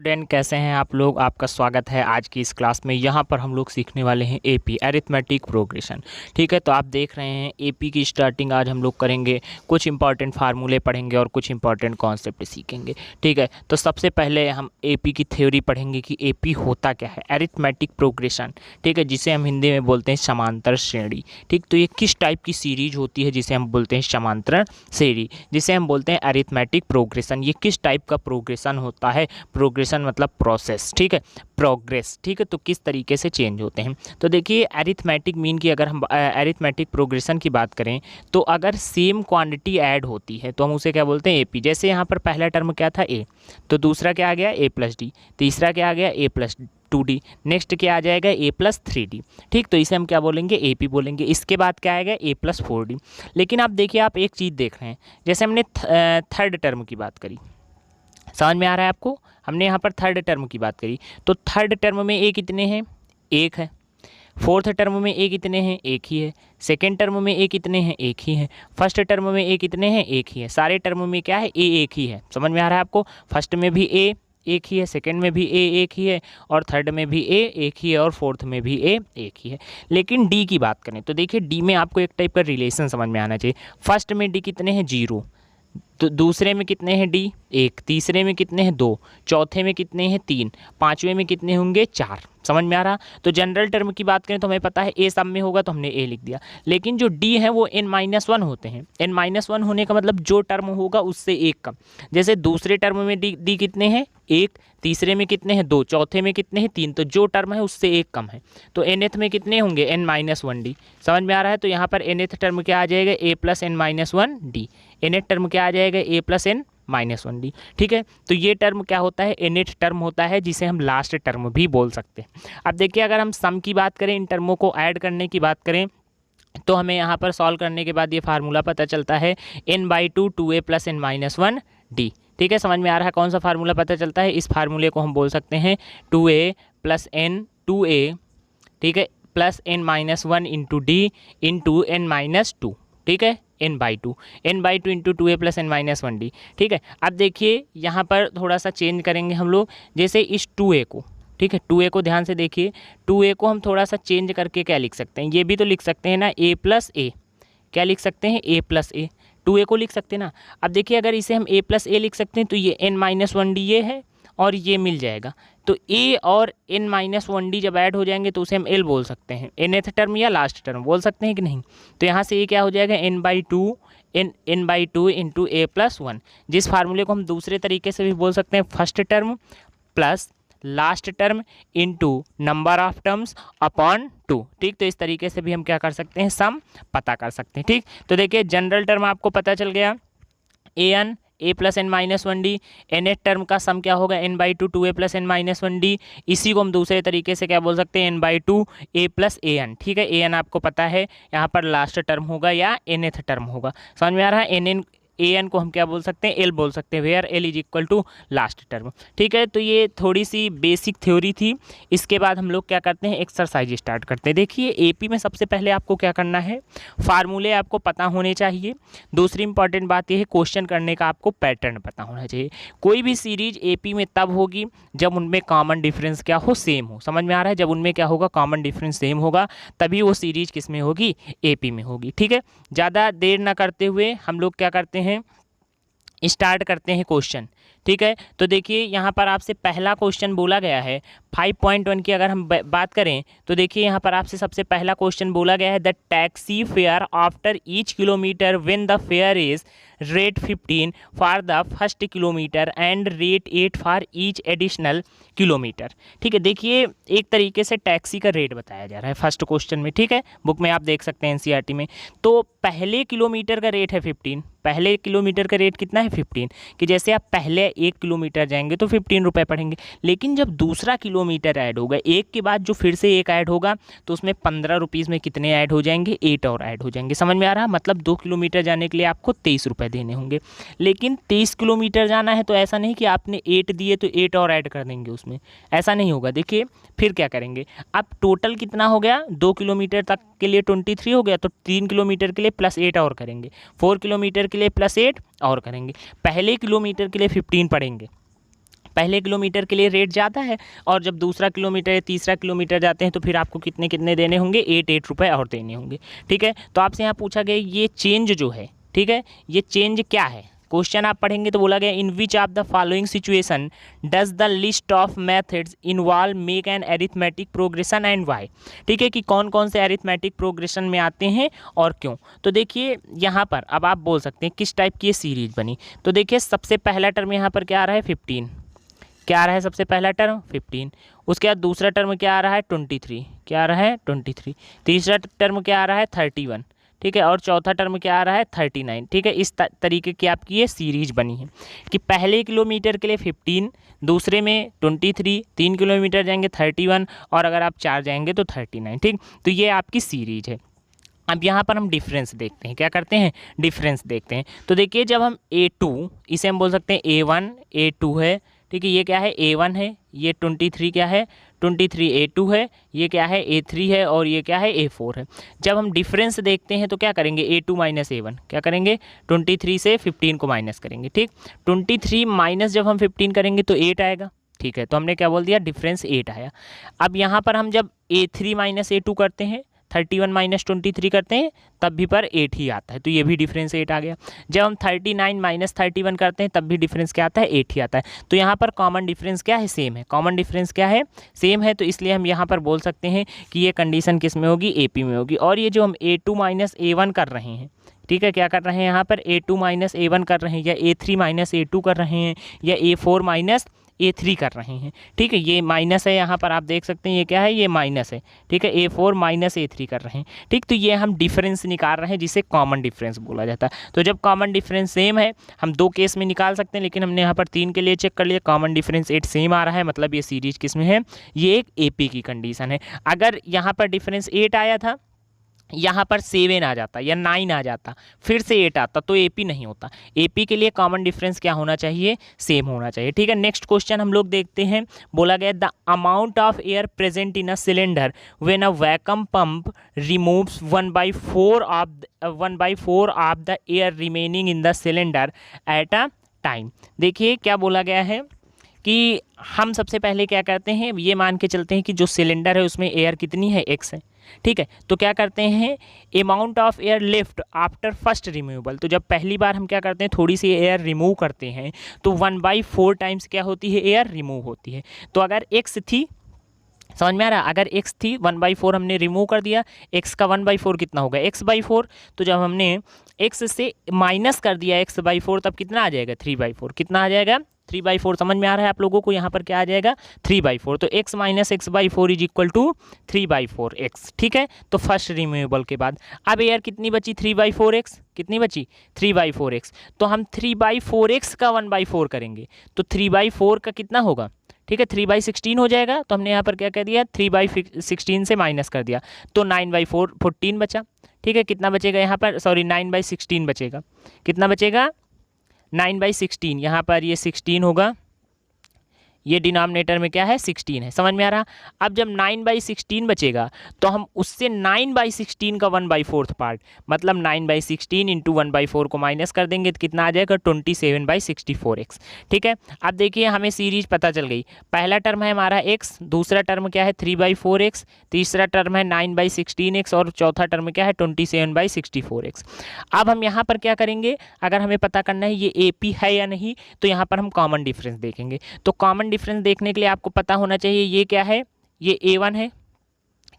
Student कैसे हैं आप लोग। आपका स्वागत है आज की इस क्लास में। यहाँ पर हम लोग सीखने वाले हैं एपी अरिथमेटिक प्रोग्रेशन। ठीक है, तो आप देख रहे हैं एपी की स्टार्टिंग आज हम लोग करेंगे, कुछ इंपॉर्टेंट फार्मूले पढ़ेंगे और कुछ इंपॉर्टेंट कॉन्सेप्ट सीखेंगे। ठीक है, तो सबसे पहले हम एपी की थ्योरी पढ़ेंगे कि एपी होता क्या है, अरिथमेटिक प्रोग्रेशन। ठीक है, जिसे हम हिंदी में बोलते हैं समांतर श्रेणी। ठीक, तो ये किस टाइप की सीरीज होती है जिसे हम बोलते हैं समांतर श्रेणी, जिसे हम बोलते हैं अरिथमेटिक प्रोग्रेशन। ये किस टाइप का प्रोग्रेशन होता है, प्रोग्रेशन मतलब प्रोसेस। ठीक है, प्रोग्रेस। ठीक है, तो किस तरीके से चेंज होते हैं। तो देखिए अरिथमेटिक मीन की अगर हम अरिथमेटिक प्रोग्रेशन की बात करें तो अगर सेम क्वांटिटी ऐड होती है तो हम उसे क्या बोलते हैं, एपी। जैसे यहाँ पर पहला टर्म क्या था, ए, तो दूसरा क्या आ गया, ए प्लस डी, तीसरा क्या आ गया, ए प्लस 2d, नेक्स्ट क्या आ जाएगा, ए प्लस 3d। ठीक, तो इसे हम क्या बोलेंगे, एपी बोलेंगे। इसके बाद क्या आएगा, ए प्लस 4d। लेकिन आप देखिए, आप एक चीज़ देख रहे हैं, जैसे हमने थर्ड टर्म की बात करी, समझ में आ रहा है आपको। हमने यहाँ पर थर्ड टर्म की बात करी, तो थर्ड टर्म में ए कितने हैं, एक है। फोर्थ टर्म में ए कितने हैं, एक ही है। सेकेंड टर्म में ए कितने हैं, एक ही है। फर्स्ट टर्म में ए कितने हैं, एक ही है। सारे टर्म में क्या है, ए एक ही है। समझ में आ रहा है आपको। फर्स्ट में भी ए एक ही है, सेकंड में भी ए एक ही है, और थर्ड में भी ए एक ही है, और फोर्थ में भी ए एक ही है। लेकिन डी की बात करें तो देखिए डी में आपको एक टाइप का रिलेशन समझ में आना चाहिए। फर्स्ट में डी कितने हैं, 0, तो दूसरे में कितने हैं, डी 1, तीसरे में कितने हैं, 2, चौथे में कितने हैं, 3, पाँचवें में कितने होंगे, 4। समझ में आ रहा। तो जनरल टर्म की बात करें तो हमें पता है ए सब में होगा, तो हमने ए लिख दिया। लेकिन जो डी है वो n-1 होते हैं। n-1 होने का मतलब जो टर्म होगा उससे एक कम। जैसे दूसरे टर्म में डी कितने हैं, 1, तीसरे में कितने हैं, 2, चौथे में कितने हैं, 3, तो जो टर्म है उससे एक कम है। तो nth में कितने होंगे, n-1d। समझ में आ रहा है। तो यहाँ पर nth टर्म क्या आ जाएगा, a plus n-1d। nth term क्या आ जाएगा, a प्लस n-1d। ठीक है, तो ये टर्म क्या होता है, nth टर्म होता है, जिसे हम लास्ट टर्म भी बोल सकते हैं। अब देखिए अगर हम सम की बात करें, इन टर्मों को ऐड करने की बात करें, तो हमें यहाँ पर सॉल्व करने के बाद ये फार्मूला पता चलता है, n/2 2a प्लस n-1d। ठीक है, समझ में आ रहा है कौन सा फार्मूला पता चलता है। इस फार्मूले को हम बोल सकते हैं 2a प्लस n, ठीक है, plus n-1 into D into n-2। ठीक है, n/2 into 2a plus n-1d। ठीक है, अब देखिए यहाँ पर थोड़ा सा चेंज करेंगे हम लोग। जैसे इस 2a को, ठीक है, 2a को ध्यान से देखिए, 2a को हम थोड़ा सा चेंज करके क्या लिख सकते हैं, ये भी तो लिख सकते हैं ना, a प्लस ए। क्या लिख सकते हैं, a प्लस ए। 2a को लिख सकते हैं ना। अब देखिए अगर इसे हम a प्लस ए लिख सकते हैं तो ये n-1d ये है और ये मिल जाएगा। तो a और n-1d जब ऐड हो जाएंगे तो उसे हम l बोल सकते हैं, nth टर्म या लास्ट टर्म बोल सकते हैं कि नहीं। तो यहाँ से ये क्या हो जाएगा, n/2 इंटू a प्लस 1। जिस फार्मूले को हम दूसरे तरीके से भी बोल सकते हैं, first term plus last term into number of terms upon 2। ठीक, तो इस तरीके से भी हम क्या कर सकते हैं, सम पता कर सकते हैं। ठीक, तो देखिए जनरल टर्म आपको पता चल गया, a plus n-1d। nth term का सम क्या होगा, n/2 2a प्लस n-1d। इसी को हम दूसरे तरीके से क्या बोल सकते हैं, n/2 a प्लस an। ठीक है, an आपको पता है यहाँ पर लास्ट टर्म होगा या nth टर्म होगा। समझ में आ रहा है। an को हम क्या बोल सकते हैं, l बोल सकते हैं, where l is equal to last term. ठीक है, तो ये थोड़ी सी बेसिक थ्योरी थी। इसके बाद हम लोग क्या करते हैं, एक्सरसाइज स्टार्ट करते हैं। देखिए एपी में सबसे पहले आपको क्या करना है, फार्मूले आपको पता होने चाहिए। दूसरी इंपॉर्टेंट बात यह है, क्वेश्चन करने का आपको पैटर्न पता होना चाहिए। कोई भी सीरीज एपी में तब होगी जब उनमें कॉमन डिफरेंस क्या हो, सेम हो। समझ में आ रहा है, जब उनमें क्या होगा, कॉमन डिफरेंस सेम होगा, तभी वो सीरीज किस में होगी, एपी में होगी। ठीक है, ज़्यादा देर ना करते हुए हम लोग क्या करते हैं, स्टार्ट करते हैं क्वेश्चन। ठीक है, तो देखिए यहाँ पर आपसे पहला क्वेश्चन बोला गया है 5.1 की अगर हम बात करें तो देखिए यहाँ पर आपसे सबसे पहला क्वेश्चन बोला गया है, the taxi fare after each kilometre when the fair is rate 15 for the first kilometre and rate 8 for each additional kilometre. ठीक है, देखिए एक तरीके से टैक्सी का रेट बताया जा रहा है फर्स्ट क्वेश्चन में। ठीक है, बुक में आप देख सकते हैं एनसीईआरटी में। तो पहले किलोमीटर का रेट है 15, पहले किलोमीटर का रेट कितना है, 15, कि जैसे आप पहले 1 किलोमीटर जाएंगे तो 15 रुपये पड़ेंगे। लेकिन जब दूसरा किलोमीटर ऐड होगा, एक के बाद जो फिर से एक ऐड होगा, तो उसमें 15 रुपीज़ में कितने ऐड हो जाएंगे, 8 और ऐड हो जाएंगे। समझ में आ रहा है, मतलब 2 किलोमीटर जाने के लिए आपको 23 रुपये देने होंगे। लेकिन 23 किलोमीटर जाना है तो ऐसा नहीं कि आपने 8 दिए तो 8 और ऐड कर देंगे उसमें, ऐसा नहीं होगा। देखिए फिर क्या करेंगे, अब टोटल कितना हो गया, 2 किलोमीटर तक के लिए 23 हो गया, तो 3 किलोमीटर के लिए प्लस 8 और करेंगे, 4 किलोमीटर के लिए प्लस 8 और करेंगे, पहले किलोमीटर के लिए 15 पड़ेंगे, पहले किलोमीटर के लिए रेट ज़्यादा है, और जब दूसरा किलोमीटर या तीसरा किलोमीटर जाते हैं तो फिर आपको कितने कितने देने होंगे, 8 रुपये और देने होंगे। ठीक है, तो आपसे यहाँ पूछा गया ये चेंज जो है, ठीक है, ये चेंज क्या है। क्वेश्चन आप पढ़ेंगे तो बोला गया in which of the following situation does the list of methods involve make an arithmetic progression and why. ठीक है, कि कौन कौन से एरिथमेटिक प्रोग्रेशन में आते हैं और क्यों। तो देखिए यहाँ पर अब आप बोल सकते हैं किस टाइप की ये सीरीज बनी। तो देखिए सबसे पहला टर्म यहाँ पर क्या आ रहा है, 15, क्या आ रहा है सबसे पहला टर्म 15। उसके बाद दूसरा टर्म क्या आ रहा है 23, क्या आ रहा है 23। तीसरा टर्म क्या आ रहा है 31, ठीक है, और चौथा टर्म क्या आ रहा है 39। ठीक है, इस तरीके की आपकी ये सीरीज बनी है कि पहले किलोमीटर के लिए 15, दूसरे में 23, 3 किलोमीटर जाएंगे 31, और अगर आप 4 जाएंगे तो 39। ठीक, तो ये आपकी सीरीज है। अब यहाँ पर हम डिफरेंस देखते हैं, क्या करते हैं, डिफरेंस देखते हैं। तो देखिए जब हम A2, इसे हम बोल सकते हैं A1 A2 है, ठीक है, ये क्या है A1 है, ये 23 क्या है 23 A2 है, ये क्या है A3 है, और ये क्या है A4 है। जब हम डिफरेंस देखते हैं तो क्या करेंगे, A2 माइनस A1, क्या करेंगे 23 से 15 को माइनस करेंगे। ठीक, 23 माइनस जब हम 15 करेंगे तो 8 आएगा। ठीक है, तो हमने क्या बोल दिया, डिफरेंस 8 आया। अब यहाँ पर हम जब A3 माइनस A2 करते हैं, 31 माइनस 23 करते हैं, तब भी पर 8 ही आता है, तो ये भी डिफरेंस 8 आ गया। जब हम 39 माइनस 31 करते हैं तब भी डिफरेंस क्या आता है, 8 ही आता है। तो यहाँ पर कॉमन डिफरेंस क्या है, सेम है। कॉमन डिफरेंस क्या है, सेम है, तो इसलिए हम यहाँ पर बोल सकते हैं कि ये कंडीशन किस में होगी, AP में होगी। और ये जो हम A2 माइनस A1 कर रहे हैं, ठीक है, क्या कर रहे हैं यहाँ पर A2 माइनस A1 कर रहे हैं, या A3 माइनस A2 कर रहे हैं, या A4 माइनस A3 कर रहे हैं। ठीक है, ये माइनस है, यहाँ पर आप देख सकते हैं ये क्या है, ये माइनस है। ठीक है, A4 माइनस A3 कर रहे हैं। ठीक, तो ये हम डिफरेंस निकाल रहे हैं जिसे कॉमन डिफरेंस बोला जाता है। तो जब कॉमन डिफरेंस सेम है, हम 2 केस में निकाल सकते हैं, लेकिन हमने यहाँ पर 3 के लिए चेक कर लिया, कॉमन डिफरेंस 8 सेम आ रहा है, मतलब ये सीरीज किस में है, ये एक AP की कंडीशन है। अगर यहाँ पर डिफरेंस 8 आया था, यहाँ पर 7 आ जाता या 9 आ जाता, फिर से 8 आता, तो AP नहीं होता। AP के लिए कॉमन डिफरेंस क्या होना चाहिए, सेम होना चाहिए। ठीक है, नेक्स्ट क्वेश्चन हम लोग देखते हैं। बोला गया the amount of air present in a cylinder when a vacuum pump removes 1/4 of the air remaining in the cylinder at a time. देखिए क्या बोला गया है कि हम सबसे पहले क्या करते हैं, ये मान के चलते हैं कि जो सिलेंडर है उसमें एयर कितनी है, X है। ठीक है, तो क्या करते हैं, amount of air lift after first removal. तो जब पहली बार हम क्या करते हैं, थोड़ी सी एयर रिमूव करते हैं, तो 1/4 टाइम्स क्या होती है, एयर रिमूव होती है। तो अगर X थी, समझ में आ रहा है, अगर X थी 1/4 हमने रिमूव कर दिया, X का 1/4 कितना होगा, X/4। तो जब हमने X से माइनस कर दिया X/4, तब कितना आ जाएगा, 3/4। कितना आ जाएगा, 3/4। समझ में आ रहा है आप लोगों को, यहाँ पर क्या आ जाएगा, 3/4। तो X minus X/4 is equal to 3/4X। ठीक है, तो फर्स्ट रिमूवल के बाद अब एयर कितनी बची, 3/4X, कितनी बची, 3/4X। तो हम 3/4X का 1/4 करेंगे, तो 3/4 का कितना होगा, ठीक है, 3/16 हो जाएगा। तो हमने यहाँ पर क्या कर दिया, 3/16 से माइनस कर दिया, तो 9/4 14 बचा। ठीक है, कितना बचेगा यहाँ पर, सॉरी 9/16 बचेगा, कितना बचेगा, 9/16। यहाँ पर ये 16 होगा, ये डिनोमिनेटर में क्या है, 16 है। समझ में आ रहा। अब जब 9/16 बचेगा, तो हम उससे 9/16 का 1/4 पार्ट, मतलब 9/16 इंटू 1/4 को माइनस कर देंगे, तो कितना आ जाएगा, 27/64X। ठीक है, अब देखिए हमें सीरीज पता चल गई। पहला टर्म है हमारा X, दूसरा टर्म क्या है 3/4X, तीसरा टर्म है 9/16X, और चौथा टर्म क्या है 27/64X। अब हम यहाँ पर क्या करेंगे, अगर हमें पता करना है ये AP है या नहीं, तो यहाँ पर हम कॉमन डिफरेंस देखेंगे। तो कॉमन डिफरेंस देखने के लिए आपको पता होना चाहिए ये क्या है, ये A1 है,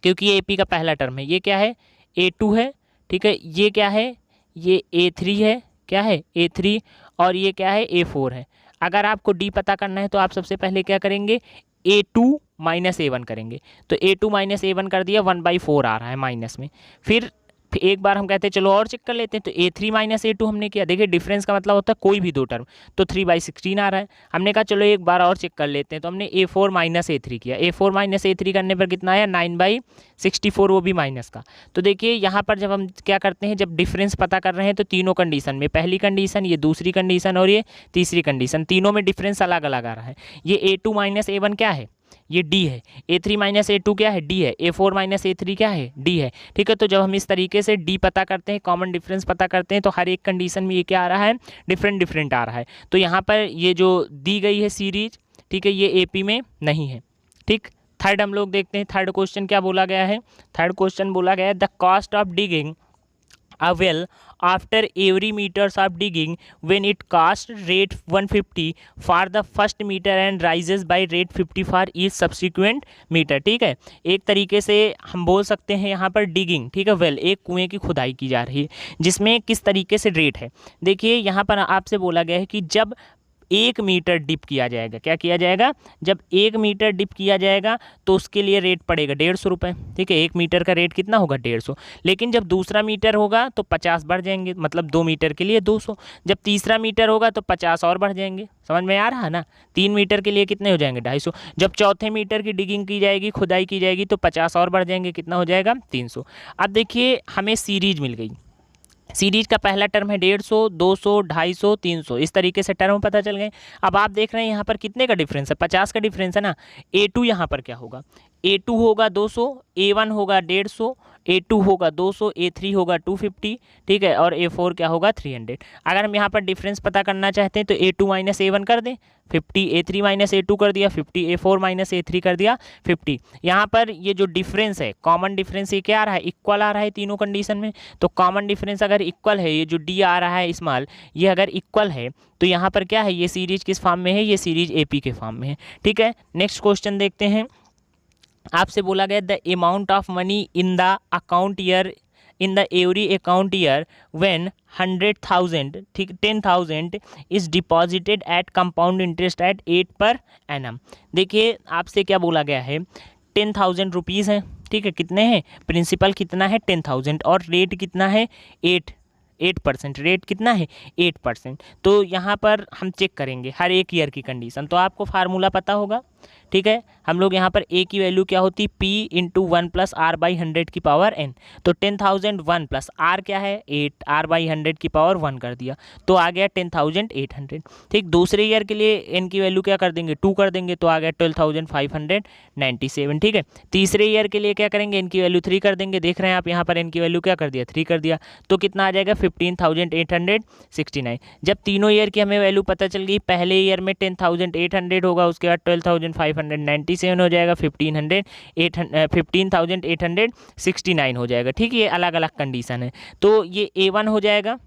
क्योंकि ये AP का पहला टर्म है। ये क्या है, A2 है। ठीक है, ये क्या है, ये A3 है, क्या है A3, और ये क्या है A4 है। अगर आपको D पता करना है तो आप सबसे पहले क्या करेंगे, A2 माइनस A1 करेंगे। तो A2 माइनस A1 कर दिया, 1/4 आ रहा है माइनस में। फिर एक बार हम कहते हैं चलो और चेक कर लेते हैं, तो A3 माइनस A2 हमने किया। देखिए डिफरेंस का मतलब होता है कोई भी 2 टर्म, तो 3/16 आ रहा है। हमने कहा चलो एक बार और चेक कर लेते हैं, तो हमने A4 माइनस A3 किया। A4 माइनस A3 करने पर कितना आया, 9/64, वो भी माइनस का। तो देखिए यहाँ पर जब हम क्या करते हैं, जब डिफरेंस पता कर रहे हैं, तो तीनों कंडीशन में, पहली कंडीशन, ये दूसरी कंडीशन, और ये तीसरी कंडीशन, तीनों में डिफरेंस अलग अलग आ रहा है। ये A2 माइनस A1 क्या है, ये D है। A3 माइनस A2 क्या है, D है। A4 माइनस A3 क्या है, D है। ठीक है, तो जब हम इस तरीके से D पता करते हैं, कॉमन डिफरेंस पता करते हैं, तो हर एक कंडीशन में ये क्या आ रहा है, डिफरेंट डिफरेंट आ रहा है। तो यहाँ पर ये जो दी गई है सीरीज, ठीक है, ये एपी में नहीं है। ठीक, थर्ड हम लोग देखते हैं, थर्ड क्वेश्चन क्या बोला गया है। थर्ड क्वेश्चन बोला गया है the cost of digging a well after every meters of digging when it cost rate 150 for the first meter and rises by rate 50 for each subsequent meter। ठीक है, एक तरीके से हम बोल सकते हैं यहाँ पर डिगिंग, ठीक है, वेल एक कुएं की खुदाई की जा रही है जिसमें किस तरीके से रेट है। देखिए यहाँ पर आपसे बोला गया है कि जब 1 मीटर डिप किया जाएगा, क्या किया जाएगा, जब 1 मीटर डिप किया जाएगा तो उसके लिए रेट पड़ेगा 150 रुपये। ठीक है, 1 मीटर का रेट कितना होगा 150। लेकिन जब दूसरा मीटर होगा तो 50 बढ़ जाएंगे, मतलब 2 मीटर के लिए 200। जब तीसरा मीटर होगा तो 50 और बढ़ जाएंगे। समझ में आ रहा है ना। 3 मीटर के लिए कितने हो जाएंगे 250। जब चौथे मीटर की डिगिंग की जाएगी, खुदाई की जाएगी, तो 50 और बढ़ जाएंगे, कितना हो जाएगा 300। अब देखिए हमें सीरीज मिल गई। सीरीज का पहला टर्म है 150, 200, 250, 300, इस तरीके से टर्म पता चल गए। अब आप देख रहे हैं यहाँ पर कितने का डिफरेंस है, 50 का डिफरेंस है ना। A2 यहाँ पर क्या होगा, A2 होगा 200, A1 होगा 150, A2 होगा 200, A3 होगा 250, ठीक है, और A4 क्या होगा 300। अगर हम यहाँ पर डिफरेंस पता करना चाहते हैं तो A2 माइनस A1 कर दें 50, A3 माइनस A2 कर दिया 50, A4 माइनस A3 कर दिया 50। यहाँ पर ये जो डिफरेंस है, कॉमन डिफरेंस, ये क्या आ रहा है, इक्वल आ रहा है तीनों कंडीशन में। तो कॉमन डिफरेंस अगर इक्वल है, ये जो डी आ रहा है स्मॉल, ये अगर इक्वल है तो यहाँ पर क्या है, ये सीरीज किस फॉर्म में है, ये सीरीज AP के फॉर्म में है। ठीक है, नेक्स्ट क्वेश्चन देखते हैं। आपसे बोला गया the amount of money in the account year in the every account year when 100,000, ठीक, 10,000 is deposited at compound interest at 8 per annum. देखिए आपसे क्या बोला गया है, 10,000 रुपीज़ हैं, ठीक है, कितने हैं, प्रिंसिपल कितना है 10,000 और रेट कितना है 8%। रेट कितना है 8%। तो यहाँ पर हम चेक करेंगे हर एक ईयर की कंडीशन, तो आपको फार्मूला पता होगा। ठीक है, हम लोग यहाँ पर ए की वैल्यू क्या होती है, P into 1 plus r by 100 की पावर n। तो 10,000 1 प्लस आर क्या है 8, आर बाई 100 की पावर 1 कर दिया तो आ गया 10,800। ठीक, दूसरे ईयर के लिए n की वैल्यू क्या कर देंगे 2 कर देंगे तो आ गया 12,597। ठीक है, तीसरे ईयर के लिए क्या करेंगे, n की वैल्यू 3 कर देंगे। देख रहे हैं आप यहाँ पर n की वैल्यू क्या कर दिया 3 कर दिया तो कितना आ जाएगा 15,869। जब तीनों ईयर की हमें वैल्यू पता चल गई, पहले ईयर में 10,800 होगा, उसके बाद 12,597 हो जाएगा, 15,869 हो जाएगा। ठीक है, ये अलग अलग कंडीशन है। तो ये A1 हो जाएगा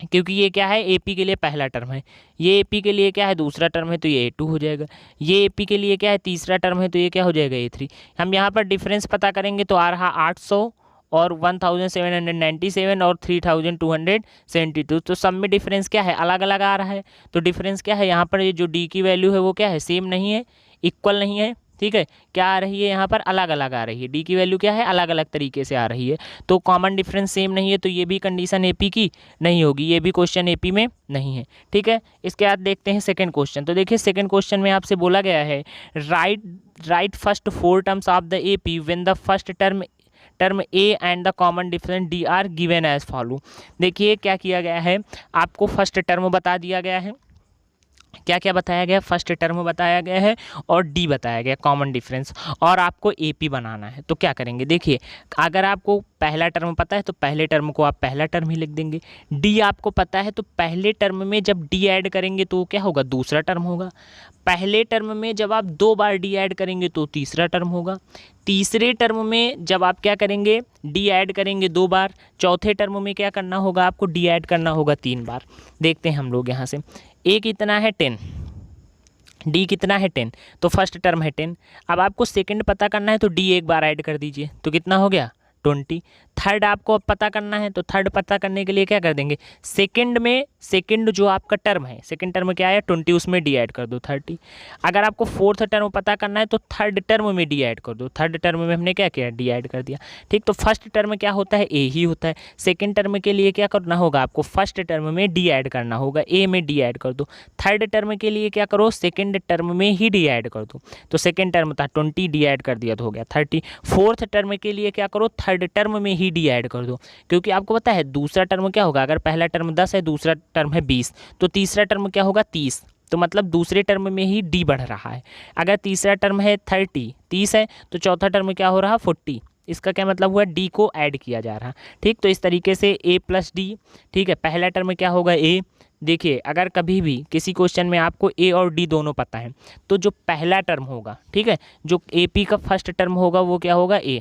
क्योंकि ये क्या है AP के लिए पहला टर्म है, ये AP के लिए क्या है दूसरा टर्म है तो ये A2 हो जाएगा, ये AP के लिए क्या है तीसरा टर्म है तो ये क्या हो जाएगा A3। हम यहाँ पर डिफरेंस पता करेंगे तो आ रहा 800 और 1,797 और 3,272। तो सब में डिफरेंस क्या है अलग अलग आ रहा है। तो डिफरेंस क्या है यहाँ पर, ये जो D की वैल्यू है वो क्या है सेम नहीं है, इक्वल नहीं है। ठीक है, क्या आ रही है यहाँ पर अलग अलग आ रही है, D की वैल्यू क्या है अलग अलग तरीके से आ रही है। तो कॉमन डिफरेंस सेम नहीं है तो ये भी कंडीशन AP की नहीं होगी, ये भी क्वेश्चन AP में नहीं है। ठीक है, इसके बाद देखते हैं सेकंड क्वेश्चन। तो देखिए सेकंड क्वेश्चन में आपसे बोला गया है write first 4 terms of the AP when the first term A and the common difference D are given as follow. देखिए क्या किया गया है, आपको फर्स्ट टर्म बता दिया गया है, क्या क्या बताया गया, फर्स्ट टर्म बताया गया है और D बताया गया कॉमन डिफरेंस, और आपको AP बनाना है। तो क्या करेंगे, देखिए अगर आपको पहला टर्म पता है तो पहले टर्म को आप पहला टर्म ही लिख देंगे। D आपको पता है तो पहले टर्म में जब D ऐड करेंगे तो क्या होगा दूसरा टर्म होगा। पहले टर्म में जब आप 2 बार D ऐड करेंगे तो तीसरा टर्म होगा। तीसरे टर्म में जब आप क्या करेंगे D ऐड करेंगे 2 बार, चौथे टर्म में क्या करना होगा आपको D ऐड करना होगा 3 बार। देखते हैं हम लोग यहाँ से, A कितना है 10, D कितना है 10, तो फर्स्ट टर्म है 10। अब आपको सेकंड पता करना है तो D एक बार ऐड कर दीजिए तो कितना हो गया 20। थर्ड आपको अब पता करना है तो थर्ड पता करने के लिए क्या कर देंगे, सेकंड में सेकंड जो आपका टर्म है, सेकंड टर्म क्या है 20, उसमें D ऐड कर दो 30। अगर आपको फोर्थ टर्म पता करना है तो थर्ड टर्म में D ऐड कर दो, थर्ड टर्म में हमने क्या किया D ऐड कर दिया। ठीक, तो फर्स्ट टर्म क्या होता है A ही होता है। सेकंड टर्म के लिए क्या करना होगा आपको, फर्स्ट टर्म में D ऐड करना होगा, A में D ऐड कर दो। थर्ड टर्म के लिए क्या करो, सेकंड टर्म में ही D ऐड कर दो। तो सेकंड टर्म था 20, D ऐड कर दिया तो हो गया 30। फोर्थ टर्म के लिए क्या करो, थर्ड टर्म में ही D ऐड कर दो, क्योंकि आपको पता है दूसरा टर्म क्या होगा, अगर पहला टर्म 10 है दूसरा टर्म है 20 तो तीसरा टर्म क्या होगा 30। तो मतलब दूसरे टर्म में ही D बढ़ रहा है। अगर तीसरा टर्म है 30 है तो चौथा टर्म क्या हो रहा 40। इसका क्या मतलब हुआ, D को ऐड किया जा रहा। ठीक, तो इस तरीके से A प्लस D, ठीक है, पहला टर्म क्या होगा A, देखिए अगर कभी भी किसी क्वेश्चन में आपको ए और डी दोनों पता है तो जो पहला टर्म होगा, ठीक है, जो एपी का फर्स्ट टर्म होगा वो क्या होगा, ए,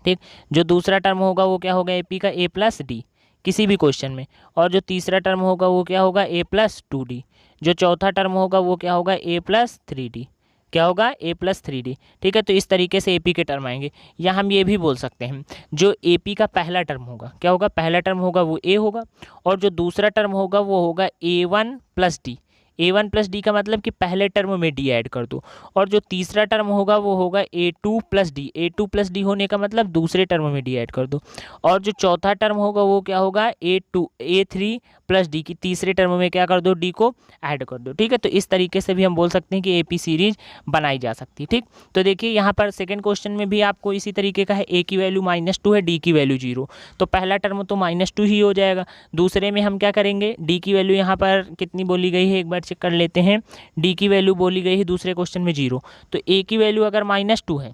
ठीक, जो दूसरा टर्म होगा वो क्या होगा, एपी का ए प्लस डी किसी भी क्वेश्चन में, और जो तीसरा टर्म होगा वो क्या होगा, ए प्लस टू डी, जो चौथा टर्म होगा वो क्या होगा, ए प्लस थ्री डी, क्या होगा, ए प्लस थ्री डी, ठीक है। तो इस तरीके से एपी के टर्म आएंगे। या हम ये भी बोल सकते हैं जो एपी का पहला टर्म होगा क्या होगा, पहला टर्म होगा वो ए होगा, और जो दूसरा टर्म होगा वो होगा ए वन प्लस डी। ए वन प्लस डी का मतलब कि पहले टर्म में डी ऐड कर दो, और जो तीसरा टर्म होगा वो होगा ए टू प्लस डी। ए टू प्लस डी होने का मतलब दूसरे टर्म में डी ऐड कर दो, और जो चौथा टर्म होगा वो क्या होगा, ए थ्री प्लस डी की तीसरे टर्म में क्या कर दो, डी को ऐड कर दो, ठीक है। तो इस तरीके से भी हम बोल सकते हैं कि एपी सीरीज बनाई जा सकती है, ठीक। तो देखिए यहाँ पर सेकंड क्वेश्चन में भी आपको इसी तरीके का है, ए की वैल्यू -2 है, डी की वैल्यू 0, तो पहला टर्म तो -2 ही हो जाएगा। दूसरे में हम क्या करेंगे, डी की वैल्यू यहाँ पर कितनी बोली गई है एक बार चेक कर लेते हैं, डी की वैल्यू बोली गई है दूसरे क्वेश्चन में 0, तो ए की वैल्यू अगर -2 है,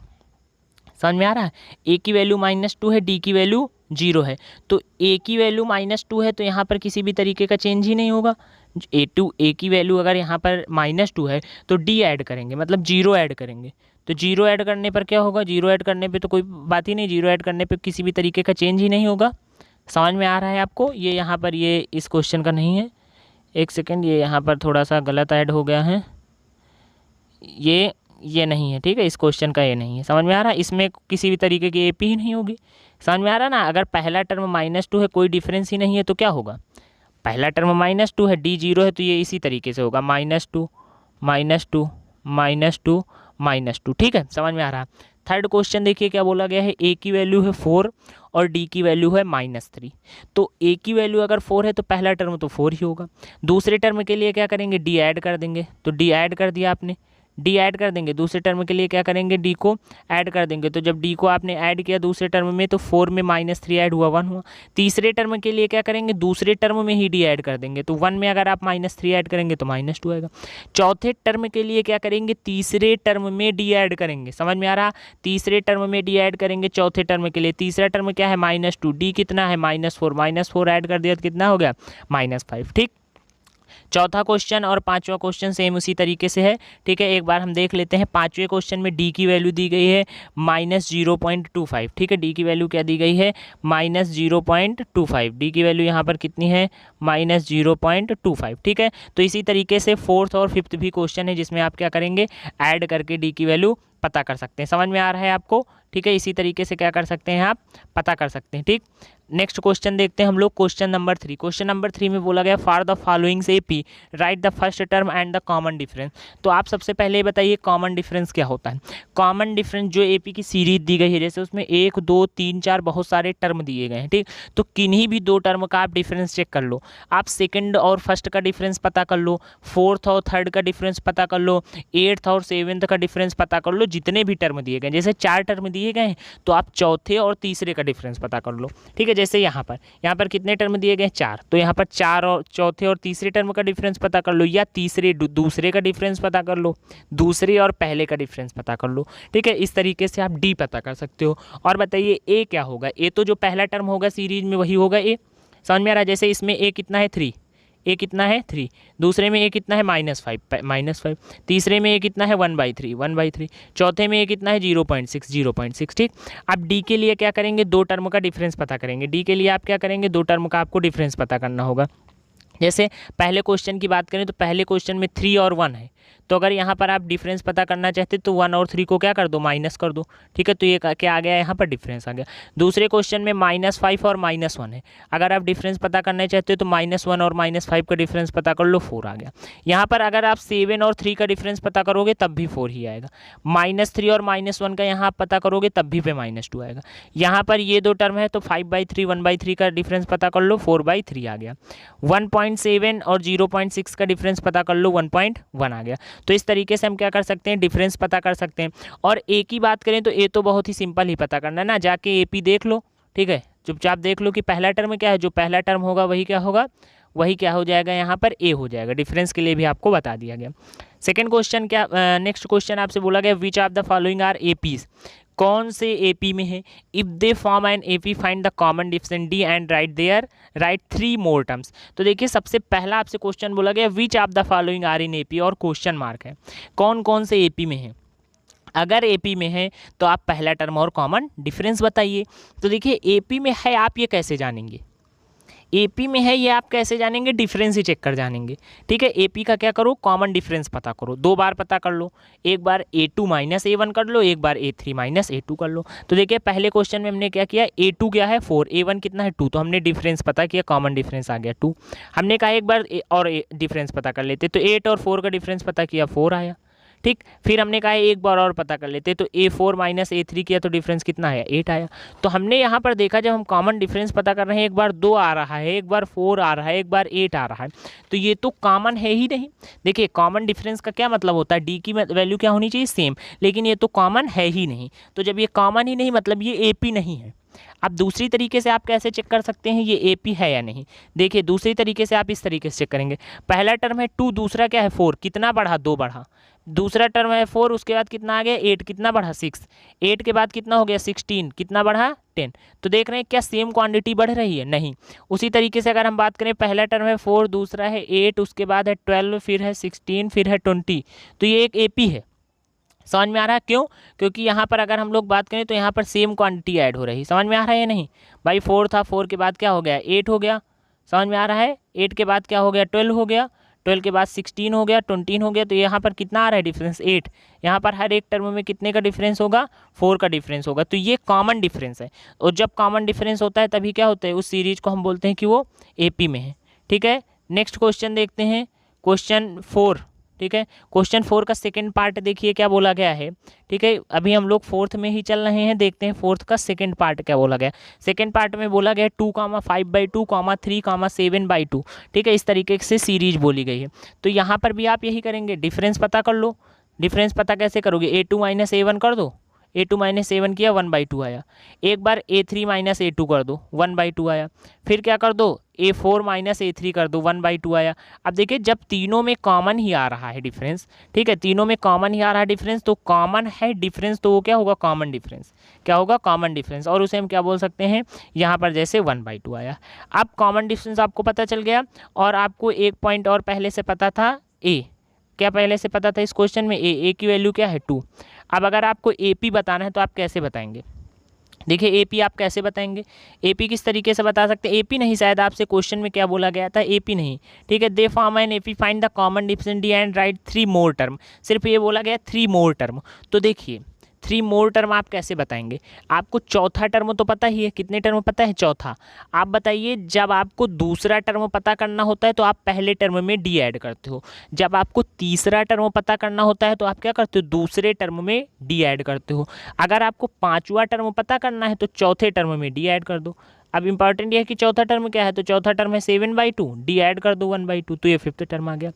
समझ में आ रहा है, ए की वैल्यू -2 है, डी की वैल्यू 0 है, तो ए की वैल्यू -2 है तो यहाँ पर किसी भी तरीके का चेंज ही नहीं होगा। ए की वैल्यू अगर यहाँ पर -2 है तो डी ऐड करेंगे, मतलब 0 ऐड करेंगे, तो 0 ऐड करने पर क्या होगा, 0 ऐड करने पे तो कोई बात ही नहीं, 0 ऐड करने पे किसी भी तरीके का चेंज ही नहीं होगा। समझ में आ रहा है आपको, ये यहाँ पर ये इस क्वेश्चन का नहीं है, एक सेकेंड, ये यहाँ पर थोड़ा सा गलत ऐड हो गया है, ये नहीं है, ठीक है, इस क्वेश्चन का ये नहीं है। समझ में आ रहा है, इसमें किसी भी तरीके की एपी ही नहीं होगी। समझ में आ रहा है ना, अगर पहला टर्म -2 है, कोई डिफरेंस ही नहीं है तो क्या होगा, पहला टर्म -2 है, डी 0 है, तो ये इसी तरीके से होगा -2 -2 -2, ठीक है, समझ में आ रहा है। थर्ड क्वेश्चन देखिए क्या बोला गया है, ए की वैल्यू है 4 और डी की वैल्यू है -3, तो ए की वैल्यू अगर 4 है तो पहला टर्म तो 4 ही होगा। दूसरे टर्म के लिए क्या करेंगे, डी ऐड कर देंगे, तो डी ऐड कर दिया आपने, डी ऐड कर देंगे, दूसरे टर्म के लिए क्या करेंगे, डी को ऐड कर देंगे, तो जब डी को आपने ऐड किया दूसरे टर्म में तो 4 में -3 ऐड हुआ, 1 हुआ। तीसरे टर्म के लिए क्या करेंगे, दूसरे टर्म में ही डी ऐड कर देंगे, तो 1 में अगर आप -3 ऐड करेंगे तो -2 आएगा। चौथे टर्म के लिए क्या करेंगे, तीसरे टर्म में डी ऐड करेंगे, समझ में आ रहा, तीसरे टर्म में डी ऐड करेंगे चौथे टर्म के लिए, तीसरा टर्म क्या है -2, डी कितना है -4 ऐड कर दिया तो कितना हो गया, -5, ठीक। चौथा क्वेश्चन और पांचवा क्वेश्चन सेम उसी तरीके से है, ठीक है। एक बार हम देख लेते हैं, पांचवें क्वेश्चन में डी की वैल्यू दी गई है -0.25, ठीक है, डी की वैल्यू क्या दी गई है, -0.25, डी की वैल्यू यहाँ पर कितनी है, -0.25, ठीक है। तो इसी तरीके से फोर्थ और फिफ्थ भी क्वेश्चन है जिसमें आप क्या करेंगे, ऐड करके डी की वैल्यू पता कर सकते हैं। समझ में आ रहा है आपको, ठीक है, इसी तरीके से क्या कर सकते हैं, आप पता कर सकते हैं, ठीक। नेक्स्ट क्वेश्चन देखते हैं हम लोग, क्वेश्चन नंबर 3। क्वेश्चन नंबर 3 में बोला गया for the followings AP right the first term and the common difference. तो आप सबसे पहले बताइए कॉमन डिफरेंस क्या होता है। कॉमन डिफरेंस जो एपी की सीरीज दी गई है, जैसे उसमें 1 2 3 4 बहुत सारे टर्म दिए गए हैं, ठीक, तो किन्हीं भी दो टर्म का आप डिफरेंस चेक कर लो, आप सेकंड और फर्स्ट का डिफरेंस पता कर लो, फोर्थ और थर्ड का डिफरेंस पता कर लो, एट्थ और सेवेंथ का डिफरेंस पता कर लो, जितने भी टर्म दिए गए, जैसे 4 टर्म दिए गए हैं तो आप चौथे और तीसरे का डिफरेंस पता कर लो, ठीक है। जैसे यहाँ पर कितने टर्म दिए गए हैं, 4, तो यहाँ पर 4 और चौथे और तीसरे टर्म का डिफरेंस पता कर लो, या तीसरे दूसरे का डिफरेंस पता कर लो, दूसरे और पहले का डिफरेंस पता कर लो, ठीक है। इस तरीके से आप डी पता कर सकते हो। और बताइए ए क्या होगा, ए तो जो पहला टर्म होगा सीरीज में वही होगा ए, समझ में आ रहा है। जैसे इसमें ए कितना है 3, ए कितना है 3, दूसरे में ए कितना है -5, तीसरे में ए कितना है 1/3, चौथे में ए कितना है 0.6, ठीक। अब डी के लिए क्या करेंगे, दो टर्म का डिफरेंस पता करेंगे, डी के लिए आप क्या करेंगे, दो टर्म का आपको डिफरेंस पता करना होगा। जैसे पहले क्वेश्चन की बात करें तो पहले क्वेश्चन में 3 और 1 है, तो अगर यहाँ पर आप डिफरेंस पता करना चाहते तो 1 और 3 को क्या कर दो, माइनस कर दो, ठीक है। तो ये क्या आ गया, यहाँ पर डिफरेंस आ गया। दूसरे क्वेश्चन में -5 और -1 है, अगर आप डिफरेंस पता करना चाहते हो तो -1 और -5 का डिफरेंस पता कर लो, 4 आ गया। यहाँ पर अगर आप 7 और 3 का डिफरेंस पता करोगे तब भी 4 ही आएगा, -3 और -1 का यहाँ आप पता करोगे तब भी पे -2 आएगा। यहाँ पर ये दो टर्म है तो 5/3 1/3 का डिफरेंस पता कर लो, 4/3 आ गया। 1.7 और 0.6 का डिफरेंस पता कर लो, 1.1 आ गया। तो इस तरीके से हम क्या कर सकते हैं, डिफरेंस पता कर सकते हैं। और ए की बात करें तो ए तो बहुत ही सिंपल ही पता करना है ना, जाके एपी देख लो, ठीक है, चुपचाप देख लो कि पहला टर्म क्या है, जो पहला टर्म होगा वही क्या होगा, वही क्या हो जाएगा, यहाँ पर ए हो जाएगा। डिफरेंस के लिए भी आपको बता दिया गया। सेकंड क्वेश्चन क्या, नेक्स्ट क्वेश्चन आपसे बोला गया which of the following are APs. कौन से एपी में है? If they form an AP find the common difference D and write 3 more terms. तो देखिए सबसे पहला आपसे क्वेश्चन बोला गया which of the following are in AP और क्वेश्चन मार्क है, कौन कौन से एपी में है। अगर एपी में है तो आप पहला टर्म और कॉमन डिफरेंस बताइए। तो देखिए एपी में है, आप ये कैसे जानेंगे? एपी में है ये आप कैसे जानेंगे? डिफरेंस ही चेक कर जानेंगे। ठीक है, एपी का क्या करो, कॉमन डिफरेंस पता करो, 2 बार पता कर लो, एक बार A2 माइनस A1 कर लो, एक बार A3 माइनस A2 कर लो। तो देखिए पहले क्वेश्चन में हमने क्या किया, A2 क्या है 4, A1 कितना है 2, तो हमने डिफरेंस पता किया, कॉमन डिफरेंस आ गया 2। हमने कहा एक बार और डिफरेंस पता कर लेते, तो 8 और 4 का डिफरेंस पता किया 4 आया। ठीक, फिर हमने कहा एक बार और पता कर लेते, तो A4 माइनस A3 किया तो डिफरेंस कितना आया 8 आया। तो हमने यहाँ पर देखा जब हम कॉमन डिफरेंस पता कर रहे हैं, एक बार 2 आ रहा है, एक बार 4 आ रहा है, एक बार 8 आ रहा है, तो ये तो कॉमन है ही नहीं। देखिए कॉमन डिफरेंस का क्या मतलब होता है, डी की वैल्यू क्या होनी चाहिए, सेम, लेकिन ये तो कॉमन है ही नहीं। तो जब ये कॉमन ही नहीं मतलब ये एपी नहीं है। अब दूसरी तरीके से आप कैसे चेक कर सकते हैं ये एपी है या नहीं? देखिए दूसरी तरीके से आप इस तरीके से चेक करेंगे, पहला टर्म है 2, दूसरा क्या है 4, कितना बढ़ा 2 बढ़ा, दूसरा टर्म है 4, उसके बाद कितना आ गया 8, कितना बढ़ा 6, 8 के बाद कितना हो गया 16, कितना बढ़ा 10। तो देख रहे हैं क्या सेम क्वांटिटी बढ़ रही है? नहीं। उसी तरीके से अगर हम बात करें, पहला टर्म है 4, दूसरा है 8, उसके बाद है 12, फिर है 16, फिर है 20, तो ये एक एपी है। समझ में आ रहा है क्यों? क्योंकि यहाँ पर अगर हम लोग बात करें तो यहाँ पर सेम क्वांटिटी ऐड हो रही है। समझ में आ रहा है या नहीं भाई? 4 था, 4 के बाद क्या हो गया 8 हो गया, समझ में आ रहा है? 8 के बाद क्या हो गया 12 हो गया, 12 के बाद 16 हो गया, 20 हो गया, तो यहाँ पर कितना आ रहा है डिफरेंस 8। यहाँ पर हर एक टर्म में कितने का डिफरेंस होगा, 4 का डिफरेंस होगा। तो ये कॉमन डिफरेंस है, और जब कॉमन डिफरेंस होता है तभी क्या होता है, उस सीरीज को हम बोलते हैं कि वो एपी में है। ठीक है, नेक्स्ट क्वेश्चन देखते हैं, क्वेश्चन 4। ठीक है, क्वेश्चन 4 का सेकंड पार्ट देखिए क्या बोला गया है। ठीक है, अभी हम लोग 4th में ही चल रहे हैं, देखते हैं 4th का सेकंड पार्ट क्या बोला गया। सेकंड पार्ट में बोला गया 2,5/2, 3, 7/2। ठीक है, इस तरीके से सीरीज बोली गई है। तो यहाँ पर भी आप यही करेंगे, डिफरेंस पता कर लो। डिफरेंस पता कैसे करोगे, A2 माइनस A1 कर दो, A2 माइनस A1 किया 1/2 आया, एक बार A3 माइनस A2 कर दो 1/2 आया, फिर क्या कर दो A4 माइनस A3 कर दो 1/2 आया। अब देखिए जब तीनों में कॉमन ही आ रहा है डिफरेंस, ठीक है, तीनों में कॉमन ही आ रहा है डिफरेंस, तो कॉमन है डिफरेंस, तो वो क्या होगा कॉमन डिफरेंस, क्या होगा कॉमन डिफरेंस, और उसे हम क्या बोल सकते हैं यहाँ पर जैसे 1/2 आया। अब कॉमन डिफरेंस आपको पता चल गया, और आपको एक पॉइंट और पहले से पता था, ए क्या पहले से पता था इस क्वेश्चन में, ए की वैल्यू क्या है 2। अब अगर आपको एपी बताना है तो आप कैसे बताएंगे? देखिए एपी आप कैसे बताएंगे, एपी किस तरीके से बता सकते हैं? एपी नहीं, शायद आपसे क्वेश्चन में क्या बोला गया था, एपी नहीं। ठीक है, दे form an AP find the common difference D and write 3 more term, सिर्फ ये बोला गया 3 मोर टर्म। तो देखिए 3 मोर टर्म आप कैसे बताएंगे? आपको चौथा टर्म तो पता ही है, कितने टर्म पता है, चौथा। आप बताइए जब आपको दूसरा टर्म पता करना होता है तो आप पहले टर्म में डी ऐड करते हो, जब आपको तीसरा टर्म पता करना होता है तो आप क्या करते हो, दूसरे टर्म में डी ऐड करते हो। अगर आपको पांचवा टर्म पता करना है तो चौथे टर्म में डी ऐड कर दो। अब इंपॉर्टेंट ये है कि चौथा टर्म क्या है, तो चौथा टर्म है 7/2, डी ऐड कर दो 1/2, तो ये 5th टर्म आ गया।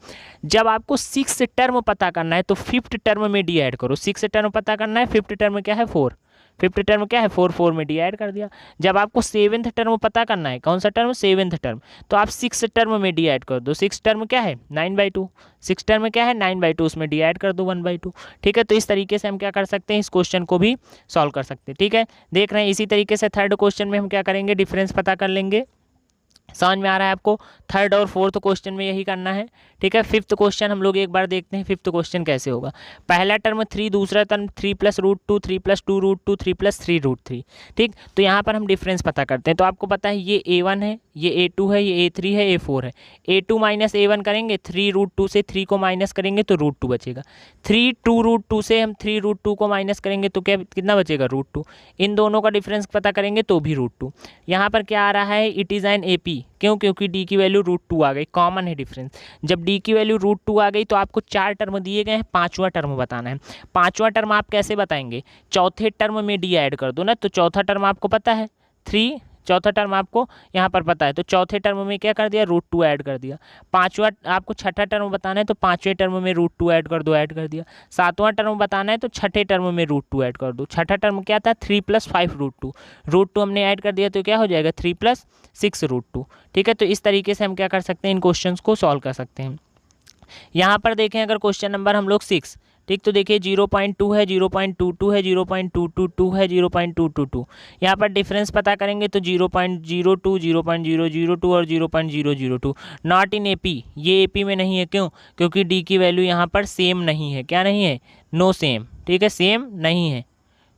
जब आपको 6th टर्म पता करना है तो 5th टर्म में डी ऐड करो, 6th टर्म पता करना है, 5th टर्म क्या है 4, 5th टर्म क्या है 4, 4 में डी ऐड कर दिया। जब आपको 7th टर्म पता करना है, कौन सा टर्म, 7th टर्म, तो आप 6th टर्म में डी ऐड कर दो, 6th टर्म क्या है 9/2, 6th टर्म क्या है 9/2, उसमें डी ऐड कर दो 1/2। ठीक है, तो इस तरीके से हम क्या कर सकते हैं, इस क्वेश्चन को भी सॉल्व कर सकते हैं। ठीक है, देख रहे हैं इसी तरीके से थर्ड क्वेश्चन में हम क्या करेंगे, डिफरेंस पता कर लेंगे। समझ में आ रहा है आपको? थर्ड और फोर्थ क्वेश्चन में यही करना है। ठीक है, 5th क्वेश्चन हम लोग एक बार देखते हैं 5th क्वेश्चन कैसे होगा। पहला टर्म 3, दूसरा टर्म 3 + √2, 3 + 2 √2, 3 + 3 √3। ठीक, तो यहाँ पर हम डिफरेंस पता करते हैं। तो आपको पता है ये A1 है, ये A2 है, ये A3 है, A4 है। A2 माइनस A1 करेंगे, 3 √2 से 3 को माइनस करेंगे तो √2 बचेगा। 3 2 √2 से हम 3 √2 को माइनस करेंगे तो क्या कितना बचेगा √2। इन दोनों का डिफरेंस पता करेंगे तो भी √2। यहाँ पर क्या आ रहा है, इट इज़ एन AP, क्यों, क्योंकि डी की वैल्यू √2 आ गई, कॉमन है डिफरेंस। जब डी की वैल्यू √2 आ गई तो आपको 4 टर्म दिए गए हैं, पांचवा टर्म बताना है। पांचवा टर्म आप कैसे बताएंगे, चौथे टर्म में डी ऐड कर दो ना, तो चौथा टर्म आपको पता है 3, चौथा टर्म आपको यहाँ पर पता है, तो चौथे टर्म में क्या कर दिया, √2 ऐड कर दिया। पांचवा आपको छठा टर्म बताना है तो पांचवें टर्म में √2 ऐड कर दो, ऐड कर दिया। सातवां टर्म बताना है तो छठे टर्म में √2 ऐड कर दो। छठा टर्म क्या था, 3 + 5 √2, √2 हमने ऐड कर दिया तो क्या हो जाएगा 3 + 6 √2। ठीक है, तो इस तरीके से हम क्या कर सकते हैं, इन क्वेश्चंस को सॉल्व कर सकते हैं। यहाँ पर देखें अगर क्वेश्चन नंबर हम लोग 6, ठीक। तो देखिए 0.2 है, 0.22 है, 0.222 है, 0.222। यहाँ पर डिफरेंस पता करेंगे तो 0.02, 0.002 और 0.002। नॉट इन एपी, ये एपी में नहीं है। क्यों? क्योंकि डी की वैल्यू यहाँ पर सेम नहीं है। क्या नहीं है? No same. ठीक है, सेम नहीं है।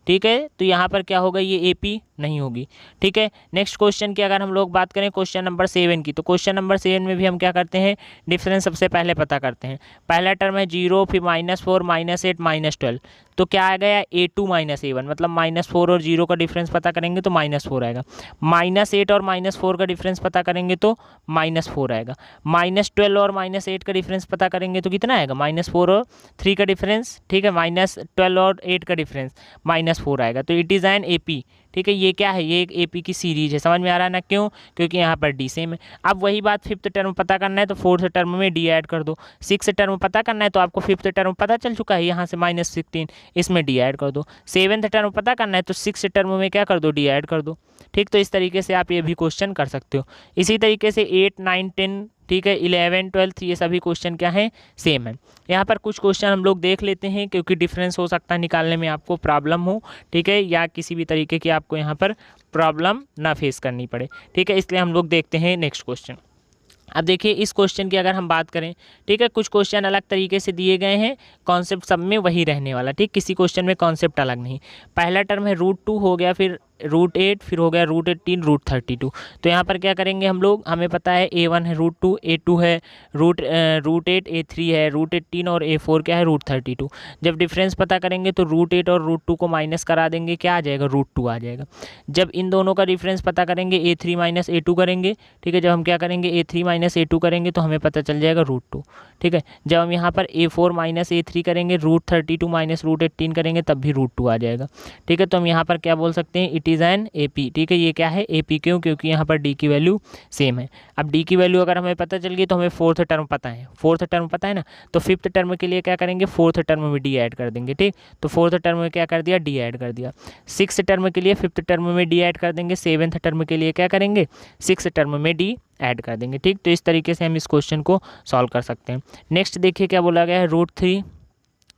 ठीक है, तो यहाँ पर क्या होगा, ये एपी नहीं होगी। ठीक है, नेक्स्ट क्वेश्चन की अगर हम लोग बात करें क्वेश्चन नंबर 7 की, तो क्वेश्चन नंबर 7 में भी हम क्या करते हैं, डिफरेंस सबसे पहले पता करते हैं। पहला टर्म है 0, फिर -4, -8, -12। तो क्या आ गया, A2 - A1, मतलब -4 और 0 का डिफरेंस पता करेंगे तो -4 आएगा। -8 और -4 का डिफरेंस पता करेंगे तो -4 आएगा। -12 और -8 का डिफरेंस पता करेंगे तो कितना आएगा, -4 और 3 का डिफरेंस। ठीक है, -12 और 8 का डिफरेंस -4 आएगा। तो इट इज़ एन एपी। ठीक है, ये क्या है, ये एक एपी की सीरीज है। समझ में आ रहा है ना? क्यों? क्योंकि यहाँ पर डी सेम है। अब वही बात फिफ्थ टर्म पता करना है तो फोर्थ टर्म में डी ऐड कर दो। सिक्स टर्म पता करना है तो आपको फिफ्थ टर्म पता चल चुका है, यहाँ से -16, इसमें डी ऐड कर दो। सेवेंथ टर्म पता करना है तो सिक्स टर्म में क्या कर दो, डी ऐड कर दो। ठीक, तो इस तरीके से आप ये भी क्वेश्चन कर सकते हो। इसी तरीके से 8, 9, 10, ठीक है, 11, 12 ये सभी क्वेश्चन क्या हैं, सेम है। यहाँ पर कुछ क्वेश्चन हम लोग देख लेते हैं क्योंकि डिफरेंस हो सकता है निकालने में आपको प्रॉब्लम हो। ठीक है, या किसी भी तरीके की आपको यहाँ पर प्रॉब्लम ना फेस करनी पड़े। ठीक है, इसलिए हम लोग देखते हैं नेक्स्ट क्वेश्चन। अब देखिए इस क्वेश्चन की अगर हम बात करें, ठीक है, कुछ क्वेश्चन अलग तरीके से दिए गए हैं, कॉन्सेप्ट सब में वही रहने वाला। ठीक, किसी क्वेश्चन में कॉन्सेप्ट अलग नहीं। पहला टर्म है √2 हो गया, फिर √8, फिर हो गया √18, √32। तो यहाँ पर क्या करेंगे हम लोग, हमें पता है A1 है √2, A2 है √8, A3 है √18 और A4 क्या है, √32। जब डिफरेंस पता करेंगे तो √8 और √2 को माइनस करा देंगे, क्या आ जाएगा, √2 आ जाएगा। जब इन दोनों का डिफरेंस पता करेंगे A3 - A2 करेंगे। ठीक है, जब हम क्या करेंगे, A3 - A2 करेंगे तो हमें पता चल जाएगा √2। ठीक है, जब हम यहाँ पर A4 - A3 करेंगे, √32 - √18 करेंगे तब भी √2 आ जाएगा। ठीक है, तो हम यहाँ पर क्या बोल सकते हैं, इट इज़ एन एपी। ठीक है, ये क्या है, एपी। क्यों? क्योंकि यहाँ पर डी की वैल्यू सेम है। अब डी की वैल्यू अगर हमें पता चल गई तो हमें फोर्थ टर्म पता है। फोर्थ टर्म पता है ना, तो फिफ्थ टर्म के लिए क्या करेंगे, फोर्थ टर्म में डी ऐड कर देंगे। ठीक, तो फोर्थ टर्म में क्या कर दिया, डी ऐड कर दिया। सिक्स टर्म के लिए फिफ्थ टर्म में डी ऐड कर देंगे। सेवेंथ टर्म के लिए क्या करेंगे, सिक्स टर्म में डी ऐड कर देंगे। ठीक, तो इस तरीके से हम इस क्वेश्चन को सॉल्व कर सकते हैं। नेक्स्ट देखिए क्या बोला गया है, √3,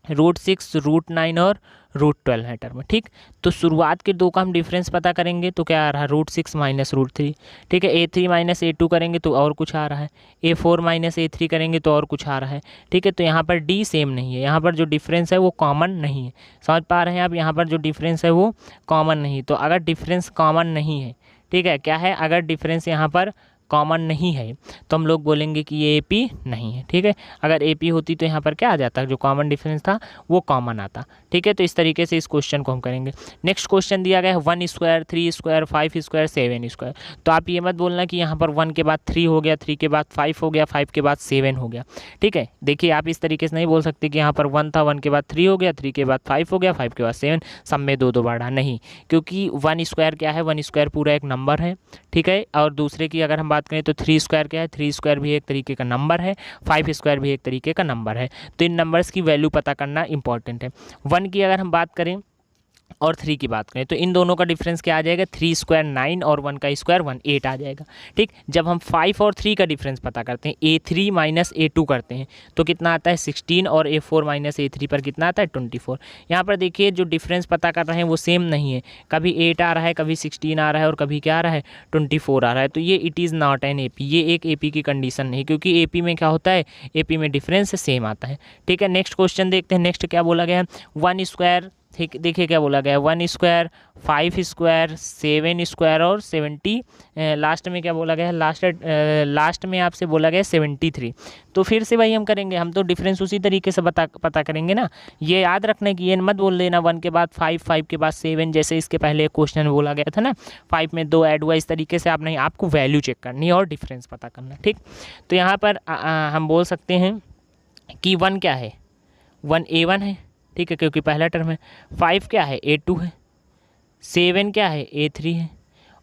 √6, √9 और √12 है टर्म। ठीक, तो शुरुआत के दो का हम डिफरेंस पता करेंगे तो क्या आ रहा है, √6 - √3। ठीक है, A3 - A2 करेंगे तो और कुछ आ रहा है, A4 - A3 करेंगे तो और कुछ आ रहा है। ठीक है, तो यहाँ पर डी सेम नहीं है, यहाँ पर जो डिफरेंस है वो कॉमन नहीं है। समझ पा रहे हैं आप, यहाँ पर जो डिफरेंस है वो कॉमन नहीं। तो अगर डिफरेंस कॉमन नहीं है, ठीक है, क्या है, अगर डिफरेंस यहाँ पर कॉमन नहीं है तो हम लोग बोलेंगे कि ये एपी नहीं है। ठीक है, अगर एपी होती तो यहाँ पर क्या आ जाता, जो कॉमन डिफरेंस था वो कॉमन आता। ठीक है, तो इस तरीके से इस क्वेश्चन को हम करेंगे। नेक्स्ट क्वेश्चन दिया गया है 1 स्क्वायर, 3 स्क्वायर, 5 स्क्वायर, 7 स्क्वायर। तो आप ये मत बोलना कि यहाँ पर 1 के बाद 3 हो गया, 3 के बाद 5 हो गया, 5 के बाद 7 हो गया। ठीक है, देखिए आप इस तरीके से नहीं बोल सकते कि यहाँ पर 1 था, 1 के बाद 3 हो गया, 3 के बाद 5 हो गया, 5 के बाद 7, सब में दो दो बढ़ा नहीं, क्योंकि 1 स्क्वायर क्या है, 1 स्क्वायर पूरा एक नंबर है। ठीक है, और दूसरे की अगर हम बात करें तो 3 स्क्वायर क्या है, 3 स्क्वायर भी एक तरीके का नंबर है, 5 स्क्वायर भी एक तरीके का नंबर है। तो इन नंबर्स की वैल्यू पता करना इंपॉर्टेंट है। 1 की अगर हम बात करें और 3 की बात करें तो इन दोनों का डिफरेंस क्या आ जाएगा, 3 स्क्वायर 9 और 1 का स्क्वायर 1, 8 आ जाएगा। ठीक, जब हम 5 और 3 का डिफरेंस पता करते हैं, A3 - A2 करते हैं तो कितना आता है, 16, और A4 - A3 पर कितना आता है, 24। यहाँ पर देखिए जो डिफरेंस पता कर रहे हैं वो सेम नहीं है, कभी 8 आ रहा है, कभी 16 आ रहा है और कभी क्या आ रहा है, 24 आ रहा है। तो ये it is not an AP, ये एक एपी की कंडीशन नहीं, क्योंकि एपी में क्या होता है, एपी में डिफरेंस सेम आता है। ठीक है, नेक्स्ट क्वेश्चन देखते हैं। नेक्स्ट क्या बोला गया है, 1 स्क्वायर, ठीक, देखिए क्या बोला गया है, 1 स्क्वायर, 5 स्क्वायर, 7 स्क्वायर और 70, लास्ट में क्या बोला गया है, लास्ट में आपसे बोला गया है 73। तो फिर से वही हम करेंगे, हम तो डिफरेंस उसी तरीके से पता करेंगे ना। ये याद रखना कि ये मत बोल देना 1 के बाद 5, 5 के बाद 7, जैसे इसके पहले एक क्वेश्चन में बोला गया था ना, 5 में 2 ऐड हुआ, इस तरीके से आप नहीं, आपको वैल्यू चेक करनी है और डिफरेंस पता करना। ठीक, तो यहाँ पर हम बोल सकते हैं कि 1 क्या है, 1 A1 है। ठीक है, क्योंकि पहला टर्म है। 5 क्या है, A2 है। 7 क्या है, A3 है।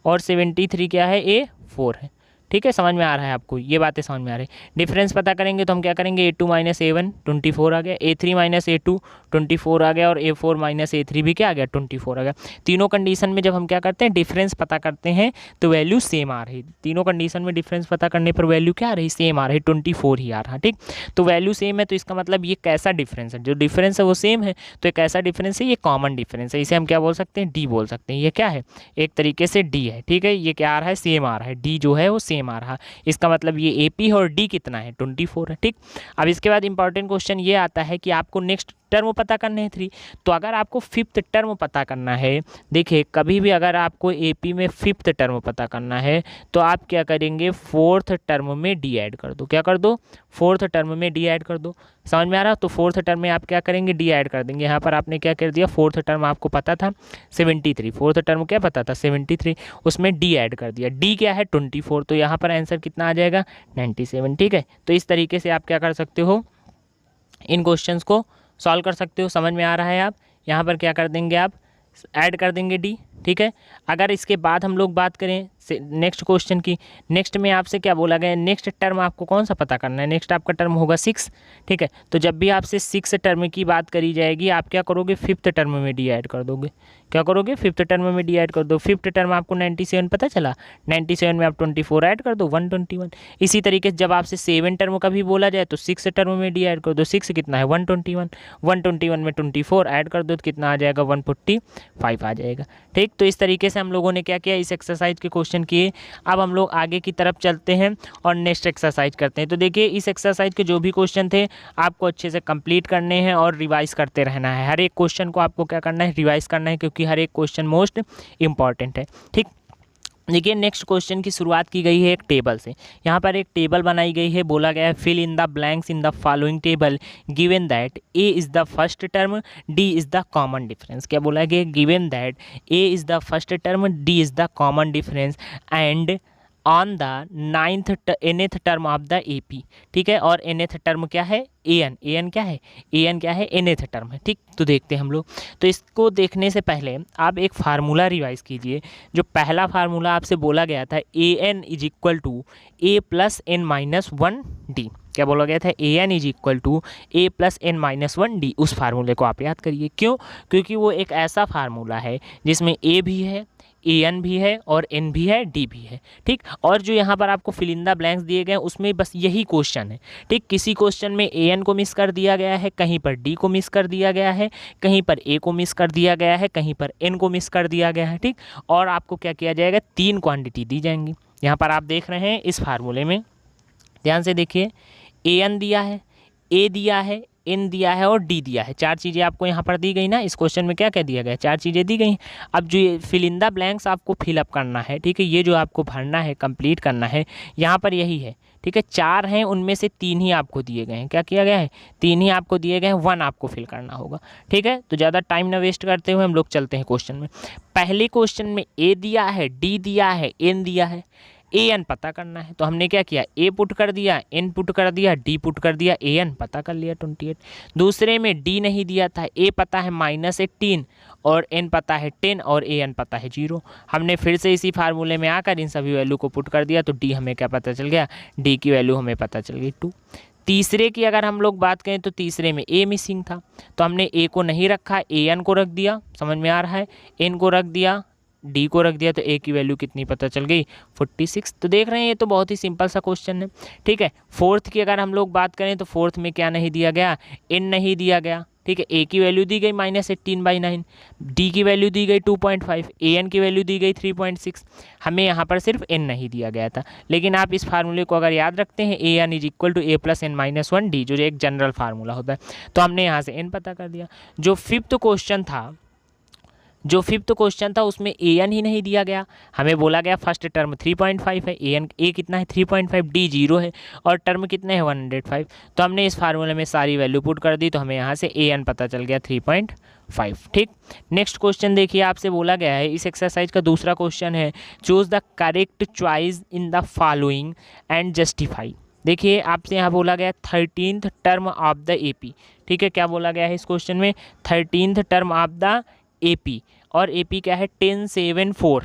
और 73 क्या है, A4 है। ठीक है, समझ में आ रहा है आपको, ये बातें समझ में आ रही है। डिफरेंस पता करेंगे तो हम क्या करेंगे, A2 माइनस A1 24 आ गया, A3 माइनस A2 24 आ गया, और A4 माइनस A3 भी क्या आ गया, 24 आ गया। तीनों कंडीशन में जब हम क्या करते हैं, डिफरेंस पता करते हैं तो वैल्यू सेम आ रही, तीनों कंडीशन में डिफरेंस पता करने पर वैल्यू क्या आ रही, सेम आ रही, 24 ही आ रहा। ठीक, तो वैल्यू सेम है तो इसका मतलब ये कैसा डिफरेंस है, जो डिफरेंस है वो सेम है, तो एक ऐसा डिफरेंस है, ये कॉमन डिफरेंस है, इसे हम क्या बोल सकते हैं, डी बोल सकते हैं। ये क्या है, एक तरीके से डी है। ठीक है, ये क्या आ रहा है, सेम आ रहा है, डी जो है वो सेम आ रहा है, इसका मतलब ये ए पी है और डी कितना है, 24 है। ठीक, अब इसके बाद इंपॉर्टेंट क्वेश्चन ये आता है कि आपको नेक्स्ट टर्म पता करने हैं 3, तो अगर आपको फिफ्थ टर्म पता करना है, देखिए कभी भी अगर आपको एपी में फिफ्थ टर्म पता करना है तो आप क्या करेंगे, फोर्थ टर्म में डी ऐड कर दो। क्या कर दो, फोर्थ टर्म में डी ऐड कर दो। समझ में आ रहा, तो फोर्थ टर्म में आप क्या करेंगे, डी ऐड कर देंगे। यहाँ पर आपने क्या कर दिया, फोर्थ टर्म आपको पता था 73, फोर्थ टर्म क्या पता था 73, उसमें डी ऐड कर दिया। डी क्या है 24, तो यहाँ पर आंसर कितना आ जाएगा 97। ठीक है, तो इस तरीके से आप क्या कर सकते हो, इन क्वेश्चंस को सॉल्व कर सकते हो। समझ में आ रहा है, आप यहाँ पर क्या कर देंगे, आप ऐड कर देंगे डी। ठीक है, अगर इसके बाद हम लोग बात करें नेक्स्ट क्वेश्चन की, नेक्स्ट में आपसे क्या बोला गया, नेक्स्ट टर्म आपको कौन सा पता करना है, नेक्स्ट आपका टर्म होगा 6। ठीक है, तो जब भी आपसे 6 टर्म की बात करी जाएगी, आप क्या करोगे, फिफ्थ टर्म में डी ऐड कर दोगे। क्या करोगे, फिफ्थ टर्म में डी ऐड कर दो। फिफ्थ टर्म आपको 97 पता चला, 97 में आप 24 ऐड कर दो, 121। इसी तरीके से जब आपसे 7 टर्म का भी बोला जाए तो 6 टर्म में डी ऐड कर दो। 6 कितना है 121, 121 में 24 ऐड कर दो तो कितना आ जाएगा 145 आ जाएगा। ठीक, तो इस तरीके से हम लोगों ने क्या किया, इस एक्सरसाइज के क्वेश्चन किए। अब हम लोग आगे की तरफ चलते हैं और नेक्स्ट एक्सरसाइज करते हैं। तो देखिए इस एक्सरसाइज के जो भी क्वेश्चन थे आपको अच्छे से कंप्लीट करने हैं और रिवाइज करते रहना है। हर एक क्वेश्चन को आपको क्या करना है, रिवाइज करना है, क्योंकि हर एक क्वेश्चन मोस्ट इंपॉर्टेंट है। ठीक, देखिए नेक्स्ट क्वेश्चन की शुरुआत की गई है एक टेबल से। यहाँ पर एक टेबल बनाई गई है, बोला गया है fill in the blanks in the following table given that A is the first term, D is the common difference. क्या बोला गया, given that A is the first term, D is the common difference and on the nth term of the A P. ठीक है, और nth term क्या है, A N क्या है, ए एन क्या है, nth टर्म है। ठीक, तो देखते हैं हम लोग। तो इसको देखने से पहले आप एक फार्मूला रिवाइज कीजिए। जो पहला फार्मूला आपसे बोला गया था, A N is equal to A plus N minus 1 D. क्या बोला गया था, A N is equal to A plus N minus 1 D. उस फार्मूले को आप याद करिए। क्यों, क्योंकि वो एक ऐसा फार्मूला है जिसमें ए भी है, ए एन भी है और एन भी है, डी भी है। ठीक, और जो यहाँ पर आपको फिल इन द ब्लैंक्स दिए गए हैं उसमें बस यही क्वेश्चन है। ठीक, किसी क्वेश्चन में ए एन को मिस कर दिया गया है, कहीं पर डी को मिस कर दिया गया है, कहीं पर ए को मिस कर दिया गया है, कहीं पर एन को मिस कर दिया गया है। ठीक, और आपको क्या किया जाएगा, 3 क्वांटिटी दी जाएंगी। यहाँ पर आप देख रहे हैं इस फार्मूले में, ध्यान से देखिए, ए एन दिया है, ए दिया है, एन दिया है और डी दिया है। 4 चीज़ें आपको यहाँ पर दी गई ना, इस क्वेश्चन में क्या कह दिया गया, 4 चीज़ें दी गई। अब जो ये फिल इन द ब्लैंक्स आपको फिलअप करना है, ठीक है, ये जो आपको भरना है, कंप्लीट करना है, यहाँ पर यही है। ठीक है, 4 हैं, उनमें से 3 ही आपको दिए गए हैं। क्या किया गया है, 3 ही आपको दिए गए हैं, 1 आपको फिल करना होगा। ठीक है, तो ज़्यादा टाइम ना वेस्ट करते हुए हम लोग चलते हैं क्वेश्चन में। पहले क्वेश्चन में ए दिया है, डी दिया है, एन दिया है, ए एन पता करना है। तो हमने क्या किया, ए पुट कर दिया, एन पुट कर दिया, डी पुट कर दिया, ए एन पता कर लिया 28। दूसरे में डी नहीं दिया था, ए पता है -18 और एन पता है 10 और ए एन पता है 0। हमने फिर से इसी फार्मूले में आकर इन सभी वैल्यू को पुट कर दिया, तो डी हमें क्या पता चल गया, डी की वैल्यू हमें पता चल गई 2। तीसरे की अगर हम लोग बात करें तो तीसरे में ए मिसिंग था, तो हमने ए को नहीं रखा, ए एन को रख दिया, समझ में आ रहा है, एन को रख दिया, डी को रख दिया, तो ए की वैल्यू कितनी पता चल गई 46। तो देख रहे हैं ये तो बहुत ही सिंपल सा क्वेश्चन है। ठीक है, फोर्थ की अगर हम लोग बात करें तो फोर्थ में क्या नहीं दिया गया, एन नहीं दिया गया। ठीक है, ए की वैल्यू दी गई -18/9, डी की वैल्यू दी गई 2.5, ए एन की वैल्यू दी गई 3.6। हमें यहाँ पर सिर्फ एन नहीं दिया गया था, लेकिन आप इस फार्मूले को अगर याद रखते हैं, A N is equal to A plus N minus 1 D, जो एक जनरल फार्मूला होता है, तो हमने यहाँ से एन पता कर दिया। जो फिफ्थ क्वेश्चन था उसमें ए एन ही नहीं दिया गया, हमें बोला गया फर्स्ट टर्म 3.5 है, ए कितना है 3.5, डी 0 है और टर्म कितने हैं 105। तो हमने इस फार्मूले में सारी वैल्यू पुट कर दी, तो हमें यहाँ से ए एन पता चल गया 3.5। ठीक, नेक्स्ट क्वेश्चन देखिए, आपसे बोला गया है, इस एक्सरसाइज का दूसरा क्वेश्चन है, choose the correct choice in the following and justify. देखिए आपसे यहाँ बोला गया 13th term of the AP. ठीक है, क्या बोला गया है इस क्वेश्चन में, 13th term of the AP, और एपी क्या है 1074,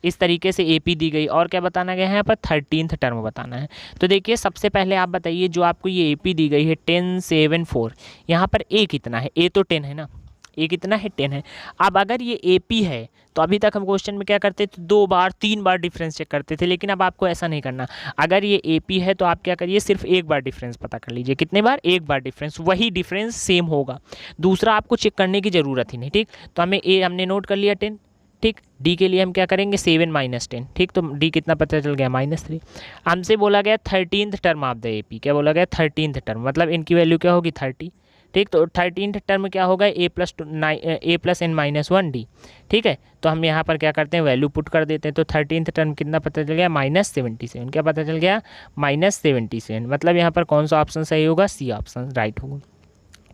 इस तरीके से AP दी गई और क्या बताना गया है यहाँ पर 13th टर्म बताना है। तो देखिए सबसे पहले आप बताइए जो आपको ये AP दी गई है 10 7 4, यहाँ पर A कितना है, A तो 10 है ना, A कितना है 10 है। अब अगर ये AP है तो अभी तक हम क्वेश्चन में क्या करते थे 2 बार 3 बार डिफरेंस चेक करते थे, लेकिन अब आपको ऐसा नहीं करना। अगर ये AP है तो आप क्या करिए सिर्फ एक बार डिफरेंस पता कर लीजिए, कितने बार, एक बार डिफरेंस, वही डिफरेंस सेम होगा, दूसरा आपको चेक करने की ज़रूरत ही नहीं। ठीक, तो हमें A हमने नोट कर लिया 10। ठीक, D के लिए हम क्या करेंगे 7 माइनस 10। ठीक, तो D कितना पता चल गया -3। हमसे बोला गया 13th term of the AP, क्या बोला गया 13th टर्म, मतलब इनकी वैल्यू क्या होगी 30। ठीक, तो 13th टर्म क्या होगा A plus n minus 1D। ठीक है, तो हम यहाँ पर क्या करते हैं वैल्यू पुट कर देते हैं। तो 13th टर्म कितना पता चल गया -77। क्या पता चल गया -77, मतलब यहाँ पर कौन सा ऑप्शन सही होगा, C ऑप्शन राइट होगा।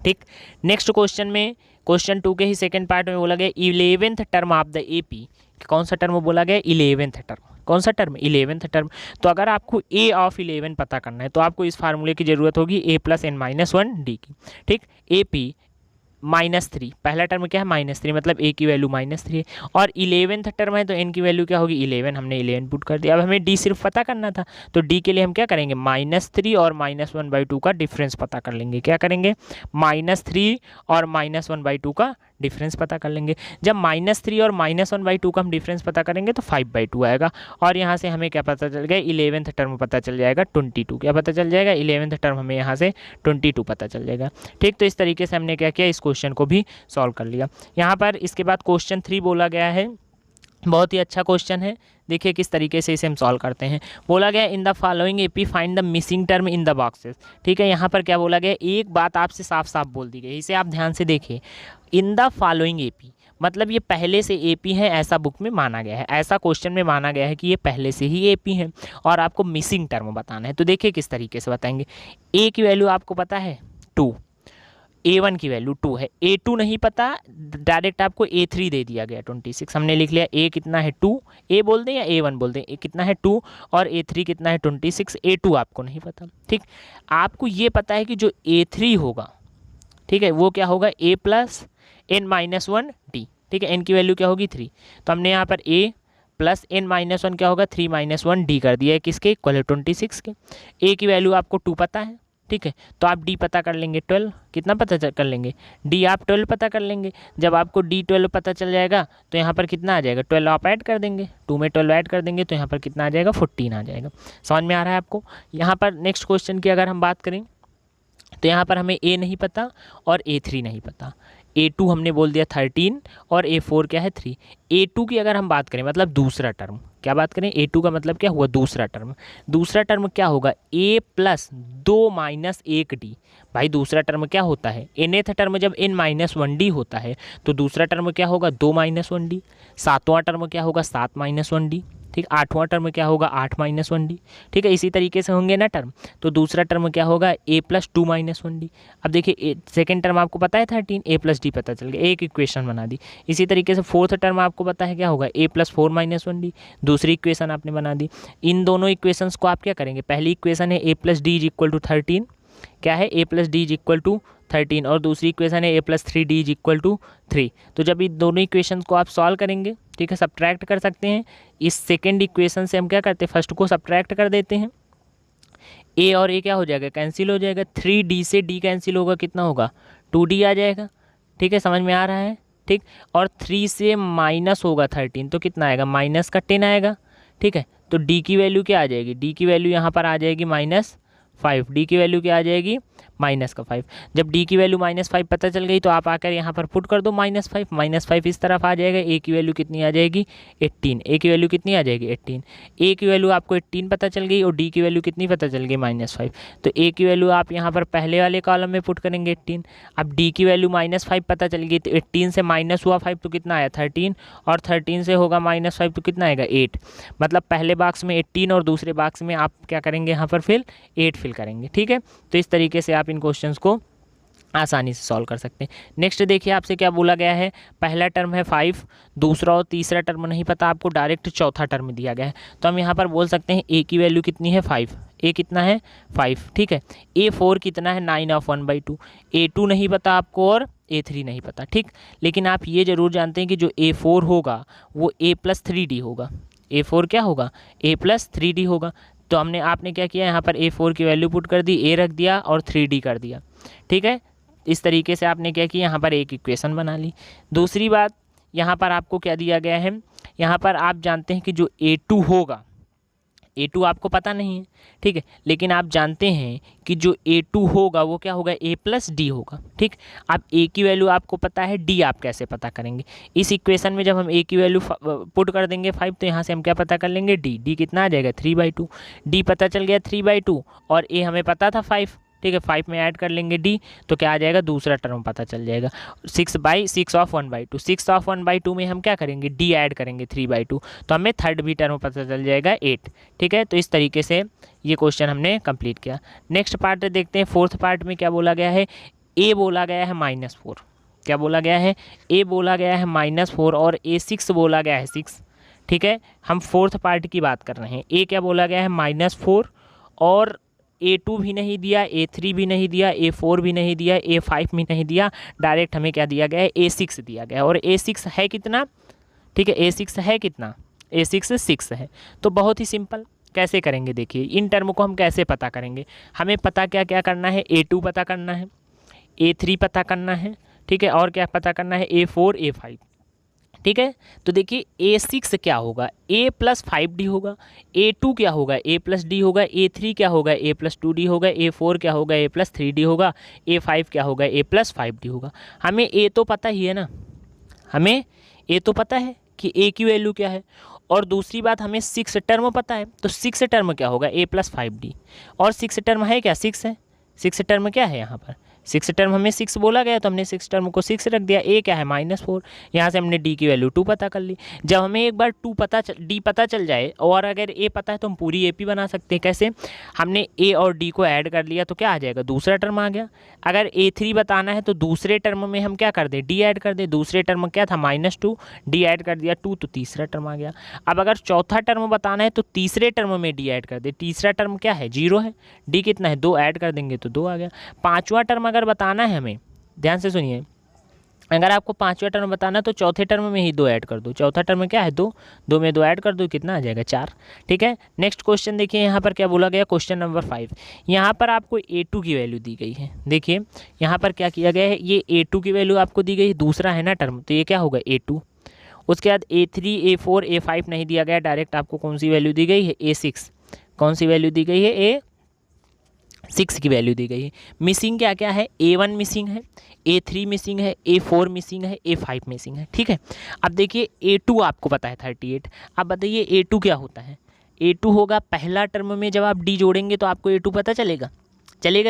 ठीक, नेक्स्ट क्वेश्चन में क्वेश्चन 2 के ही सेकंड पार्ट में बोला गया 11th term of the AP, कौन सा टर्म बोला गया 11th टर्म, कौन सा टर्म 11th टर्म। तो अगर आपको A ऑफ 11 पता करना है तो आपको इस फार्मूले की ज़रूरत होगी A plus n minus 1D की। ठीक, AP -3, पहला टर्म क्या है -3, मतलब A की वैल्यू -3 है, और 11th टर्म है तो n की वैल्यू क्या होगी 11, हमने 11 पुट कर दिया। अब हमें D सिर्फ पता करना था, तो D के लिए हम क्या करेंगे -3 और -1/2 का डिफरेंस पता कर लेंगे। क्या करेंगे -3 और -1/2 का डिफरेंस पता कर लेंगे। जब -3 और -1/2 का हम डिफरेंस पता करेंगे तो 5/2 आएगा, और यहाँ से हमें क्या पता चल गया 11th टर्म पता चल जाएगा 22। क्या पता चल जाएगा 11th टर्म हमें यहाँ से 22 पता चल जाएगा। ठीक, तो इस तरीके से हमने क्या किया, इस क्वेश्चन को भी सॉल्व कर लिया। यहाँ पर इसके बाद क्वेश्चन 3 बोला गया है, बहुत ही अच्छा क्वेश्चन है, देखिए किस तरीके से इसे हम सॉल्व करते हैं। बोला गया इन the following AP find the missing term in the boxes. ठीक है, यहाँ पर क्या बोला गया, एक बात आपसे साफ साफ बोल दी गई, इसे आप ध्यान से देखिए। इन द फॉलोइंग AP मतलब ये पहले से AP है ऐसा बुक में माना गया है, ऐसा क्वेश्चन में माना गया है कि ये पहले से ही AP है और आपको मिसिंग टर्म बताना है। तो देखिए किस तरीके से बताएंगे। A की वैल्यू आपको पता है 2, A1 की वैल्यू 2 है, A2 नहीं पता, डायरेक्ट आपको A3 दे दिया गया 26। हमने लिख लिया A कितना है 2, A बोल दें या A1 बोल दें, A कितना है 2 और A3 कितना है 26, A2 आपको नहीं पता। ठीक, आपको ये पता है कि जो A3 होगा, ठीक है, वो क्या होगा A plus n minus 1D। ठीक है, n की वैल्यू क्या होगी 3, तो हमने यहाँ पर A प्लस n माइनस 1 क्या होगा 3 माइनस 1D कर दिया है, किसके इक्वल है 26 के। A की वैल्यू आपको 2 पता है, ठीक है, तो आप D पता कर लेंगे 12, कितना पता कर लेंगे D आप 12 पता कर लेंगे। जब आपको D 12 पता चल जाएगा तो यहाँ पर कितना आ जाएगा 12 आप ऐड कर देंगे, 2 में 12 ऐड कर देंगे तो यहाँ पर कितना आ जाएगा 14 आ जाएगा। समझ में आ रहा है आपको। यहाँ पर नेक्स्ट क्वेश्चन की अगर हम बात करें तो यहाँ पर हमें A नहीं पता और A3 नहीं पता, A2 हमने बोल दिया 13 और A4 क्या है 3। A2 की अगर हम बात करें मतलब दूसरा टर्म, क्या बात करें A2 का मतलब क्या हुआ दूसरा टर्म, दूसरा टर्म क्या होगा A प्लस 2 माइनस 1D। भाई दूसरा टर्म क्या होता है, nth टर्म जब n माइनस 1D होता है तो दूसरा टर्म क्या होगा 2 माइनस 1D। सातवां टर्म क्या होगा 7 माइनस 1D। ठीक, आठवां टर्म क्या होगा 8 माइनस 1D। ठीक है, इसी तरीके से होंगे ना टर्म। तो दूसरा टर्म क्या होगा A प्लस 2 माइनस 1D। अब देखिए सेकेंड टर्म आपको पता है 13, A प्लस D पता चल गया, एक इक्वेशन बना दी। इसी तरीके से फोर्थ टर्म आपको पता है क्या होगा A प्लस 4 माइनस 1D, दूसरी इक्वेशन आपने बना दी। इन दोनों इक्वेशंस को आप क्या करेंगे, पहली इक्वेशन है A plus D is equal to 13, क्या है A plus D is equal to 13, और दूसरी इक्वेशन है A plus 3D is equal to 3। तो जब ये दोनों इक्वेशन को आप सॉल्व करेंगे, ठीक है, सब्ट्रैक्ट कर सकते हैं। इस सेकेंड इक्वेशन से हम क्या करते हैं फर्स्ट को सब्ट्रैक्ट कर देते हैं, A और A क्या हो जाएगा कैंसिल हो जाएगा, 3D से D कैंसिल होगा, कितना होगा 2D आ जाएगा। ठीक है, समझ में आ रहा है। ठीक, और 3 से माइनस होगा 13 तो कितना आएगा माइनस का 10 आएगा। ठीक है, तो D की वैल्यू क्या आ जाएगी, D की वैल्यू यहाँ पर आ जाएगी -5, D की वैल्यू क्या आ जाएगी -5। जब D की वैल्यू -5 पता चल गई तो आप आकर यहाँ पर पुट कर दो -5 इस तरफ आ जाएगा। A की वैल्यू कितनी आ जाएगी 18, A की वैल्यू कितनी आ जाएगी 18। A की वैल्यू आपको 18 पता चल गई और D की वैल्यू कितनी पता चल गई -5। तो A की वैल्यू आप यहाँ पर पहले वाले कॉलम में पुट करेंगे 18। अब D की वैल्यू -5 पता चल गई तो 18 से माइनस हुआ 5 तो कितना आया 13, और 13 से होगा -5 तो कितना आएगा 8। मतलब पहले बॉक्स में 18 और दूसरे बॉक्स में आप क्या करेंगे यहाँ पर फिल 8 फिल करेंगे। ठीक है, तो इस तरीके से आप इन क्वेश्चंस को आसानी से सॉल्व कर सकते हैं। नेक्स्ट देखिए आपसे क्या बोला गया है, पहला टर्म है 5, दूसरा और तीसरा टर्म नहीं पता आपको, डायरेक्ट चौथा टर्म दिया गया है। तो हम यहाँ पर बोल सकते हैं A की वैल्यू कितनी है 5, A कितना है 5। ठीक है, A4 कितना है 9 ऑफ 1/2, A2 नहीं पता आपको और A3 नहीं पता। ठीक, लेकिन आप ये जरूर जानते हैं कि जो A4 होगा वो A प्लस 3D होगा, A4 क्या होगा, A+3D होगा। तो आपने क्या किया, यहाँ पर A4 की वैल्यू पुट कर दी, A रख दिया और 3D कर दिया। ठीक है, इस तरीके से आपने क्या किया, यहाँ पर एक इक्वेशन बना ली। दूसरी बात, यहाँ पर आपको क्या दिया गया है, यहाँ पर आप जानते हैं कि जो A2 होगा, A2 आपको पता नहीं है, ठीक है, लेकिन आप जानते हैं कि जो A2 होगा वो क्या होगा, A+D होगा। ठीक, अब A की वैल्यू आपको पता है, D आप कैसे पता करेंगे। इस इक्वेशन में जब हम A की वैल्यू पुट कर देंगे 5, तो यहाँ से हम क्या पता कर लेंगे, D कितना आ जाएगा, 3/2। D पता चल गया 3/2 और A हमें पता था 5। ठीक है, 5 में ऐड कर लेंगे D, तो क्या आ जाएगा, दूसरा टर्म पता चल जाएगा, 6/6 ऑफ 1/2। 6 ऑफ 1/2 में हम क्या करेंगे, D ऐड करेंगे 3/2, तो हमें थर्ड भी टर्म पता चल जाएगा 8। ठीक है, तो इस तरीके से ये क्वेश्चन हमने कंप्लीट किया। नेक्स्ट पार्ट देखते हैं, फोर्थ पार्ट में क्या बोला गया है, A बोला गया है -4। क्या बोला गया है, A बोला गया है -4 और A6 बोला गया है 6। ठीक है, हम फोर्थ पार्ट की बात कर रहे हैं। A क्या बोला गया है, -4 और A2 भी नहीं दिया, A3 भी नहीं दिया, A4 भी नहीं दिया, A5 भी नहीं दिया, डायरेक्ट हमें क्या दिया गया है, A6 दिया गया है। और A6 है कितना, ठीक है, A6 है कितना, A6 6 है। तो बहुत ही सिंपल, कैसे करेंगे देखिए, इन टर्म को हम कैसे पता करेंगे। हमें पता क्या क्या करना है, A2 पता करना है, A3 पता करना है, ठीक है, और क्या पता करना है, A4 A5। ठीक है, तो देखिए A6 क्या होगा, A+5D होगा, A2 क्या होगा, A+D होगा, A3 क्या होगा, A+2D होगा, A4 क्या होगा, A+3D होगा, A5 क्या होगा, A+5D होगा। हमें A तो पता ही है ना, हमें A तो पता है कि A की वैल्यू क्या है, और दूसरी बात हमें 6 टर्म पता है, तो 6 टर्म क्या होगा, A+5D, और 6 टर्म है क्या, 6 है। 6 टर्म क्या है, यहाँ पर 6 टर्म हमें 6 बोला गया, तो हमने 6 टर्म को 6 रख दिया। A क्या है, -4, यहाँ से हमने D की वैल्यू 2 पता कर ली। जब हमें एक बार D पता चल जाए और अगर A पता है तो हम पूरी AP बना सकते हैं। कैसे, हमने A और D को ऐड कर लिया तो क्या आ जाएगा, दूसरा टर्म आ गया। अगर A3 बताना है तो दूसरे टर्म में हम क्या कर दें, D ऐड कर दें। दूसरे टर्म क्या था, -2, D ऐड कर दिया 2, तो तीसरा टर्म आ गया। अब अगर चौथा टर्म बताना है तो तीसरे टर्म में D ऐड कर दे। तीसरा टर्म क्या है, 0 है, D कितना है, 2 ऐड कर देंगे तो 2 आ गया। पाँचवा टर्म अगर बताना है हमें, ध्यान से सुनिए, अगर आपको पाँचवा टर्म बताना तो चौथे टर्म में ही 2 ऐड कर दो। चौथा टर्म क्या है, 2, 2 में 2 ऐड कर दो, कितना आ जाएगा, 4। ठीक है, नेक्स्ट क्वेश्चन देखिए, यहाँ पर क्या बोला गया, क्वेश्चन नंबर 5। यहाँ पर आपको A2 की वैल्यू दी गई है। देखिए यहाँ पर क्या किया गया है, ये A2 की वैल्यू आपको दी गई, दूसरा है ना टर्म, तो ये क्या होगा, A2। उसके बाद A3 A4 A5 नहीं दिया गया, डायरेक्ट आपको कौन सी वैल्यू दी गई है, A6। कौन सी वैल्यू दी गई है, A6 की वैल्यू दी गई है। मिसिंग क्या क्या है, A1 मिसिंग है, A3 मिसिंग है, A4 मिसिंग है, A5 मिसिंग है। ठीक है, अब देखिए A2 आपको पता है 38। अब बताइए A2 क्या होता है, A2 होगा पहला टर्म में जब आप D जोड़ेंगे तो आपको A2 पता चलेगा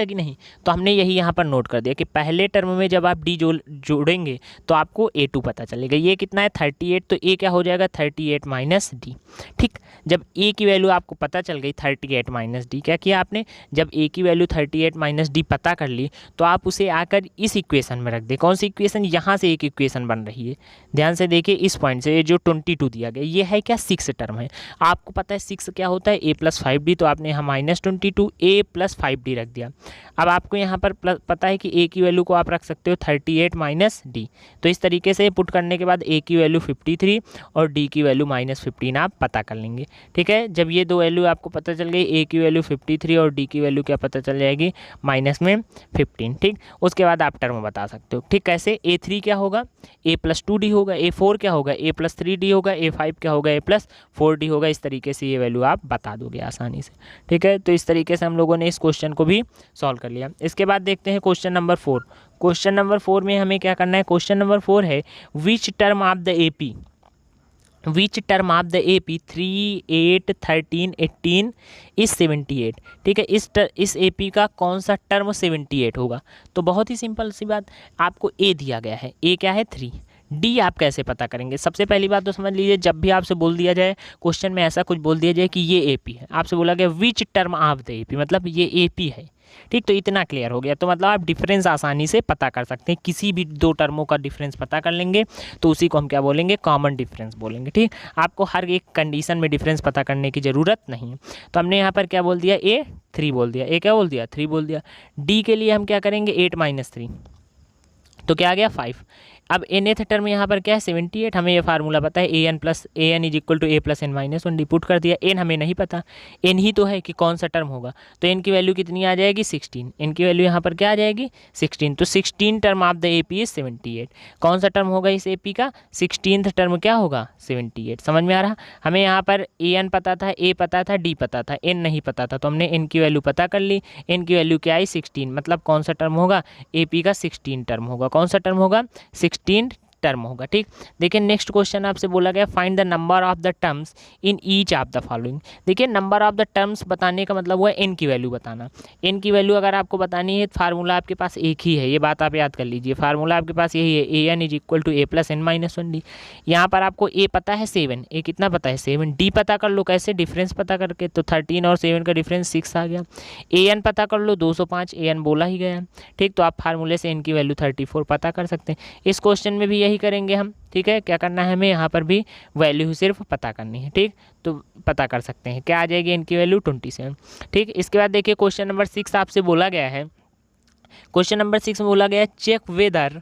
कि नहीं। तो हमने यही यहाँ पर नोट कर दिया कि पहले टर्म में जब आप D जोड़ेंगे तो आपको A2 पता चलेगा। ये कितना है, 38, तो A क्या हो जाएगा, 38 - D। ठीक, जब A की वैल्यू आपको पता चल गई 38 - D, क्या किया आपने, जब A की वैल्यू 38 - D पता कर ली तो आप उसे आकर इस इक्वेशन में रख दें। कौन सी इक्वेशन, यहाँ से एक इक्वेशन बन रही है, ध्यान से देखिए, इस पॉइंट से जो 22 दिया गया, ये है क्या, 6 टर्म है। आपको पता है 6 क्या होता है, A+5D, तो आपने यहाँ -22 A+5D रख दिया। अब आपको यहाँ पर पता है कि A की वैल्यू को आप रख सकते हो 38 - D। तो इस तरीके से पुट करने के बाद A की वैल्यू 53 और D की वैल्यू -15 आप पता कर लेंगे। ठीक है, जब ये दो वैल्यू आपको पता चल गई, A की वैल्यू 53 और D की वैल्यू क्या पता चल जाएगी, -15। ठीक, उसके बाद आप टर्म बता सकते हो। ठीक, कैसे, A3 क्या होगा, A+2D होगा, A4 क्या होगा, A+3D होगा, A5 क्या होगा, A+4D होगा। इस तरीके से ये वैल्यू आप बता दोगे आसानी से। ठीक है, तो इस तरीके से हम लोगों ने इस क्वेश्चन को भी सॉल्व कर लिया। इसके बाद देखते हैं क्वेश्चन नंबर 4। क्वेश्चन नंबर 4 में हमें क्या करना है, क्वेश्चन नंबर 4 है, विच टर्म ऑफ द AP 3, 8, 13, 18 इस 78। ठीक है, इस AP का कौन सा टर्म 78 होगा। तो बहुत ही सिंपल सी बात, आपको A दिया गया है, A क्या है, 3। D आप कैसे पता करेंगे, सबसे पहली बात तो समझ लीजिए, जब भी आपसे बोल दिया जाए क्वेश्चन में, ऐसा कुछ बोल दिया जाए कि ये AP है, आपसे बोला गया which term of the AP, मतलब ये AP है। ठीक, तो इतना क्लियर हो गया। तो मतलब आप डिफरेंस आसानी से पता कर सकते हैं, किसी भी दो टर्मों का डिफरेंस पता कर लेंगे तो उसी को हम क्या बोलेंगे, कॉमन डिफरेंस बोलेंगे। ठीक, आपको हर एक कंडीशन में डिफरेंस पता करने की ज़रूरत नहीं है। तो हमने यहाँ पर क्या बोल दिया, A 3 बोल दिया, A क्या बोल दिया, 3 बोल दिया। D के लिए हम क्या करेंगे, 8 - 3, तो क्या आ गया, 5। अब nth टर्म यहाँ पर क्या है 78, हमें ये फार्मूला पता है an is equal to a plus n minus 1 D. Put कर दिया, n हमें नहीं पता, n ही तो है कि कौन सा टर्म होगा, तो n की वैल्यू कितनी आ जाएगी 16, n की वैल्यू यहाँ पर क्या आ जाएगी 16, तो 16 term of the AP is 78। कौन सा टर्म होगा इस AP का, 16th टर्म क्या होगा 78। समझ में आ रहा, हमें यहाँ पर an पता था, a पता था, d पता था, n नहीं पता था, तो हमने n की वैल्यू पता कर ली, n की वैल्यू क्या आई 16, मतलब कौन सा टर्म होगा AP का 16 टर्म होगा, कौन सा टर्म होगा 16 टर्म होगा। ठीक, देखिए नेक्स्ट क्वेश्चन आपसे बोला गया find the number of the terms in each of the following. देखिए नंबर ऑफ द टर्म्स बताने का मतलब हुआ n की वैल्यू बताना। n की वैल्यू अगर आपको बतानी है फार्मूला आपके पास एक ही है, ये बात आप याद कर लीजिए, फार्मूला आपके पास यही है an is equal to a plus n minus 1 D. यहाँ पर आपको a पता है 7, a कितना पता है 7, d पता कर लो कैसे, डिफरेंस पता करके, तो 13 और 7 का डिफरेंस 6 आ गया, an पता कर लो 205, an बोला ही गया। ठीक, तो आप फार्मूले से n की वैल्यू 34 पता कर सकते हैं। इस क्वेश्चन में भी यही करेंगे हम। ठीक है, क्या करना है हमें यहाँ पर भी वैल्यू सिर्फ पता करनी है। ठीक, तो पता कर सकते हैं क्या आ जाएगी इनकी वैल्यू 27। ठीक, इसके बाद देखिए क्वेश्चन नंबर 6 आपसे बोला गया है, क्वेश्चन नंबर 6 में बोला गया है check whether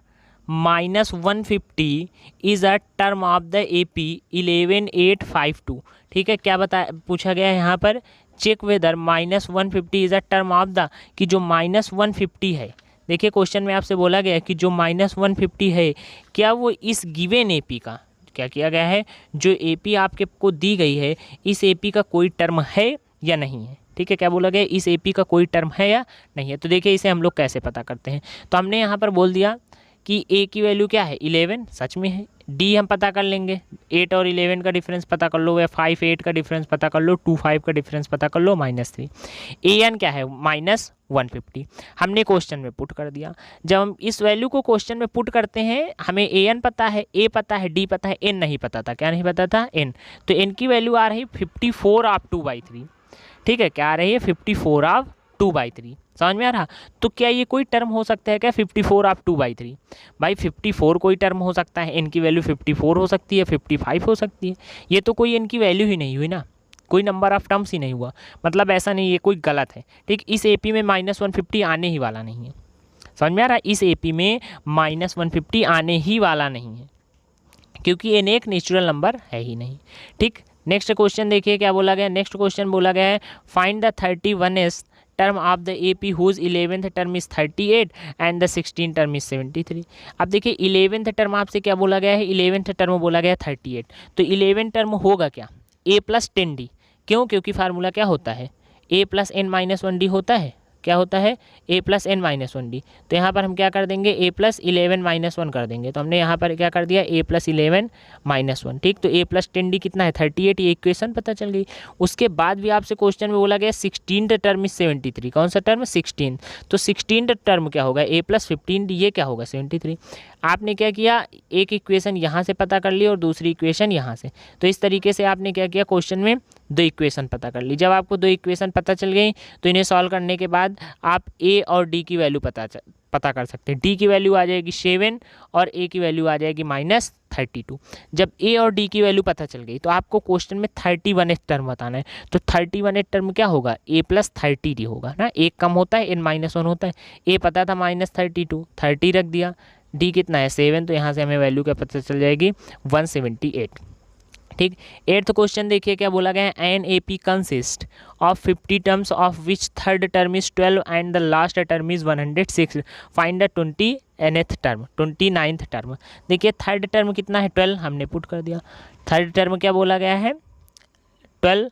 -150 is a term of the AP 11852। ठीक है, क्या पूछा गया है यहाँ पर, check whether -150 is a term of the, कि जो -150 है, देखिए क्वेश्चन में आपसे बोला गया है कि जो -150 है क्या वो इस गिवन AP का, क्या किया गया है, जो AP आपके को दी गई है इस AP का कोई टर्म है या नहीं है। ठीक है, क्या बोला गया इस AP का कोई टर्म है या नहीं है। तो देखिए इसे हम लोग कैसे पता करते हैं, तो हमने यहाँ पर बोल दिया कि a की वैल्यू क्या है 11, सच में है, d हम पता कर लेंगे, 8 और 11 का डिफरेंस पता कर लो, या 5 8 का डिफरेंस पता कर लो, 2 5 का डिफरेंस पता कर लो, -3, an क्या है -150, हमने क्वेश्चन में पुट कर दिया। जब हम इस वैल्यू को क्वेश्चन में पुट करते हैं, हमें an पता है, a पता है, d पता है, n नहीं पता था, क्या नहीं पता था n, तो n की वैल्यू आ रही 54 ऑफ 2/3। ठीक है, क्या आ रही है 54 ऑफ 2/3, समझ में आ रहा। तो क्या ये कोई टर्म हो सकता है क्या 54 ऑफ 2/3, भाई 54 कोई टर्म हो सकता है, n की वैल्यू 54 हो सकती है, 55 हो सकती है, ये तो कोई n की वैल्यू ही नहीं हुई ना, कोई नंबर ऑफ टर्म्स ही नहीं हुआ, मतलब ऐसा नहीं, ये कोई गलत है। ठीक, इस AP में -150 आने ही वाला नहीं है, समझ में आ रहा है, इस AP में -150 आने ही वाला नहीं है, क्योंकि n एक नेचुरल नंबर है ही नहीं। ठीक, नेक्स्ट क्वेश्चन देखिए क्या बोला गया, नेक्स्ट क्वेश्चन बोला गया है find the 31st term of the AP whose 11th term is 38 and the 16th term is 73। अब देखिए 11th टर्म आपसे क्या बोला गया है, 11th टर्म बोला गया 38, तो 11th टर्म होगा क्या a प्लस 10d, क्यों, क्योंकि फार्मूला क्या होता है a plus n minus 1d होता है, क्या होता है a plus n minus 1d, तो यहाँ पर हम क्या कर देंगे a प्लस 11 माइनस 1 कर देंगे, तो हमने यहाँ पर क्या कर दिया a प्लस 11 माइनस 1। ठीक, तो a प्लस 10d कितना है 38, ये इक्वेशन पता चल गई। उसके बाद भी आपसे क्वेश्चन में बोला गया 16th टर्म इज 73, कौन सा टर्म 16, तो 16th टर्म क्या होगा a प्लस 15d, ये क्या होगा 73। आपने क्या किया, एक इक्वेशन यहाँ से पता कर ली और दूसरी इक्वेशन यहाँ से, तो इस तरीके से आपने क्या किया क्वेश्चन में 2 इक्वेशन पता कर ली। जब आपको 2 इक्वेशन पता चल गई तो इन्हें सॉल्व करने के बाद आप a और d की वैल्यू पता कर सकते हैं। d की वैल्यू आ जाएगी 7 और a की वैल्यू आ जाएगी -32। जब a और d की वैल्यू पता चल गई तो आपको क्वेश्चन में 31th टर्म बताना है, तो 31th टर्म क्या होगा a प्लस 30d होगा ना, एक कम होता है n माइनस 1 होता है, a पता था -32, 30 रख दिया, d कितना है 7, तो यहाँ से हमें वैल्यू क्या पता चल जाएगी 178। ठीक, 8th क्वेश्चन देखिए क्या बोला गया है an AP consist of 50 terms of which third term is 12 and the last term is 106, find the 29th term, 29th term. देखिए थर्ड टर्म कितना है 12, हमने पुट कर दिया, थर्ड टर्म क्या बोला गया है 12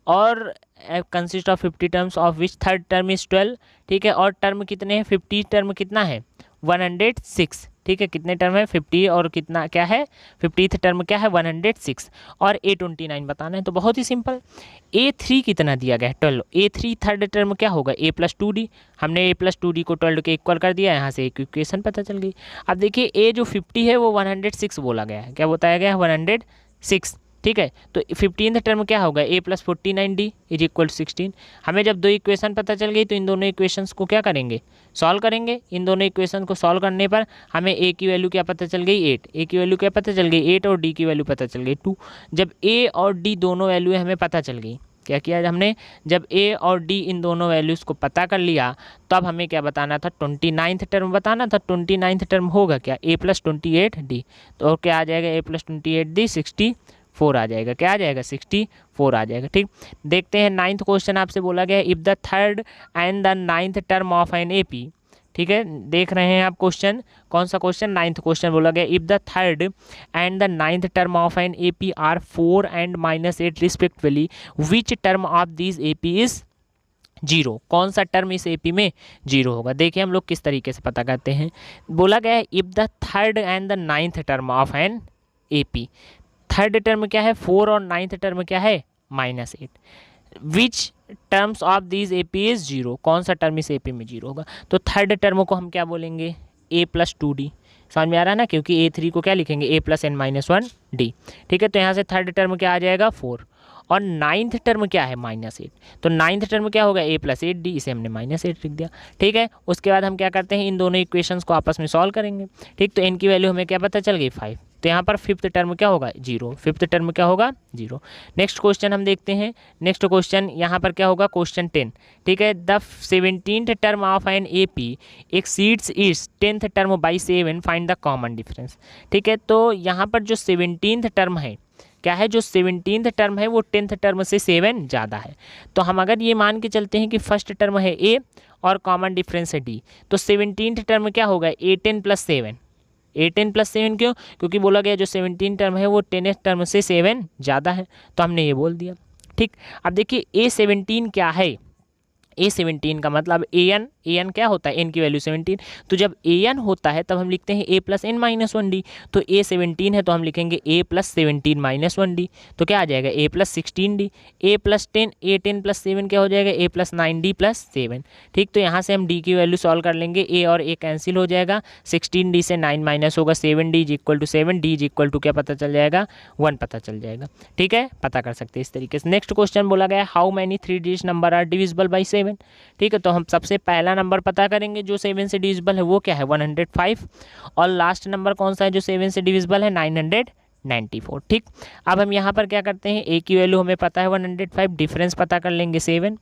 और consist of 50 terms of which third term is 12। ठीक है, और टर्म कितने हैं 50 टर्म कितना है 106। ठीक है, कितने टर्म है 50 और कितना क्या है 50th टर्म क्या है 106 और A29 बताना है, तो बहुत ही सिंपल। A3 कितना दिया गया है 12, A3 थर्ड टर्म क्या होगा a प्लस 2d, हमने a प्लस 2d को 12 के इक्वल कर दिया, यहाँ से एक इक्वेशन पता चल गई। अब देखिए a जो 50 है वो 106 बोला गया है, क्या बताया गया है 106। ठीक है, तो 15th टर्म क्या होगा a plus 49d is equal 16। हमें जब 2 इक्वेशन पता चल गई तो इन दोनों इक्वेशंस को क्या करेंगे सॉल्व करेंगे। इन दोनों इक्वेशन को सॉल्व करने पर हमें a की वैल्यू क्या पता चल गई 8, a की वैल्यू क्या पता चल गई 8 और d की वैल्यू पता चल गई 2। जब a और d दोनों वैल्यू हमें पता चल गई क्या किया हमने, जब ए और डी इन दोनों वैल्यूज़ को पता कर लिया तब हमें क्या बताना था, 29th टर्म बताना था। 29th टर्म होगा क्या, ए प्लस 28 डी, तो क्या आ जाएगा, ए प्लस 28 डी 64 आ जाएगा। क्या आ जाएगा, 64 आ जाएगा। ठीक, देखते हैं 9th क्वेश्चन आपसे बोला गया है, if the third and the 9th term of an AP. ठीक है, देख रहे हैं आप क्वेश्चन, कौन सा क्वेश्चन, 9th क्वेश्चन बोला गया, if the third and the 9th term of an AP are 4 and -8 respectively, which term of this AP is 0। कौन सा टर्म इस एपी में 0 होगा। देखिए हम लोग किस तरीके से पता करते हैं, बोला गया है if the third and the 9th term of an AP, third term क्या है 4 और 9th टर्म क्या है -8, which terms of this AP is 0, कौन सा टर्म इस एपी में 0 होगा। तो थर्ड टर्म को हम क्या बोलेंगे, a प्लस 2d, समझ में आ रहा है ना, क्योंकि a3 को क्या लिखेंगे, a प्लस n-1d। ठीक है, तो यहाँ से थर्ड टर्म क्या आ जाएगा 4, और 9th टर्म क्या है -8, तो 9th टर्म क्या होगा, a प्लस 8d, इसे हमने -8 लिख दिया। ठीक है, उसके बाद हम क्या करते हैं, इन दोनों इक्वेशंस को आपस में सॉल्व करेंगे। ठीक, तो n की वैल्यू हमें क्या पता चल गई 5, तो यहाँ पर फिफ्थ टर्म क्या होगा 0, फिफ्थ टर्म क्या होगा 0। नेक्स्ट क्वेश्चन हम देखते हैं, नेक्स्ट क्वेश्चन यहाँ पर क्या होगा, क्वेश्चन 10। ठीक है, the 17th term of an AP exceeds its 10th term by 7, find the common difference. ठीक है, तो यहाँ पर जो 17th टर्म है क्या है, जो 17th टर्म है वो 10th टर्म से 7 ज़्यादा है। तो हम अगर ये मान के चलते हैं कि फर्स्ट टर्म है a और कॉमन डिफरेंस है d, तो 17th टर्म क्या होगा, 18 + 7, 18 + 7 क्यों, क्योंकि बोला गया जो 17 टर्म है वो 10th टर्म से 7 ज़्यादा है, तो हमने ये बोल दिया। ठीक, अब देखिए A17 क्या है, A17 का मतलब an क्या होता है, n की वैल्यू 17, तो जब an होता है तब हम लिखते हैं a प्लस n-1d, तो A17 है तो हम लिखेंगे a प्लस 17 - 1d, तो क्या आ जाएगा a plus 16d, a plus 10, a10 + 7 क्या हो जाएगा, a प्लस 9d + 7। ठीक, तो यहाँ से हम d की वैल्यू सॉल्व कर लेंगे, a और a कैंसिल हो जाएगा, 16d से 9 माइनस होगा, 7d = 7, d = क्या पता चल जाएगा, 1 पता चल जाएगा। ठीक है, पता कर सकते हैं इस तरीके से। नेक्स्ट क्वेश्चन बोला गया, how many 3 digit number are divisible by 7। ठीक है, तो हम सबसे पहला नंबर पता करेंगे जो 7 से डिविजिबल है वो क्या है 105, और लास्ट नंबर कौन सा है जो 7 से डिविजिबल है 994। ठीक, अब हम यहाँ पर क्या करते हैं, a की वैल्यू हमें पता है 105, डिफरेंस पता कर लेंगे 7,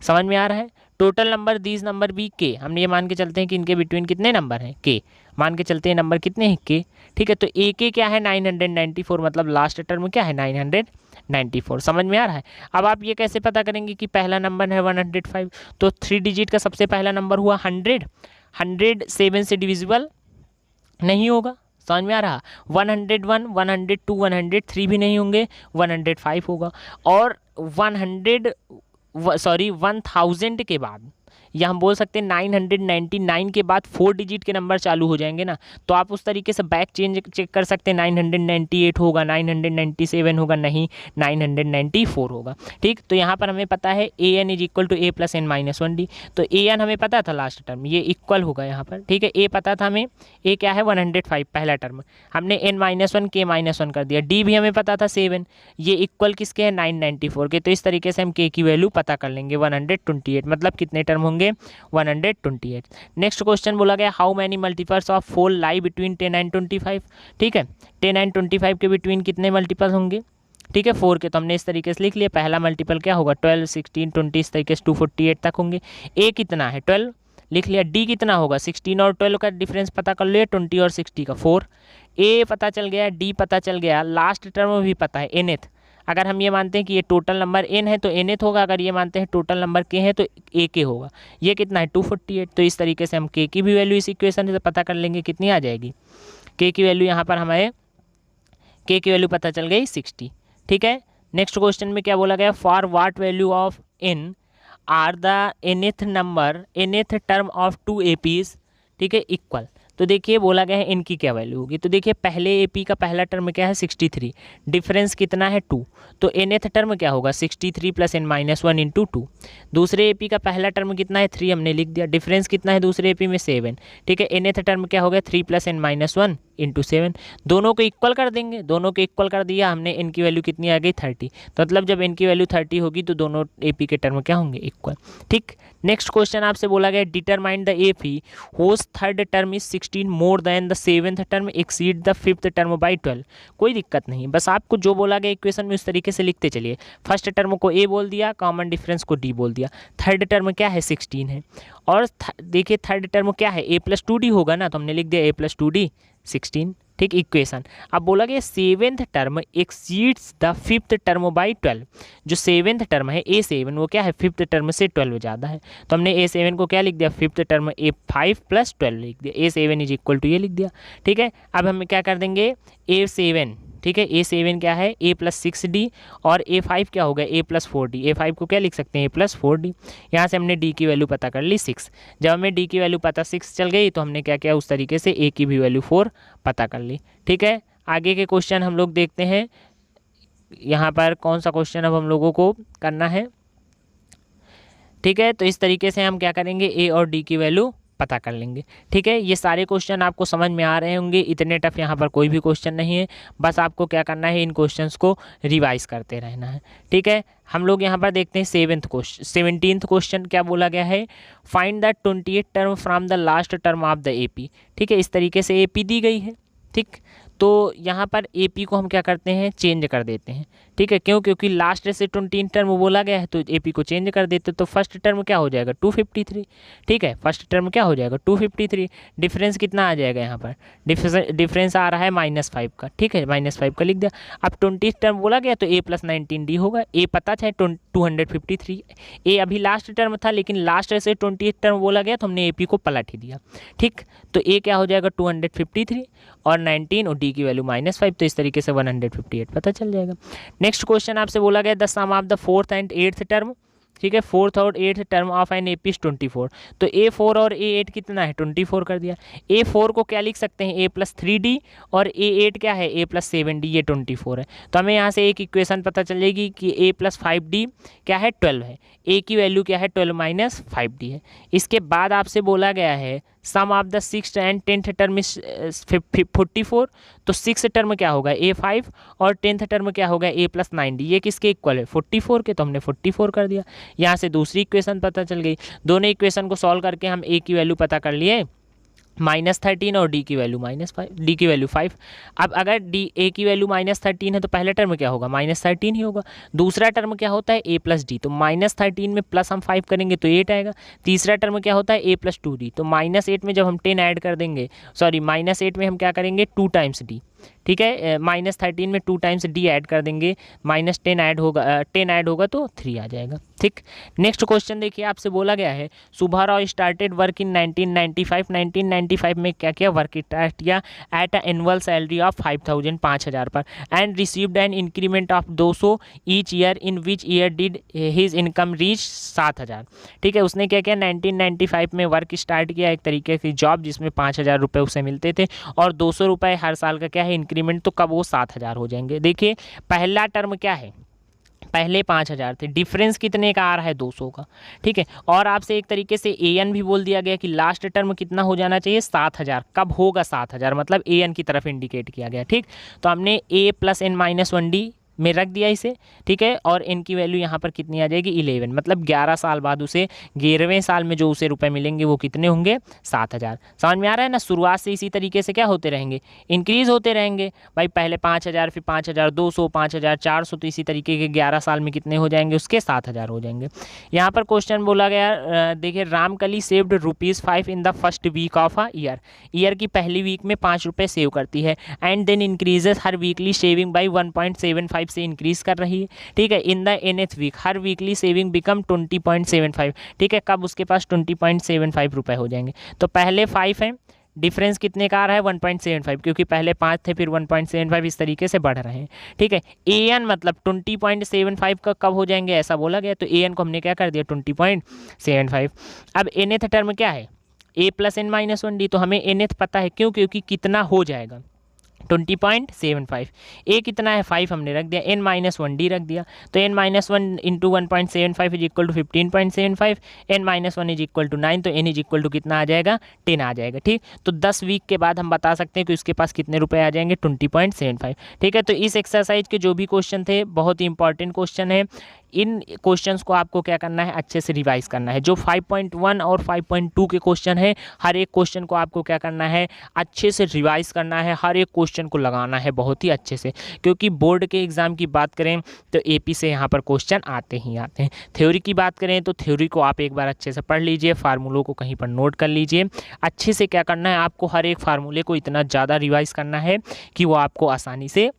समझ में आ रहा है। Total number these number be के, हमने ये मान के चलते हैं कि इनके बिटवीन कितने नंबर हैं, के मान के चलते हैं नंबर कितने हैं के। ठीक है, तो ए के क्या है 994, मतलब लास्ट टर्म क्या है 994, समझ में आ रहा है। अब आप ये कैसे पता करेंगे कि पहला नंबर है 105, तो 3 डिजिट का सबसे पहला नंबर हुआ 100 7 से डिविजिबल नहीं होगा, समझ में आ रहा। 101 102 103 भी नहीं होंगे, 105 होगा, और 1000 के बाद, या हम बोल सकते हैं 999 के बाद 4 डिजिट के नंबर चालू हो जाएंगे ना, तो आप उस तरीके से बैक चेक कर सकते हैं, 998 होगा, 997 होगा, नहीं 994 होगा। ठीक, तो यहाँ पर हमें पता है an = a + n-1d, तो an हमें पता था लास्ट टर्म, ये इक्वल होगा यहाँ पर। ठीक है, a पता था हमें, a क्या है 105 पहला टर्म, हमने n-1 k -1 कर दिया, d भी हमें पता था 7, ये इक्वल किसके है 994 के, तो इस तरीके से हम k की वैल्यू पता कर लेंगे 128, मतलब कितने टर्म होंगे 128। नेक्स्ट क्वेश्चन बोला गया, how many multiples of 4 lie between 10 and 25। ठीक है, 10 and 25 के बिटवीन कितने मल्टीपल होंगे, ठीक है 4 के, तो हमने इस तरीके से लिख लिया, पहला मल्टीपल क्या होगा 12 16 20, इस तरीके से 248 तक होंगे। a कितना है 12 लिख लिया, d कितना होगा 16 और 12 का डिफरेंस पता कर लिया, 20 और 60 का 4, a पता चल गया, d पता चल गया, लास्ट टर्म भी पता है nth, अगर हम ये मानते हैं कि ये टोटल नंबर n है तो nth होगा, अगर ये मानते हैं टोटल नंबर k है तो a k होगा, ये कितना है 248, तो इस तरीके से हम k की भी वैल्यू इस इक्वेशन से पता कर लेंगे, कितनी आ जाएगी k की वैल्यू, यहाँ पर हमें k की वैल्यू पता चल गई 60। ठीक है, नेक्स्ट क्वेश्चन में क्या बोला गया, for what value of n are the nth term of 2 APs, ठीक है इक्वल। तो देखिए बोला गया है इनकी क्या वैल्यू होगी, तो देखिए पहले एपी का पहला टर्म क्या है 63, डिफरेंस कितना है 2, तो nth टर्म क्या होगा 63 + n-1 × 2। दूसरे एपी का पहला टर्म कितना है 3, हमने लिख दिया, डिफरेंस कितना है दूसरे एपी में 7। ठीक है, nth टर्म क्या हो गया 3 + n-1 × 7, दोनों को इक्वल कर देंगे, दोनों को इक्वल कर दिया हमने, n की वैल्यू कितनी आ गई 30, तो मतलब जब n की वैल्यू 30 होगी तो दोनों एपी के टर्म क्या होंगे इक्वल। ठीक, नेक्स्ट क्वेश्चन आपसे बोला गया, determine the AP whose third term is 16 more than the 7th term exceed the 5th term by 12। कोई दिक्कत नहीं, बस आपको जो बोला गया इक्वेशन में उस तरीके से लिखते चलिए। फर्स्ट टर्म को ए बोल दिया, कॉमन डिफरेंस को डी बोल दिया। थर्ड टर्म क्या है 16 है, और देखिए थर्ड टर्म क्या है a प्लस 2d होगा ना, तो हमने लिख दिया a प्लस 2d 16। ठीक, इक्वेशन। अब बोला गया 7th term exceeds the 5th term by 12। जो 7th टर्म है a7 वो क्या है 5th टर्म से 12 ज़्यादा है, तो हमने a7 को क्या लिख दिया 5th टर्म a5 प्लस 12 लिख दिया। a7 इज इक्वल टू ये लिख दिया। ठीक है, अब हम क्या कर देंगे a7, ठीक है a7 क्या है a प्लस 6d, और a5 क्या होगा a प्लस 4d। a5 को क्या लिख सकते हैं a प्लस 4d। यहाँ से हमने d की वैल्यू पता कर ली 6। जब हमें d की वैल्यू पता 6 चल गई तो हमने क्या किया उस तरीके से a की भी वैल्यू 4 पता कर ली। ठीक है, आगे के क्वेश्चन हम लोग देखते हैं। यहाँ पर कौन सा क्वेश्चन अब हम लोगों को करना है। ठीक है, तो इस तरीके से हम क्या करेंगे a और d की वैल्यू पता कर लेंगे। ठीक है, ये सारे क्वेश्चन आपको समझ में आ रहे होंगे, इतने टफ यहाँ पर कोई भी क्वेश्चन नहीं है, बस आपको क्या करना है इन क्वेश्चंस को रिवाइज करते रहना है। ठीक है, हम लोग यहाँ पर देखते हैं 17th क्वेश्चन क्या बोला गया है, find the 28th term from the last term of the AP. ठीक है, इस तरीके से एपी दी गई है। ठीक, तो यहाँ पर एपी को हम क्या करते हैं चेंज कर देते हैं। ठीक है, क्यों, क्योंकि लास्ट से 20 टर्म बोला गया है तो एपी को चेंज कर देते, तो फर्स्ट टर्म क्या हो जाएगा 253। ठीक है, फर्स्ट टर्म क्या हो जाएगा 253। डिफरेंस कितना आ जाएगा यहाँ पर, डिफरेंस आ रहा है -5 का। ठीक है, -5 का लिख दिया। अब 20 टर्म बोला गया तो a प्लस 19d होगा। ए पता है 253, ए अभी लास्ट टर्म था लेकिन लास्ट से 20 टर्म बोला गया तो हमने एपी को पलट ही दिया। ठीक, तो ए क्या हो जाएगा 253 और 19 और डी की वैल्यू -5, तो इस तरीके से 158 पता चल जाएगा। नेक्स्ट क्वेश्चन आपसे बोला गया the sum of the 4th and 8th term. ठीक है, 4th और 8th term of an AP is 24। तो a4 और a8 कितना है 24 कर दिया। a4 को क्या लिख सकते हैं a प्लस 3d, और a8 क्या है a प्लस 7d, ये 24 है। तो हमें यहाँ से एक इक्वेशन पता चलेगी कि a प्लस 5d क्या है 12 है, a की वैल्यू क्या है 12 माइनस 5d है। इसके बाद आपसे बोला गया है sum of the 6th and 10th term is 44। तो 6th टर्म क्या होगा a5 और 10th टर्म क्या होगा a प्लस 9d, ये किसके इक्वल है 44 के, तो हमने 44 कर दिया। यहाँ से दूसरी इक्वेशन पता चल गई। दोनों इक्वेशन को सॉल्व करके हम a की वैल्यू पता कर लिए -13 और d की वैल्यू -5, d की वैल्यू 5। अब अगर a की वैल्यू -13 है तो पहला टर्म क्या होगा -13 ही होगा। दूसरा टर्म क्या होता है a प्लस डी, तो -13 में प्लस हम 5 करेंगे तो 8 आएगा। तीसरा टर्म क्या होता है a प्लस 2d, तो -8 में जब हम 10 ऐड कर देंगे, सॉरी -8 में हम क्या करेंगे 2 टाइम्स d। ठीक है, -13 में 2 टाइम्स d ऐड कर देंगे, -10 ऐड होगा, 10 ऐड होगा तो 3 आ जाएगा। ठीक, नेक्स्ट क्वेश्चन देखिए आपसे बोला गया है सुभा राव स्टार्टेड वर्क इन 1995 में क्या किया वर्क स्टार्ट किया at a annual salary of 5000 5000 पर and received an increment of 200 each year, in which year did his income reach 7000। ठीक है, उसने क्या किया 1995 में वर्क स्टार्ट किया, एक तरीके की जॉब जिसमें 5000 रुपये उसे मिलते थे और 200 रुपये हर साल का क्या है इंक्रीमेंट, तो कब वो 7000 हो जाएंगे। देखिए पहला टर्म क्या है, पहले 5000 थे, डिफरेंस कितने का आ रहा है 200 का। ठीक है, और आपसे एक तरीके से an भी बोल दिया गया कि लास्ट टर्म कितना हो जाना चाहिए 7000। कब होगा 7000, मतलब an की तरफ इंडिकेट किया गया। ठीक, तो हमने a प्लस n-1d में रख दिया इसे। ठीक है, और n की वैल्यू यहाँ पर कितनी आ जाएगी 11, मतलब 11 साल बाद उसे 11वें साल में जो उसे रुपए मिलेंगे वो कितने होंगे 7000। समझ में आ रहा है ना, शुरुआत से इसी तरीके से क्या होते रहेंगे इंक्रीज होते रहेंगे भाई, पहले 5000 फिर 5200 5400, तो इसी तरीके के 11 साल में कितने हो जाएंगे उसके 7000 हो जाएंगे। यहाँ पर क्वेश्चन बोला गया देखिए Ramkali saved ₹5 in the first week of a year की पहली वीक में 5 रुपये सेव करती है एंड देन इंक्रीजेस हर वीकली सेविंग बाई 1.75 से इंक्रीज कर रही है। ठीक है, इन द nth वीक हर वीकली सेविंग बिकम 20.75। ठीक है, कब उसके पास 20.75 रुपये हो जाएंगे, तो पहले 5 है, डिफरेंस कितने का आ रहा है 1.75, क्योंकि पहले 5 थे फिर 1.75 इस तरीके से बढ़ रहे हैं। ठीक है, an मतलब 20.75 का कब हो जाएंगे ऐसा बोला गया, तो an को हमने क्या कर दिया 20.75। अब nth टर्म क्या है a प्लस n-1d, तो हमें nth पता है, क्यों, क्योंकि कितना हो जाएगा 20.75। a कितना है 5 हमने रख दिया, n-1d रख दिया, तो n-1 into 1.75 is equal to 15.75, n-1 is equal to 9, तो n इज इक्वल टू कितना आ जाएगा 10 आ जाएगा। ठीक, तो 10 वीक के बाद हम बता सकते हैं कि उसके पास कितने रुपए आ जाएंगे 20.75। ठीक है, तो इस एक्सरसाइज के जो भी क्वेश्चन थे बहुत ही इंपॉर्टेंट क्वेश्चन है, इन क्वेश्चंस को आपको क्या करना है, अच्छे से रिवाइज करना है। जो 5.1 और 5.2 के क्वेश्चन है, हर एक क्वेश्चन को आपको क्या करना है, अच्छे से रिवाइज करना है, हर एक क्वेश्चन को लगाना है बहुत ही अच्छे से, क्योंकि बोर्ड के एग्ज़ाम की बात करें तो एपी से यहाँ पर क्वेश्चन आते ही आते हैं। थ्योरी की बात करें तो थ्योरी को आप एक बार अच्छे से पढ़ लीजिए, फार्मूलों को कहीं पर नोट कर लीजिए। अच्छे से क्या करना है, आपको हर एक फार्मूले को इतना ज़्यादा रिवाइज करना है कि वो आपको आसानी से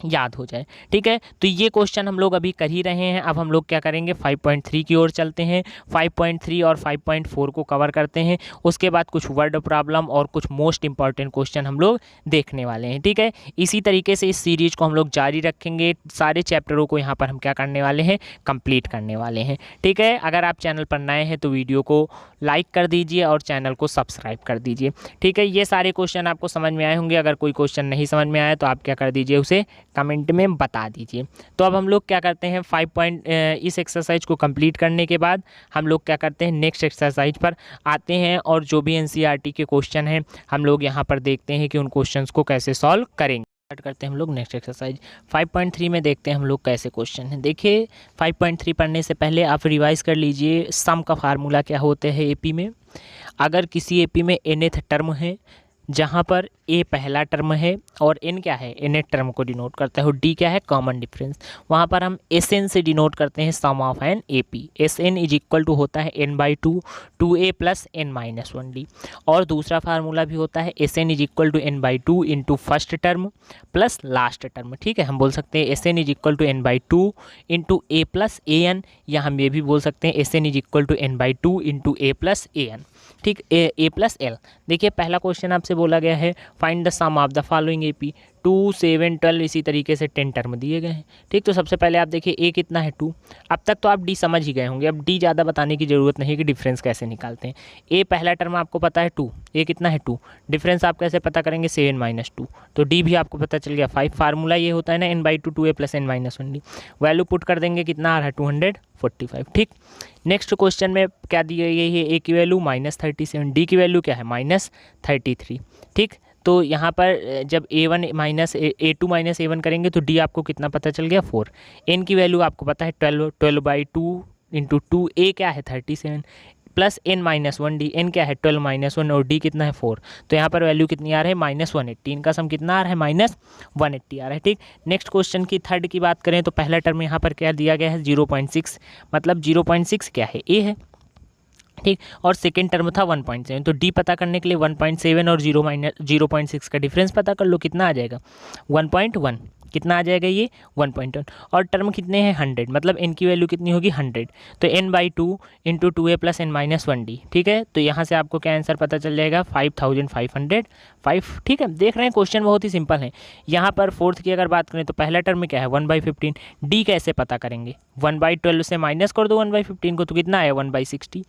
याद हो जाए। ठीक है, तो ये क्वेश्चन हम लोग अभी कर ही रहे हैं। अब हम लोग क्या करेंगे, 5.3 की ओर चलते हैं। 5.3 और 5.4 को कवर करते हैं। उसके बाद कुछ वर्ड प्रॉब्लम और कुछ मोस्ट इंपॉर्टेंट क्वेश्चन हम लोग देखने वाले हैं। ठीक है, इसी तरीके से इस सीरीज को हम लोग जारी रखेंगे। सारे चैप्टरों को यहाँ पर हम क्या करने वाले हैं, कंप्लीट करने वाले हैं। ठीक है, अगर आप चैनल पर नए हैं तो वीडियो को लाइक कर दीजिए और चैनल को सब्सक्राइब कर दीजिए। ठीक है, ये सारे क्वेश्चन आपको समझ में आए होंगे। अगर कोई क्वेश्चन नहीं समझ में आया तो आप क्या कर दीजिए, उसे कमेंट में बता दीजिए। तो अब हम लोग क्या करते हैं, इस एक्सरसाइज को कंप्लीट करने के बाद हम लोग क्या करते हैं, नेक्स्ट एक्सरसाइज पर आते हैं और जो भी एनसीईआरटी के क्वेश्चन हैं हम लोग यहाँ पर देखते हैं कि उन क्वेश्चंस को कैसे सॉल्व करेंगे। स्टार्ट करते हैं हम लोग नेक्स्ट एक्सरसाइज 5.3 में। देखते हैं हम लोग कैसे क्वेश्चन हैं। देखिए 5.3 पढ़ने से पहले आप रिवाइज कर लीजिए सम का फार्मूला क्या होते हैं एपी में। अगर किसी एपी में nth टर्म है जहाँ पर ए पहला टर्म है और एन क्या है, nth टर्म को डिनोट करता है, और डी क्या है, कॉमन डिफरेंस, वहाँ पर हम एस एन से डिनोट करते हैं sum of N A P. S N is equal to होता है n/2 2a प्लस n-1d। और दूसरा फार्मूला भी होता है S N is equal to n/2 into first term plus last term. ठीक है, हम बोल सकते हैं S N is equal to n/2 into a plus a n, या हम ये भी बोल सकते हैं S N is equal to n/2 into a plus a n. ठीक, ए प्लस एल। देखिए पहला क्वेश्चन आपसे बोला गया है find the sum of the following AP. 2 7 12 इसी तरीके से 10 टर्म दिए गए हैं। ठीक, तो सबसे पहले आप देखिए ए कितना है 2। अब तक तो आप डी समझ ही गए होंगे, अब डी ज़्यादा बताने की ज़रूरत नहीं कि डिफरेंस कैसे निकालते हैं। ए पहला टर्म आपको पता है 2, ए कितना है 2, डिफरेंस आप कैसे पता करेंगे 7 - 2, तो डी भी आपको पता चल गया 5। फार्मूला ये होता है ना n/2 2a plus n-1d। Value put कर देंगे, कितना आ रहा है 245। ठीक, नेक्स्ट क्वेश्चन में क्या दी गई है, ए की वैल्यू -37, डी की वैल्यू क्या है -33। ठीक, तो यहाँ पर जब a1 minus a2 minus a1 करेंगे तो डी आपको कितना पता चल गया 4। एन की वैल्यू आपको पता है 12/2 इंटू 2, ए क्या है 37 प्लस n-1d, एन क्या है 12 - 1 और डी कितना है 4। तो यहाँ पर वैल्यू कितनी आ रहा है -180। इनका सम कितना आ रहा है -180 आ रहा है। ठीक, नेक्स्ट क्वेश्चन की थर्ड की बात करें तो पहला टर्म यहाँ पर क्या दिया गया है 0.6, मतलब 0.6 क्या है, ए है। ठीक, और सेकेंड टर्म था 1.7, तो डी पता करने के लिए 1.7 और 0.6 का डिफरेंस पता कर लो, कितना आ जाएगा 1.1। कितना आ जाएगा ये 1.1, और टर्म कितने हैं 100, मतलब n की वैल्यू कितनी होगी 100, तो n/2 into 2a plus n-1d। ठीक है, तो यहाँ से आपको क्या आंसर पता चल जाएगा 5505। ठीक है, देख रहे हैं क्वेश्चन बहुत ही सिंपल है। यहाँ पर फोर्थ की अगर बात करें तो पहला टर्म में क्या है 1/15, डी कैसे पता करेंगे 1/12 से माइनस कर दो 1/15 को, तो कितना आया 1/60।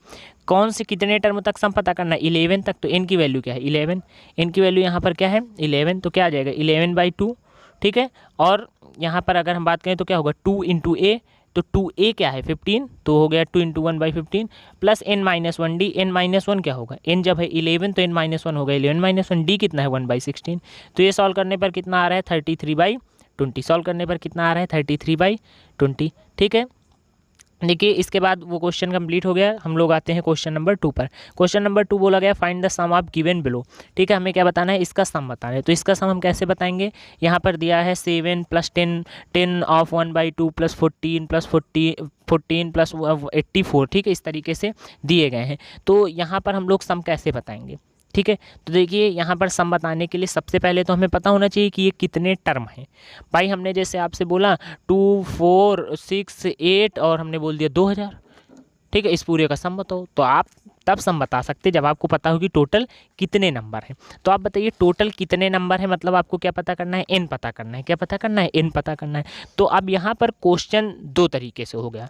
कौन से कितने टर्म तक सम पता करना है 11 तक, तो n की वैल्यू क्या है 11, n की वैल्यू यहाँ पर क्या है 11, तो क्या आ जाएगा 11/2। ठीक है, और यहाँ पर अगर हम बात करें तो क्या होगा 2 इंटू ए, तो 2a क्या है 15, तो हो गया 2 इंटू 1/15 प्लस n-1d। n-1 क्या होगा, n जब है 11 तो n-1 होगा 11 - 1, d कितना है 1/16। तो ये सॉल्व करने पर कितना आ रहा है 33/20। सॉल्व करने पर कितना आ रहा है 33/20। ठीक है, देखिए इसके बाद वो क्वेश्चन कंप्लीट हो गया। हम लोग आते हैं क्वेश्चन नंबर 2 पर। क्वेश्चन नंबर 2 बोला गया find the sum of given below. ठीक है, हमें क्या बताना है, इसका सम बताना है। तो इसका सम हम कैसे बताएंगे, यहाँ पर दिया है 7 + 10 10 ऑफ 1/2 प्लस 14 प्लस 14 प्लस 84। ठीक है, इस तरीके से दिए गए हैं। तो यहाँ पर हम लोग सम कैसे बताएंगे। ठीक है, तो देखिए यहाँ पर सम बताने के लिए सबसे पहले तो हमें पता होना चाहिए कि ये कितने टर्म हैं। भाई हमने जैसे आपसे बोला 2 4 6 8 और हमने बोल दिया 2000। ठीक है, इस पूरे का सम बताओ, तो आप तब सम बता सकते जब आपको पता होगी टोटल कितने नंबर हैं। तो आप बताइए टोटल कितने नंबर है, मतलब आपको क्या पता करना है, n पता करना है। क्या पता करना है, n पता करना है। तो अब यहाँ पर क्वेश्चन दो तरीके से हो गया।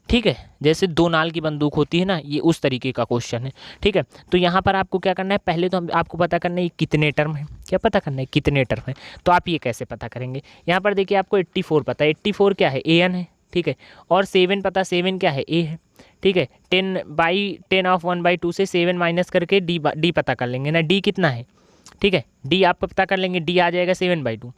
ठीक है, जैसे 2 नाल की बंदूक होती है ना, ये उस तरीके का क्वेश्चन है। ठीक है, तो यहाँ पर आपको क्या करना है, पहले तो आपको पता करना है कितने टर्म है। क्या पता करना है, कितने टर्म है। तो आप ये कैसे पता करेंगे, यहाँ पर देखिए आपको 84 पता है, 84 क्या है an है। ठीक है, और 7 पता, 7 क्या है a है। ठीक है, 10/10 ऑफ 1/2 से 7 माइनस करके डी पता कर लेंगे ना, डी कितना है। ठीक है, डी आप पता कर लेंगे, डी आ जाएगा 7/2।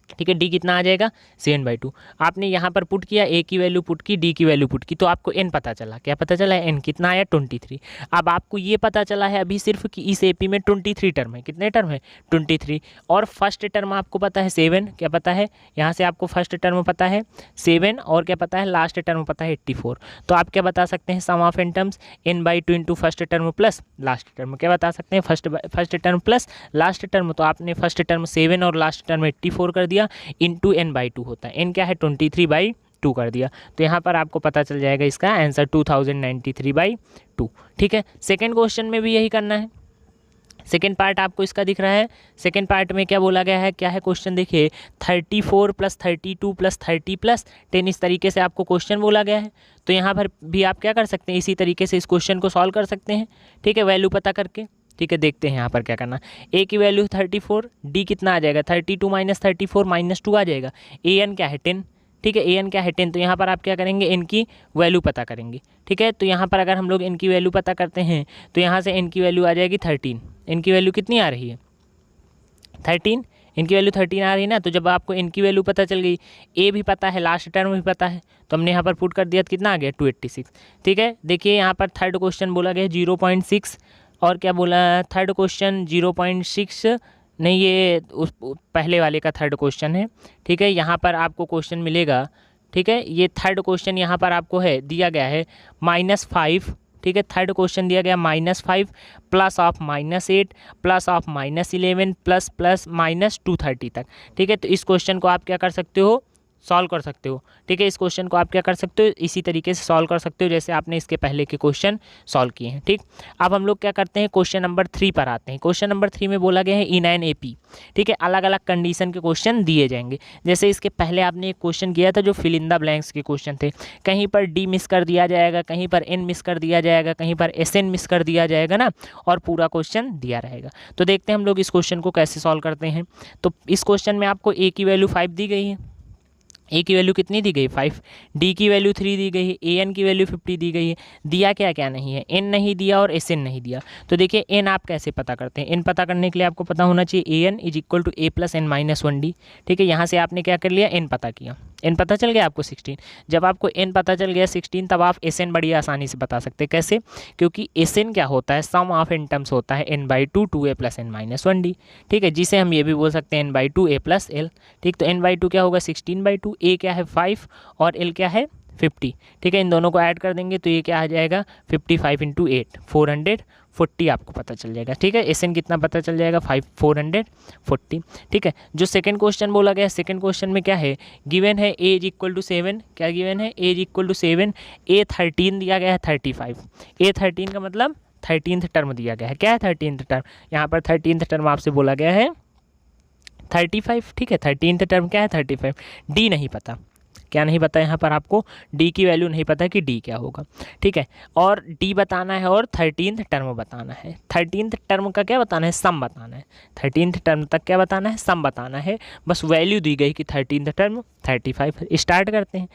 ठीक है, डी कितना आ जाएगा 7/2। आपने यहाँ पर पुट किया, ए की वैल्यू पुट की, डी की वैल्यू पुट की, तो आपको एन पता चला। क्या पता चला है? एन कितना आया 23। अब आपको ये पता चला है अभी सिर्फ कि इस एपी में 23 टर्म है। कितने टर्म है? 23। और फर्स्ट टर्म आपको पता है 7। क्या पता है? यहाँ से आपको फर्स्ट टर्म पता है 7 और क्या पता है? लास्ट टर्म पता है 84। तो आप क्या बता सकते हैं? Sum of N terms n/2 into first term plus last term. क्या बता सकते हैं? First term plus last term. तो आपने फर्स्ट टर्म 7 और लास्ट टर्म 84 कर दिया, इंटू n/2 होता है। n क्या है? 23/2 कर दिया। तो यहाँ पर आपको पता चल जाएगा इसका आंसर 2093/2। ठीक है, सेकेंड क्वेश्चन में भी यही करना है। सेकेंड पार्ट आपको इसका दिख रहा है। सेकेंड पार्ट में क्या बोला गया है? क्या है क्वेश्चन? देखिए 34 + 32 + 30 + 10, इस तरीके से आपको क्वेश्चन बोला गया है। तो यहाँ पर भी आप क्या कर सकते हैं? इसी तरीके से इस क्वेश्चन को सॉल्व कर सकते हैं। ठीक है, वैल्यू पता करके। ठीक है, देखते हैं यहाँ पर क्या करना। ए की वैल्यू 34, डी कितना आ जाएगा? 32 - 34 -2 आ जाएगा। ए एन क्या है? 10। ठीक है, ए एन क्या है? 10। तो यहाँ पर आप क्या करेंगे? एन की वैल्यू पता करेंगे। ठीक है, तो यहाँ पर अगर हम लोग एन की वैल्यू पता करते हैं तो यहाँ से एन की वैल्यू आ जाएगी 13। एन की वैल्यू कितनी आ रही है? 13। इनकी वैल्यू 13 आ रही है ना। तो जब आपको इनकी वैल्यू पता चल गई, ए भी पता है, लास्ट टर्म भी पता है, तो हमने यहाँ पर पुट कर दिया। तो कितना आ गया? 286। ठीक है, देखिए यहाँ पर थर्ड क्वेश्चन बोला गया 0.6 और क्या बोला? थर्ड क्वेश्चन 0.6 नहीं, ये उस पहले वाले का थर्ड क्वेश्चन है। ठीक है, यहाँ पर आपको क्वेश्चन मिलेगा। ठीक है, ये थर्ड क्वेश्चन यहाँ पर आपको है दिया गया है -5। ठीक है, थर्ड क्वेश्चन दिया गया -5 plus of -8 plus of -11 plus plus -230 तक। ठीक है, तो इस क्वेश्चन को आप क्या कर सकते हो? सॉल्व कर सकते हो। ठीक है, इस क्वेश्चन को आप क्या कर सकते हो? इसी तरीके से सॉल्व कर सकते हो जैसे आपने इसके पहले के क्वेश्चन सॉल्व किए हैं। ठीक, अब हम लोग क्या करते हैं? क्वेश्चन नंबर 3 पर आते हैं। क्वेश्चन नंबर 3 में बोला गया है इन एन एपी। ठीक है, अलग अलग कंडीशन के क्वेश्चन दिए जाएंगे। जैसे इसके पहले आपने एक क्वेश्चन किया था जो फिल इन द ब्लैंक्स के क्वेश्चन थे। कहीं पर डी मिस कर दिया जाएगा, कहीं पर एन मिस कर दिया जाएगा, कहीं पर एस एन मिस कर दिया जाएगा ना, और पूरा क्वेश्चन दिया रहेगा। तो देखते हैं हम लोग इस क्वेश्चन को कैसे सॉल्व करते हैं। तो इस क्वेश्चन में आपको ए की वैल्यू 5 दी गई है। ए की वैल्यू कितनी दी गई? 5। डी की वैल्यू 3 दी गई है। ए एन की वैल्यू 50 दी गई है। दिया क्या क्या नहीं है? एन नहीं दिया और एस एन नहीं दिया। तो देखिए एन आप कैसे पता करते हैं? एन पता करने के लिए आपको पता होना चाहिए A N is equal to A plus N minus 1 D. ठीक है, यहाँ से आपने क्या कर लिया? एन पता किया। एन पता चल गया आपको 16। जब आपको एन पता चल गया 16, तब आप एस एन बड़ी आसानी से बता सकते हैं। कैसे? क्योंकि एस एन क्या होता है? सम ऑफ एन टर्म्स होता है n/2 2a plus N minus 1 D. ठीक है, जिसे हम ये भी बोल सकते हैं n/2 a प्लस एल। ठीक, तो n/2 क्या होगा? 16/2। ए क्या है? 5 और एल क्या है? 50। ठीक है, इन दोनों को ऐड कर देंगे तो ये क्या आ जाएगा? 55 × 8 440 आपको पता चल जाएगा। ठीक है, एस एन कितना पता चल जाएगा? 440। ठीक है, जो सेकंड क्वेश्चन बोला गया, सेकंड क्वेश्चन में क्या है? गिवन है ए इज इक्वल टू 7। क्या गिवन है? ए इज इक्वल टू 7। ए 13 दिया गया है 35। ए 13 का मतलब 13th टर्म दिया गया है। क्या है 13th टर्म? यहाँ पर 13th टर्म आपसे बोला गया है 35। ठीक है, 13th टर्म क्या है? 35। डी नहीं पता। क्या नहीं पता? यहाँ पर आपको डी की वैल्यू नहीं पता कि डी क्या होगा। ठीक है, और डी बताना है और 13th टर्म बताना है। 13th टर्म का क्या बताना है? सम बताना है। 13th टर्म तक क्या बताना है? सम बताना है। बस वैल्यू दी गई कि 13th टर्म 35। स्टार्ट करते हैं।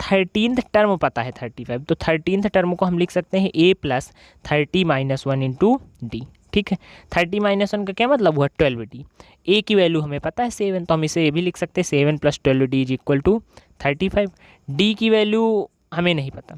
13th टर्म पता है 35, तो 13th टर्म को हम लिख सकते हैं a प्लस 30 - 1 इंटू डी। ठीक है, 30 - 1 का क्या मतलब हुआ? 12d। ए की वैल्यू हमें पता है 7, तो हम इसे ये भी लिख सकते हैं 7 + 12d is equal to 35। D की वैल्यू हमें नहीं पता।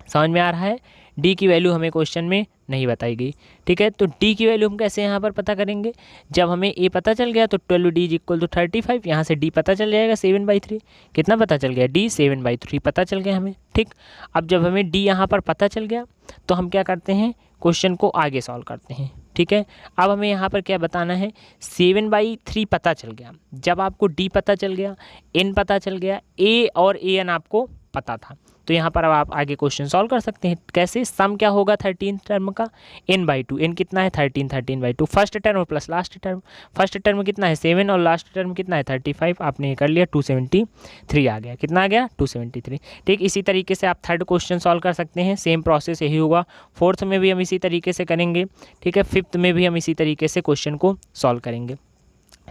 समझ में आ रहा है? डी की वैल्यू हमें क्वेश्चन में नहीं बताई गई। ठीक है, तो डी की वैल्यू हम कैसे यहाँ पर पता करेंगे? जब हमें ए पता चल गया तो 12d इज इक्वल टू 35। यहाँ से डी पता चल जाएगा 7/3। कितना पता चल गया? डी 7/3 पता चल गया हमें। ठीक, अब जब हमें डी यहाँ पर पता चल गया तो हम क्या करते हैं? क्वेश्चन को आगे सॉल्व करते हैं। ठीक है, अब हमें यहाँ पर क्या बताना है? 7/3 पता चल गया। जब आपको डी पता चल गया, एन पता चल गया, ए और ए एन आपको पता था, तो यहाँ पर अब आप आगे क्वेश्चन सॉल्व कर सकते हैं। कैसे? सम क्या होगा 13th टर्म का? n/2। एन कितना है? 13/2। First term plus last term. First term कितना है? 7 और लास्ट टर्म कितना है? 35। आपने ये कर लिया, 273 आ गया। कितना आ गया? 273। ठीक, इसी तरीके से आप थर्ड क्वेश्चन सॉल्व कर सकते हैं। सेम प्रोसेस यही होगा। फोर्थ में भी हम इसी तरीके से करेंगे। ठीक है, फिफ्थ में भी हम इसी तरीके से क्वेश्चन को सॉल्व करेंगे।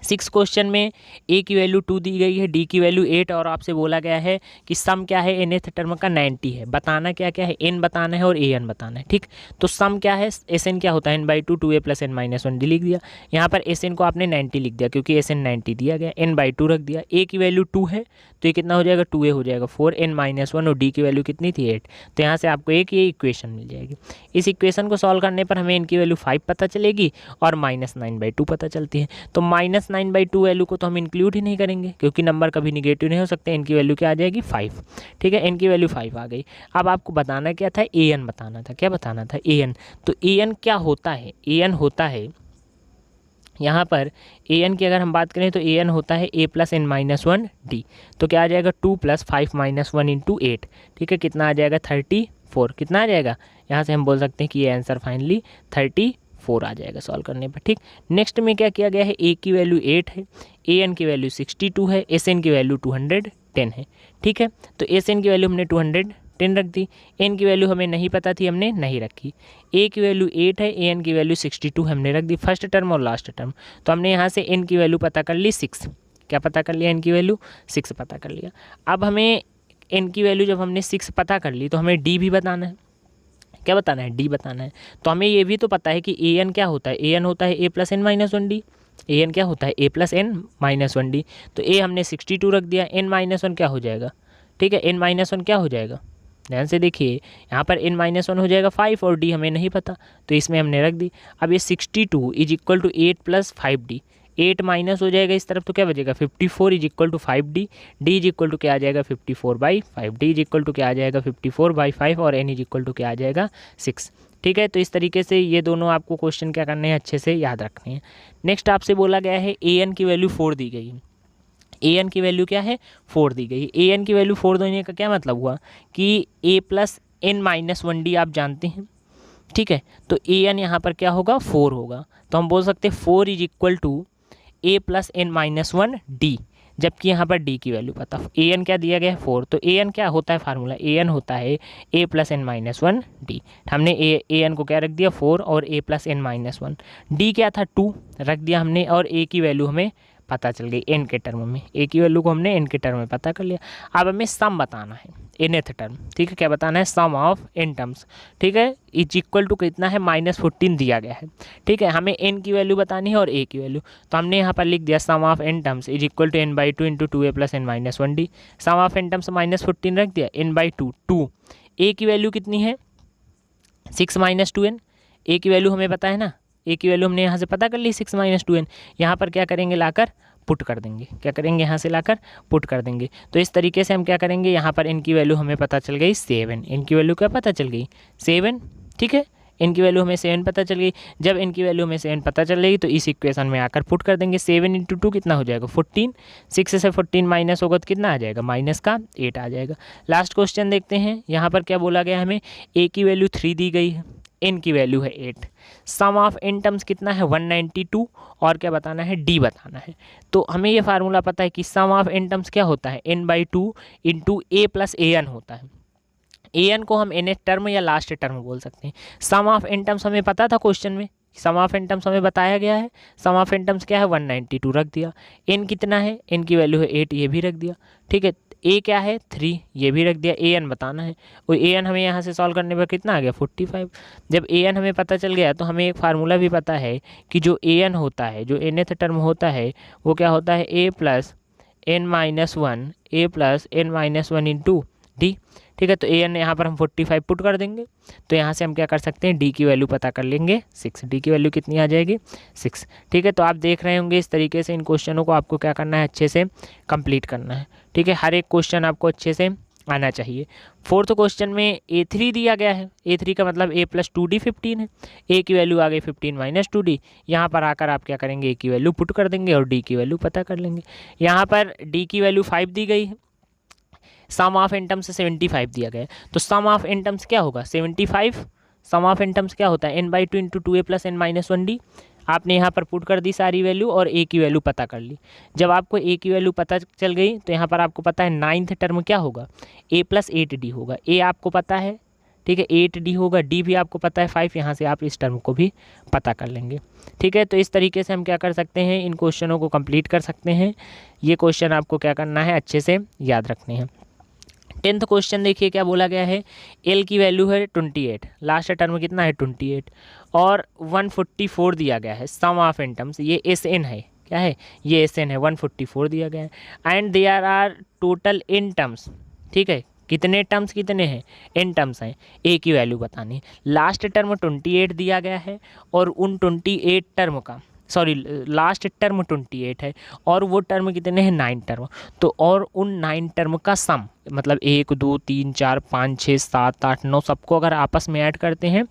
6 क्वेश्चन में ए की वैल्यू 2 दी गई है, डी की वैल्यू 8 और आपसे बोला गया है कि सम क्या है nth टर्म का 90 है। बताना क्या क्या है, n बताना है और an बताना है। ठीक, तो सम क्या है, sn क्या होता है n/2 2a + n - 1 डी लिख दिया। यहाँ पर sn को आपने 90 लिख दिया क्योंकि sn 90 दिया गया, n/2 रख दिया। a की वैल्यू 2 है तो ये कितना हो जाएगा, 2a हो जाएगा 4 n - 1 और डी की वैल्यू कितनी थी 8। तो यहाँ से आपको एक ये इक्वेशन मिल जाएगी। इस इक्वेशन को सॉल्व करने पर हमें इनकी वैल्यू 5 पता चलेगी और -9/2 पता चलती है। तो -9/2 वैल्यू को तो हम इंक्लूड ही नहीं करेंगे क्योंकि नंबर कभी निगेटिव नहीं हो सकते। इनकी वैल्यू क्या आ जाएगी 5। ठीक है, इनकी वैल्यू 5 आ गई। अब आपको बताना क्या था, an बताना था। क्या बताना था, an। तो an क्या होता है, an होता है यहाँ पर an की अगर हम बात करें तो an होता है a + n - 1 d। तो क्या आ जाएगा 2 + 5 - 1 × 8। ठीक है, कितना आ जाएगा 34। कितना आ जाएगा, यहाँ से हम बोल सकते हैं कि ये आंसर फाइनली 34 आ जाएगा सॉल्व करने पर। ठीक, नेक्स्ट में क्या किया गया है, a की वैल्यू 8 है, an की वैल्यू 62 है, sn की वैल्यू 210 है। ठीक है, तो sn की वैल्यू हमने 210 रख दी, n की वैल्यू हमें नहीं पता थी, हमने नहीं रखी। a की वैल्यू 8 है, an की वैल्यू 62 हमने रख दी, फर्स्ट टर्म और लास्ट टर्म। तो हमने यहाँ से n की वैल्यू पता कर ली 6। क्या पता कर लिया, n की वैल्यू 6 पता कर लिया। अब हमें n की वैल्यू जब हमने 6 पता कर ली तो हमें d भी बताना है। क्या बताना है, d बताना है। तो हमें ये भी तो पता है कि an क्या होता है, an होता है a + n - 1 d। an क्या होता है, a + n - 1 d। तो a हमने 62 रख दिया, n - 1 क्या हो जाएगा। ठीक है, n - 1 क्या हो जाएगा, ध्यान से देखिए, यहाँ पर n - 1 हो जाएगा 5 और d हमें नहीं पता तो इसमें हमने रख दी। अब ये 62 = 8 + 5d, 8 माइनस हो जाएगा इस तरफ तो क्या बचेगा 54 = 5d, d = क्या आ जाएगा 54/5, d = क्या आ जाएगा 54/5 और n = क्या आ जाएगा 6। ठीक है, तो इस तरीके से ये दोनों आपको क्वेश्चन क्या करने हैं, अच्छे से याद रखने हैं। नेक्स्ट आपसे बोला गया है an की वैल्यू 4 दी गई है। an की वैल्यू क्या है 4 दी गई है। an की वैल्यू 4 देने का क्या मतलब हुआ कि a + n - 1d आप जानते हैं। ठीक है, तो an यहाँ पर क्या होगा 4 होगा। तो हम बोल सकते हैं 4 = a + n - 1 d, जबकि यहाँ पर d की वैल्यू पता। an क्या दिया गया है 4, तो an क्या होता है फार्मूला, an होता है a + n - 1 d। हमने an को क्या रख दिया 4 और a + n - 1, d क्या था 2 रख दिया हमने और a की वैल्यू हमें पता चल गई n के टर्म में, a की वैल्यू को हमने n के टर्म में पता कर लिया। अब हमें सम बताना है nth टर्म। ठीक है, क्या बताना है, सम ऑफ n टर्म्स। ठीक है, = कितना है -14 दिया गया है। ठीक है, हमें n की वैल्यू बतानी है और a की वैल्यू, तो हमने यहाँ पर लिख दिया sum of n terms = n/2 × 2a + n - 1 d। Sum of n terms -14 रख दिया, n/2 2, a की वैल्यू कितनी है 6 - 2n, a की वैल्यू हमें पता है ना, a की वैल्यू हमने यहाँ से पता कर ली 6 - 2n। यहाँ पर क्या करेंगे, लाकर पुट कर देंगे। क्या करेंगे, यहाँ से लाकर पुट कर देंगे। तो इस तरीके से हम क्या करेंगे, यहाँ पर इनकी वैल्यू हमें पता चल गई 7। इनकी वैल्यू क्या पता चल गई 7। ठीक है, इनकी वैल्यू हमें 7 पता चल गई। जब इनकी वैल्यू हमें 7 पता चल गई तो इस इक्वेशन में आकर पुट कर देंगे। 7 × 2 कितना हो जाएगा 14, 6 से 14 माइनस होगा तो कितना आ जाएगा, -8 आ जाएगा। लास्ट क्वेश्चन देखते हैं, यहाँ पर क्या बोला गया हमें, a की वैल्यू 3 दी गई है, n की वैल्यू है 8, सम ऑफ n टर्म्स कितना है 192 और क्या बताना है d बताना है। तो हमें ये फार्मूला पता है कि सम ऑफ n टर्म्स क्या होता है n/2 × a + an होता है। an को हम nth टर्म या लास्ट टर्म बोल सकते हैं। सम ऑफ n टर्म्स हमें पता था क्वेश्चन में, सम ऑफ n टर्म्स हमें बताया गया है। सम ऑफ n टर्म्स क्या है 192 रख दिया, n कितना है, n की वैल्यू है 8 ये भी रख दिया। ठीक है, a क्या है 3 ये भी रख दिया, an बताना है और an हमें यहाँ से सॉल्व करने पर कितना आ गया 45। जब an हमें पता चल गया तो हमें एक फार्मूला भी पता है कि जो an होता है, जो nth टर्म होता है वो क्या होता है a + n - 1, a + n - 1 × d। ठीक है, तो an यहाँ पर हम 45 पुट कर देंगे तो यहाँ से हम क्या कर सकते हैं, d की वैल्यू पता कर लेंगे 6। d की वैल्यू कितनी आ जाएगी 6। ठीक है, तो आप देख रहे होंगे इस तरीके से इन क्वेश्चनों को आपको क्या करना है, अच्छे से कंप्लीट करना है। ठीक है, हर एक क्वेश्चन आपको अच्छे से आना चाहिए। 4th क्वेश्चन में a3 दिया गया है, a3 का मतलब a + 2d 15 है, a की वैल्यू आ गई 15 - 2d। यहाँ पर आकर आप क्या करेंगे, a की वैल्यू पुट कर देंगे और d की वैल्यू पता कर लेंगे। यहाँ पर d की वैल्यू 5 दी गई है, सम ऑफ n टर्म्स 75 दिया गया है, तो सम ऑफ n टर्म्स क्या होगा 75। सम ऑफ n टर्म्स क्या होता है n/2 × 2a + n - 1 d। आपने यहाँ पर पुट कर दी सारी वैल्यू और a की वैल्यू पता कर ली। जब आपको a की वैल्यू पता चल गई तो यहाँ पर आपको पता है 9th टर्म क्या होगा a + 8d होगा। a आपको पता है ठीक है 8D होगा, डी भी आपको पता है 5, यहाँ से आप इस टर्म को भी पता कर लेंगे। ठीक है, तो इस तरीके से हम क्या कर सकते हैं, इन क्वेश्चनों को कंप्लीट कर सकते हैं। ये क्वेश्चन आपको क्या करना है, अच्छे से याद रखने हैं। 10th क्वेश्चन देखिए क्या बोला गया है, एल की वैल्यू है 28, लास्ट टर्म कितना है 28 और 144 दिया गया है, सम ऑफ एन टर्म्स, ये एस एन है, क्या है ये एस एन है, 144 दिया गया है and there are total n terms. ठीक है, कितने टर्म्स कितने हैं, एन टर्म्स हैं, ए की वैल्यू बतानी है। लास्ट टर्म 28 दिया गया है और उन 28 टर्म का लास्ट टर्म 28 है और वो टर्म कितने हैं 9 टर्म, तो और उन 9 टर्म का सम मतलब 1 2 3 4 5 6 7 8 9 सबको अगर आपस में ऐड करते हैं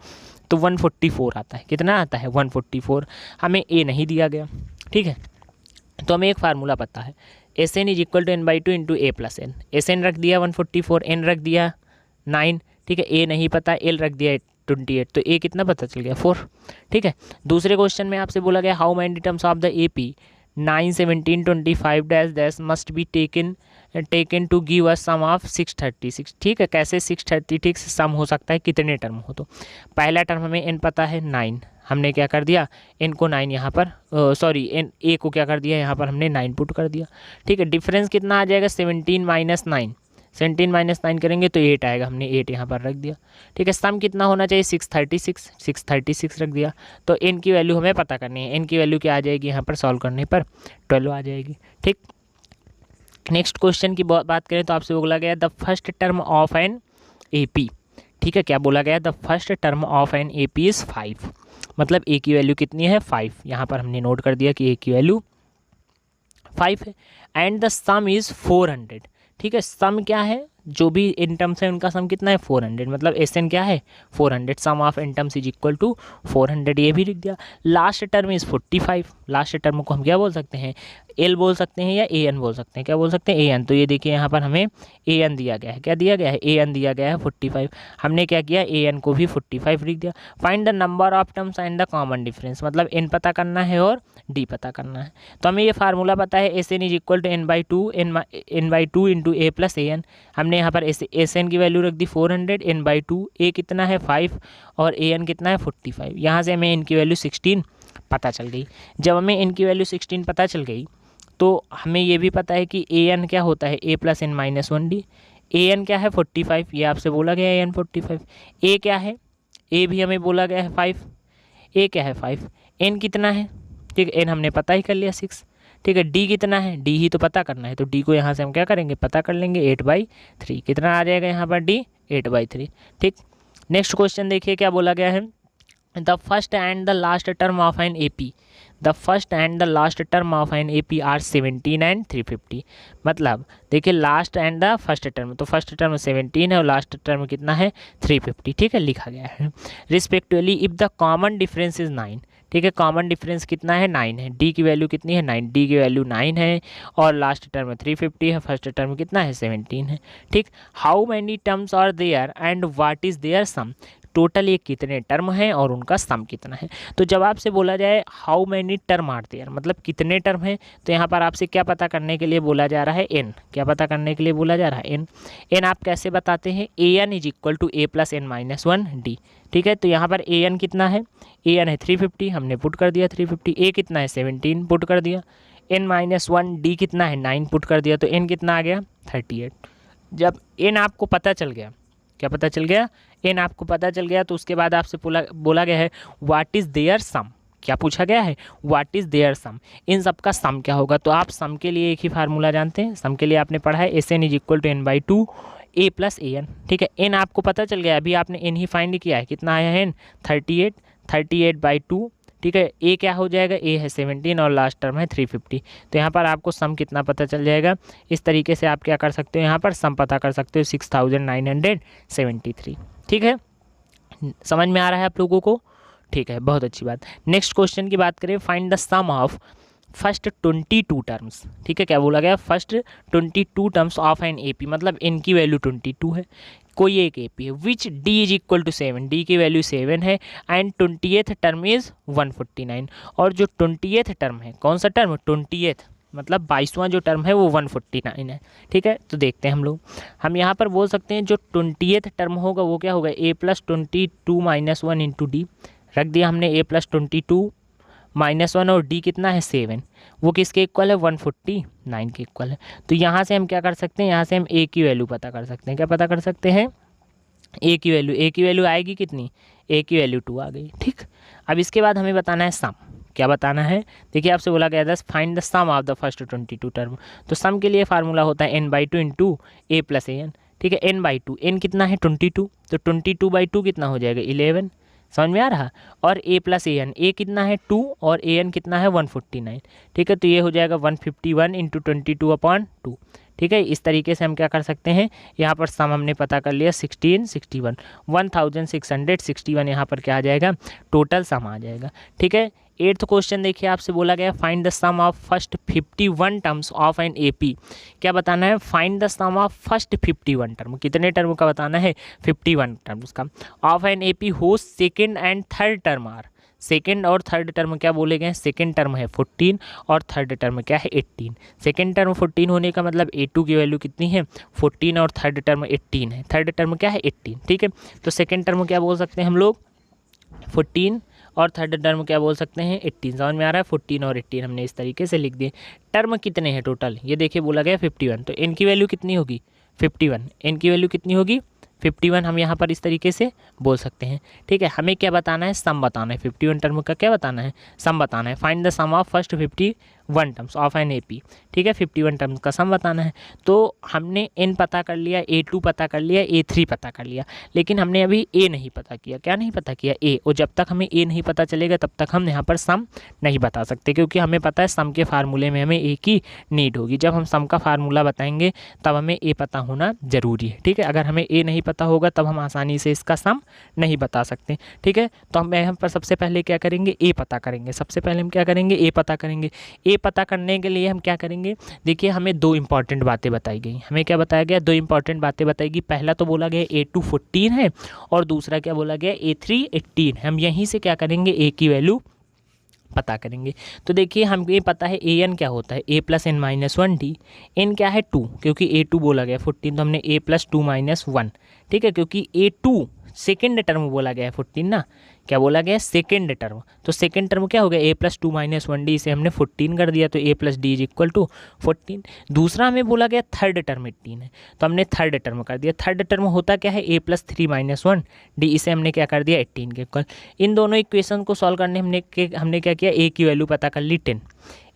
तो 144 आता है। कितना आता है 144। हमें ए नहीं दिया गया, ठीक है, तो हमें एक फार्मूला पता है, S N is equal to n by two into a plus n. S n रख दिया 144, एन रख दिया 9, ठीक है, ए नहीं पता, एल रख दिया 28, तो ए कितना पता चल गया 4। ठीक है, दूसरे क्वेश्चन में आपसे बोला गया how many terms of the A P 9 17 25 dash dash must be taken to give a sum of 636। ठीक है, कैसे 636 सम हो सकता है, कितने टर्म हो, तो पहला टर्म हमें एन पता है 9, हमने क्या कर दिया एन को 9 यहाँ पर एन ए को क्या कर दिया यहाँ पर हमने 9 पुट कर दिया। ठीक है, डिफरेंस कितना आ जाएगा 17 माइनस 9, 17 माइनस 9 करेंगे तो 8 आएगा, हमने 8 यहाँ पर रख दिया। ठीक है, सम कितना होना चाहिए 636 रख दिया। तो एन की वैल्यू हमें पता करनी है, एन की वैल्यू क्या आ जाएगी यहाँ पर सॉल्व करने पर 12 आ जाएगी। ठीक, नेक्स्ट क्वेश्चन की बात करें तो आपसे बोला गया the first term of N A P. ठीक है, क्या बोला गया, the first term of N A P is 5, मतलब ए की वैल्यू कितनी है 5, यहाँ पर हमने नोट कर दिया कि ए की वैल्यू 5 है एंड द सम इज़ 400। ठीक है, सम क्या है, जो भी इन टर्म्स है उनका सम कितना है 400, मतलब एस एन क्या है 400, sum of N terms is equal to 400, ये भी लिख दिया। Last term is 45, last term को हम क्या बोल सकते हैं, एल बोल सकते हैं या ए एन बोल सकते हैं, क्या बोल सकते हैं ए एन। तो ये देखिए यहाँ पर हमें ए एन दिया गया है, क्या दिया गया है ए एन दिया गया है 45, हमने क्या किया ए एन को भी 45 लिख दिया। Find the number of terms and the common difference, मतलब एन पता करना है और डी पता करना है। तो हमें ये फार्मूला पता है S N is equal to n by two into a plus a n. हमने यहाँ पर एस एन की वैल्यू रख दी 400, एन बाई टू, ए कितना है 5 और ए एन कितना है 45। यहाँ से हमें इनकी वैल्यू 16 पता चल गई। जब हमें इनकी वैल्यू 16 पता चल गई तो हमें ये भी पता है कि ए एन क्या होता है ए plus N minus 1 D. A N क्या है 45, ये आपसे बोला गया है ए एन 45। ए क्या है, ए भी हमें बोला गया है 5, ए क्या है 5, एन कितना है, ठीक है, एन हमने पता ही कर लिया 6। ठीक है, डी कितना है, डी ही तो पता करना है, तो डी को यहाँ से हम क्या करेंगे पता कर लेंगे 8/3। कितना आ जाएगा यहाँ पर डी 8/3। ठीक, नेक्स्ट क्वेश्चन देखिए क्या बोला गया है, the first and the last term of N A P, the first and the last term of N A P are 17 and 350। मतलब देखिए last and the first term, तो फर्स्ट टर्म 17 है और लास्ट टर्म कितना है 350। ठीक है, लिखा गया है respectively if the common difference is 9। ठीक है, कॉमन डिफरेंस कितना है 9 है, डी की वैल्यू कितनी है 9, डी की वैल्यू 9 है और लास्ट टर्म 350 है, फर्स्ट टर्म कितना है 17 है। ठीक, how many terms are there and what is their sum, total ये कितने टर्म हैं और उनका सम कितना है। तो जब आपसे बोला जाए how many term are there, मतलब कितने टर्म हैं, तो यहाँ पर आपसे क्या पता करने के लिए बोला जा रहा है एन, क्या पता करने के लिए बोला जा रहा है एन। एन आप कैसे बताते हैं, A N is equal to A plus N minus 1 D. ठीक है, तो यहाँ पर ए एन कितना है, ए एन है 350, हमने पुट कर दिया 350, ए कितना है 17 पुट कर दिया, एन माइनस 1 डी कितना है 9 पुट कर दिया, तो एन कितना आ गया 38। जब एन आपको पता चल गया, क्या पता चल गया, एन आपको पता चल गया, तो उसके बाद आपसे बोला गया है व्हाट इज़ देयर सम, क्या पूछा गया है व्हाट इज़ देयर सम, इन सब का सम क्या होगा। तो आप सम के लिए एक ही फार्मूला जानते हैं, सम के लिए आपने पढ़ा है S N is equal to n by two A plus a n. ठीक है, एन आपको पता चल गया, अभी आपने एन ही फाइंड किया है, कितना आया है एन 38/2। ठीक है, ए क्या हो जाएगा, ए है 17 और लास्ट टर्म है 350। तो यहाँ पर आपको सम कितना पता चल जाएगा, इस तरीके से आप क्या कर सकते हो, यहाँ पर सम पता कर सकते हो 6973। ठीक है, समझ में आ रहा है आप लोगों को, ठीक है, बहुत अच्छी बात। नेक्स्ट क्वेश्चन की बात करें, find the sum of first 22 terms. ठीक है, क्या बोला गया, first 22 terms of N A P, मतलब एन की वैल्यू 22 है, कोई एक ए पी है, which d is equal to 7, d की वैल्यू 7 है एंड 20th टर्म इज़ 149। और जो 20th टर्म है, कौन सा टर्म 20th, मतलब 22वां जो टर्म है वो 149 है। ठीक है, तो देखते हैं हम यहाँ पर बोल सकते हैं जो 20th टर्म होगा वो क्या होगा, a+22 - 1 इंटू डी। रख दिया हमने a+22 -1 और d कितना है 7, वो किसके इक्वल है 149 के इक्वल है। तो यहाँ से हम क्या कर सकते हैं, यहाँ से हम a की वैल्यू पता कर सकते हैं। क्या पता कर सकते हैं, a की वैल्यू आएगी कितनी, a की वैल्यू 2 आ गई। ठीक, अब इसके बाद हमें बताना है सम। क्या बताना है, देखिए आपसे बोला गया था find the sum of the first 22 term. तो सम के लिए फार्मूला होता है n/2 इंटू a + an। ठीक है, n/2, n कितना है 22, तो 22/2 कितना हो जाएगा 11। समझ में आ रहा, और a + an, a कितना है 2 और an कितना है 149। ठीक है, तो ये हो जाएगा 151 इंटू 22/2। ठीक है, इस तरीके से हम क्या कर सकते हैं, यहाँ पर सम हमने पता कर लिया 1661, 1661 यहाँ पर क्या आ जाएगा, टोटल सम आ जाएगा। ठीक है, 8th क्वेश्चन देखिए, आपसे बोला गया find the sum of first 51 terms of an AP. क्या बताना है, find the sum of first 51 term. कितने टर्म का बताना है, 51 टर्म्स का, ऑफ एन एपी हो second and third term are. Second और थर्ड टर्म क्या बोले गए, सेकेंड टर्म है 14 और थर्ड टर्म क्या है 18। सेकेंड टर्म 14 होने का मतलब a2 की वैल्यू कितनी है 14 और थर्ड टर्म 18 है, थर्ड टर्म क्या है 18। ठीक है, तो सेकेंड टर्म क्या बोल सकते हैं हम लोग 14 और थर्ड टर्म क्या बोल सकते हैं 18। समझ में आ रहा है, 14 और 18 हमने इस तरीके से लिख दिए। टर्म कितने हैं टोटल, ये देखिए बोला गया 51, तो n की वैल्यू कितनी होगी 51, n की वैल्यू कितनी होगी 51, हम यहाँ पर इस तरीके से बोल सकते हैं। ठीक है, हमें क्या बताना है, सम बताना है, 51 टर्म का क्या बताना है, सम बताना है। Find the sum of first 51 terms of an AP. ठीक है, 51 टर्म्स का सम बताना है। तो हमने n पता कर लिया, a2 पता कर लिया, a3 पता कर लिया, लेकिन हमने अभी a नहीं पता किया। क्या नहीं पता किया, a। और जब तक हमें a नहीं पता चलेगा तब तक हम यहाँ पर सम नहीं बता सकते, क्योंकि हमें पता है सम के फार्मूले में हमें a की नीड होगी। जब हम सम का फार्मूला बताएंगे तब हमें a पता होना ज़रूरी है। ठीक है, अगर हमें a नहीं पता होगा तब हम आसानी से इसका सम नहीं बता सकते। ठीक है, तो हम यहाँ पर सबसे पहले क्या करेंगे, a पता करेंगे। सबसे पहले हम क्या करेंगे, a पता करेंगे। a पता करने के लिए हम क्या करेंगे, देखिए हमें दो इंपॉर्टेंट बातें बताई गई। हमें क्या बताया गया, दो इंपॉर्टेंट बातें बताई गई। पहला तो बोला गया a2 14 है और दूसरा क्या बोला गया a3 18। हम यहीं से क्या करेंगे, a की वैल्यू पता करेंगे। तो देखिए हमको ये पता है an क्या होता है, a + n - 1d। n क्या है 2, क्योंकि a2 बोला गया 14, तो हमने a + 2 - 1। ठीक है, क्योंकि a2 सेकेंड टर्म बोला गया है 14 ना, क्या बोला गया सेकेंड टर्म, तो सेकेंड टर्म क्या हो गया a + 2 - 1d, इसे हमने 14 कर दिया, तो a + d = 14। दूसरा हमें बोला गया थर्ड टर्म 18 है, तो हमने थर्ड टर्म कर दिया। थर्ड टर्म होता क्या है a + 3 - 1d, इसे हमने क्या कर दिया 18 के इक्वल। इन दोनों इक्वेशन को सॉल्व करने हमने क्या किया, a की वैल्यू पता कर ली 10।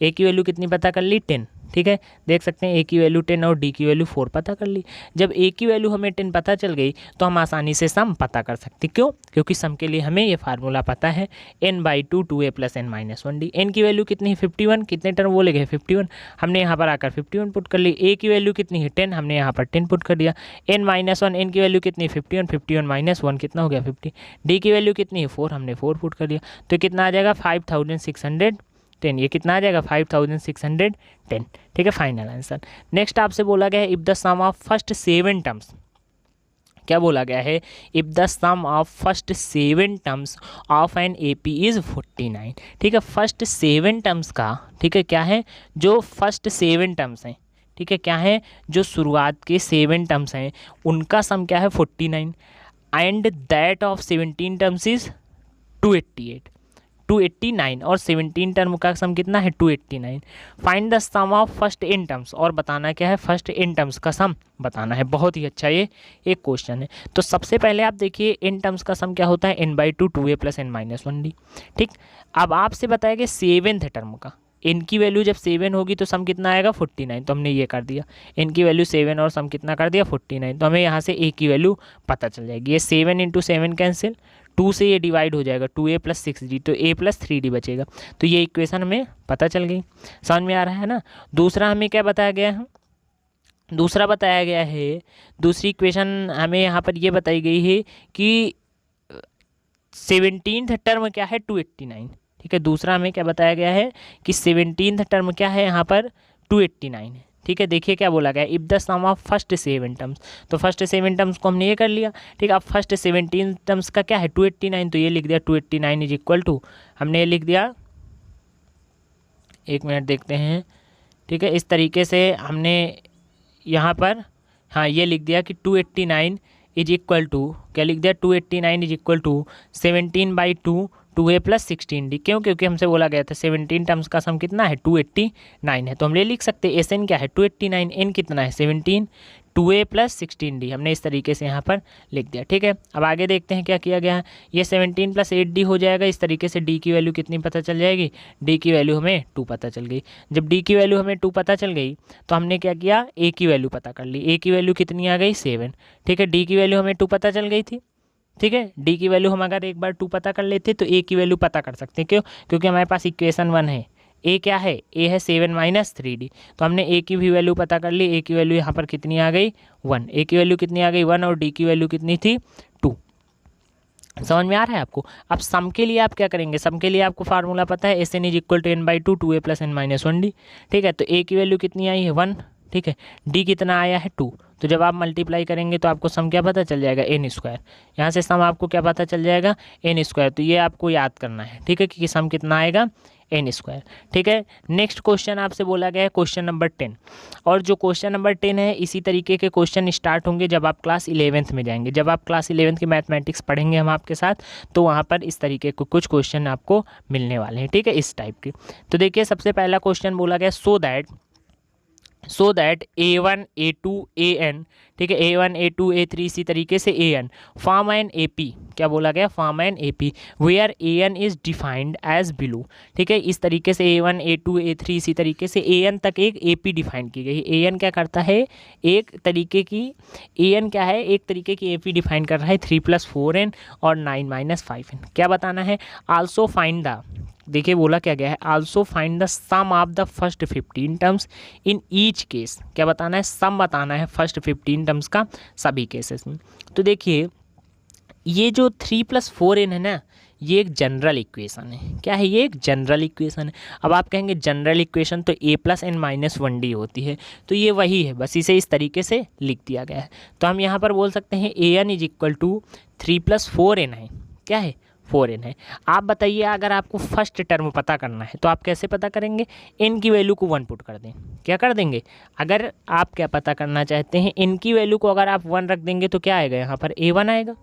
a की वैल्यू कितनी पता कर ली 10। ठीक है, देख सकते हैं a की वैल्यू 10 और d की वैल्यू 4 पता कर ली। जब a की वैल्यू हमें 10 पता चल गई तो हम आसानी से सम पता कर सकते। क्यों, क्योंकि सम के लिए हमें ये फार्मूला पता है n/2 2a + n - 1d। n की वैल्यू कितनी है 51, कितने टर्म बोले गए 51, हमने यहाँ पर आकर 51 पुट कर ली। a की वैल्यू कितनी है 10, हमने यहाँ पर 10 पुट कर दिया। n - 1, n की वैल्यू कितनी 51, 51 - 1 कितना हो गया 50। d की वैल्यू कितनी है 4, हमने 4 पुट कर दिया, तो कितना आ जाएगा 5610। ये कितना आ जाएगा 5610। ठीक है, फाइनल आंसर। नेक्स्ट आपसे बोला गया है if the sum of first 7 terms, क्या बोला गया है, if the sum of first 7 terms of an AP is 49। ठीक है, फर्स्ट 7 टर्म्स का, ठीक है क्या है, जो फर्स्ट 7 टर्म्स हैं, ठीक है क्या है, जो शुरुआत के 7 टर्म्स हैं उनका सम क्या है 49, and that of 17 terms is 289 और 17 टर्म का सम कितना है 289। Find the sum of first n terms, और बताना क्या है, फर्स्ट n टर्म्स का सम बताना है। बहुत ही अच्छा ये एक क्वेश्चन है। तो सबसे पहले आप देखिए n टर्म्स का सम क्या होता है n/2 2a + n - 1d। ठीक, अब आपसे बताया कि 7th टर्म का n की वैल्यू जब 7 होगी तो सम कितना आएगा 49, तो हमने ये कर दिया। n की वैल्यू 7 और सम कितना कर दिया 49, तो हमें यहाँ से a की वैल्यू पता चल जाएगी। ये 7 × 7 कैंसिल, 2 से ये डिवाइड हो जाएगा, 2a + 6d, तो a + 3d बचेगा। तो ये इक्वेशन हमें पता चल गई। समझ में आ रहा है ना। दूसरा हमें क्या बताया गया है, दूसरा बताया गया है, दूसरी इक्वेशन हमें यहाँ पर ये बताई गई है कि 17th टर्म क्या है 289। ठीक है, दूसरा हमें क्या बताया गया है कि 17th टर्म क्या है यहाँ पर 289 है। ठीक है, देखिए क्या बोला गया, if the sum of first 7 terms, तो फर्स्ट 7 टर्म्स को हमने ये कर लिया। ठीक है, अब फर्स्ट 17 टर्म्स का क्या है 289, तो ये लिख दिया 289 = हमने ये लिख दिया, एक मिनट देखते हैं, ठीक है, इस तरीके से हमने यहाँ पर हाँ ये लिख दिया कि 289 इज इक्वल टू, क्या लिख दिया, 289 is equal to 17/2 2a + 16d। क्यों? क्योंकि हमसे बोला गया था 17 टर्म्स का सम कितना है, 289 है, तो हम ले लिख सकते हैं एस एन क्या है 289, एन कितना है 17, 2a + 16d हमने इस तरीके से यहाँ पर लिख दिया। ठीक है, अब आगे देखते हैं क्या किया गया है। ये 17 + 8d हो जाएगा, इस तरीके से d की वैल्यू कितनी पता चल जाएगी, d की वैल्यू हमें 2 पता चल गई। जब d की वैल्यू हमें 2 पता चल गई तो हमने क्या किया, a की वैल्यू पता कर ली। a की वैल्यू कितनी आ गई 7। ठीक है, d की वैल्यू हमें 2 पता चल गई थी। ठीक है, डी की वैल्यू हम अगर एक बार 2 पता कर लेते तो ए की वैल्यू पता कर सकते हैं। क्यों? क्योंकि हमारे पास इक्वेशन 1 है, ए क्या है, ए है 7 - 3d, तो हमने ए की भी वैल्यू पता कर ली। ए की वैल्यू यहाँ पर कितनी आ गई 1, ए की वैल्यू कितनी आ गई 1 और डी की वैल्यू कितनी थी 2। समझ में आ रहा है आपको? अब सम के लिए आप क्या करेंगे, सम के लिए आपको फार्मूला पता है, S N is equal to n/2 2a + n - 1d। ठीक है, तो ए की वैल्यू कितनी आई है 1, ठीक है, डी कितना आया है 2, तो जब आप मल्टीप्लाई करेंगे तो आपको सम क्या पता चल जाएगा n²। यहाँ से सम आपको क्या पता चल जाएगा n², तो ये आपको याद करना है। ठीक है, कि सम कितना आएगा n²। ठीक है, नेक्स्ट क्वेश्चन आपसे बोला गया है क्वेश्चन नंबर 10, और जो क्वेश्चन नंबर 10 है इसी तरीके के क्वेश्चन स्टार्ट होंगे जब आप क्लास 11th में जाएंगे। जब आप क्लास 11th की मैथमेटिक्स पढ़ेंगे हम आपके साथ, तो वहाँ पर इस तरीके के कुछ क्वेश्चन आपको मिलने वाले हैं। ठीक है, इस टाइप के। तो देखिए सबसे पहला क्वेश्चन बोला गया so that a1 a2 an, ठीक है, a1 a2 a3 इसी तरीके से an फॉर्म एन AP, क्या बोला गया, form an AP where an is defined as below. ठीक है, इस तरीके से a1 a2 a3 इसी तरीके से an तक एक AP डिफाइन की गई। an क्या करता है, एक तरीके की an क्या है, एक तरीके की AP डिफाइन कर रहा है 3 + 4n और 9 - 5n। क्या बताना है, आल्सो फाइंड द, देखिए बोला क्या गया है, also find the sum of the first 15 terms in each case. क्या बताना है, सम बताना है फर्स्ट 15 टर्म्स का सभी केसेस में। तो देखिए ये जो 3 + 4n है ना, ये एक जनरल इक्वेशन है। क्या है, ये एक जनरल इक्वेशन है। अब आप कहेंगे जनरल इक्वेशन तो a + n - 1d होती है, तो ये वही है, बस इसे इस तरीके से लिख दिया गया है। तो हम यहाँ पर बोल सकते हैं an is equal to 3 + 4n है, क्या है 4n है। आप बताइए अगर आपको फर्स्ट टर्म पता करना है तो आप कैसे पता करेंगे, n की वैल्यू को 1 पुट कर दें। क्या कर देंगे, अगर आप क्या पता करना चाहते हैं, n की वैल्यू को अगर आप 1 रख देंगे तो क्या आएगा, यहाँ पर a1 आएगा।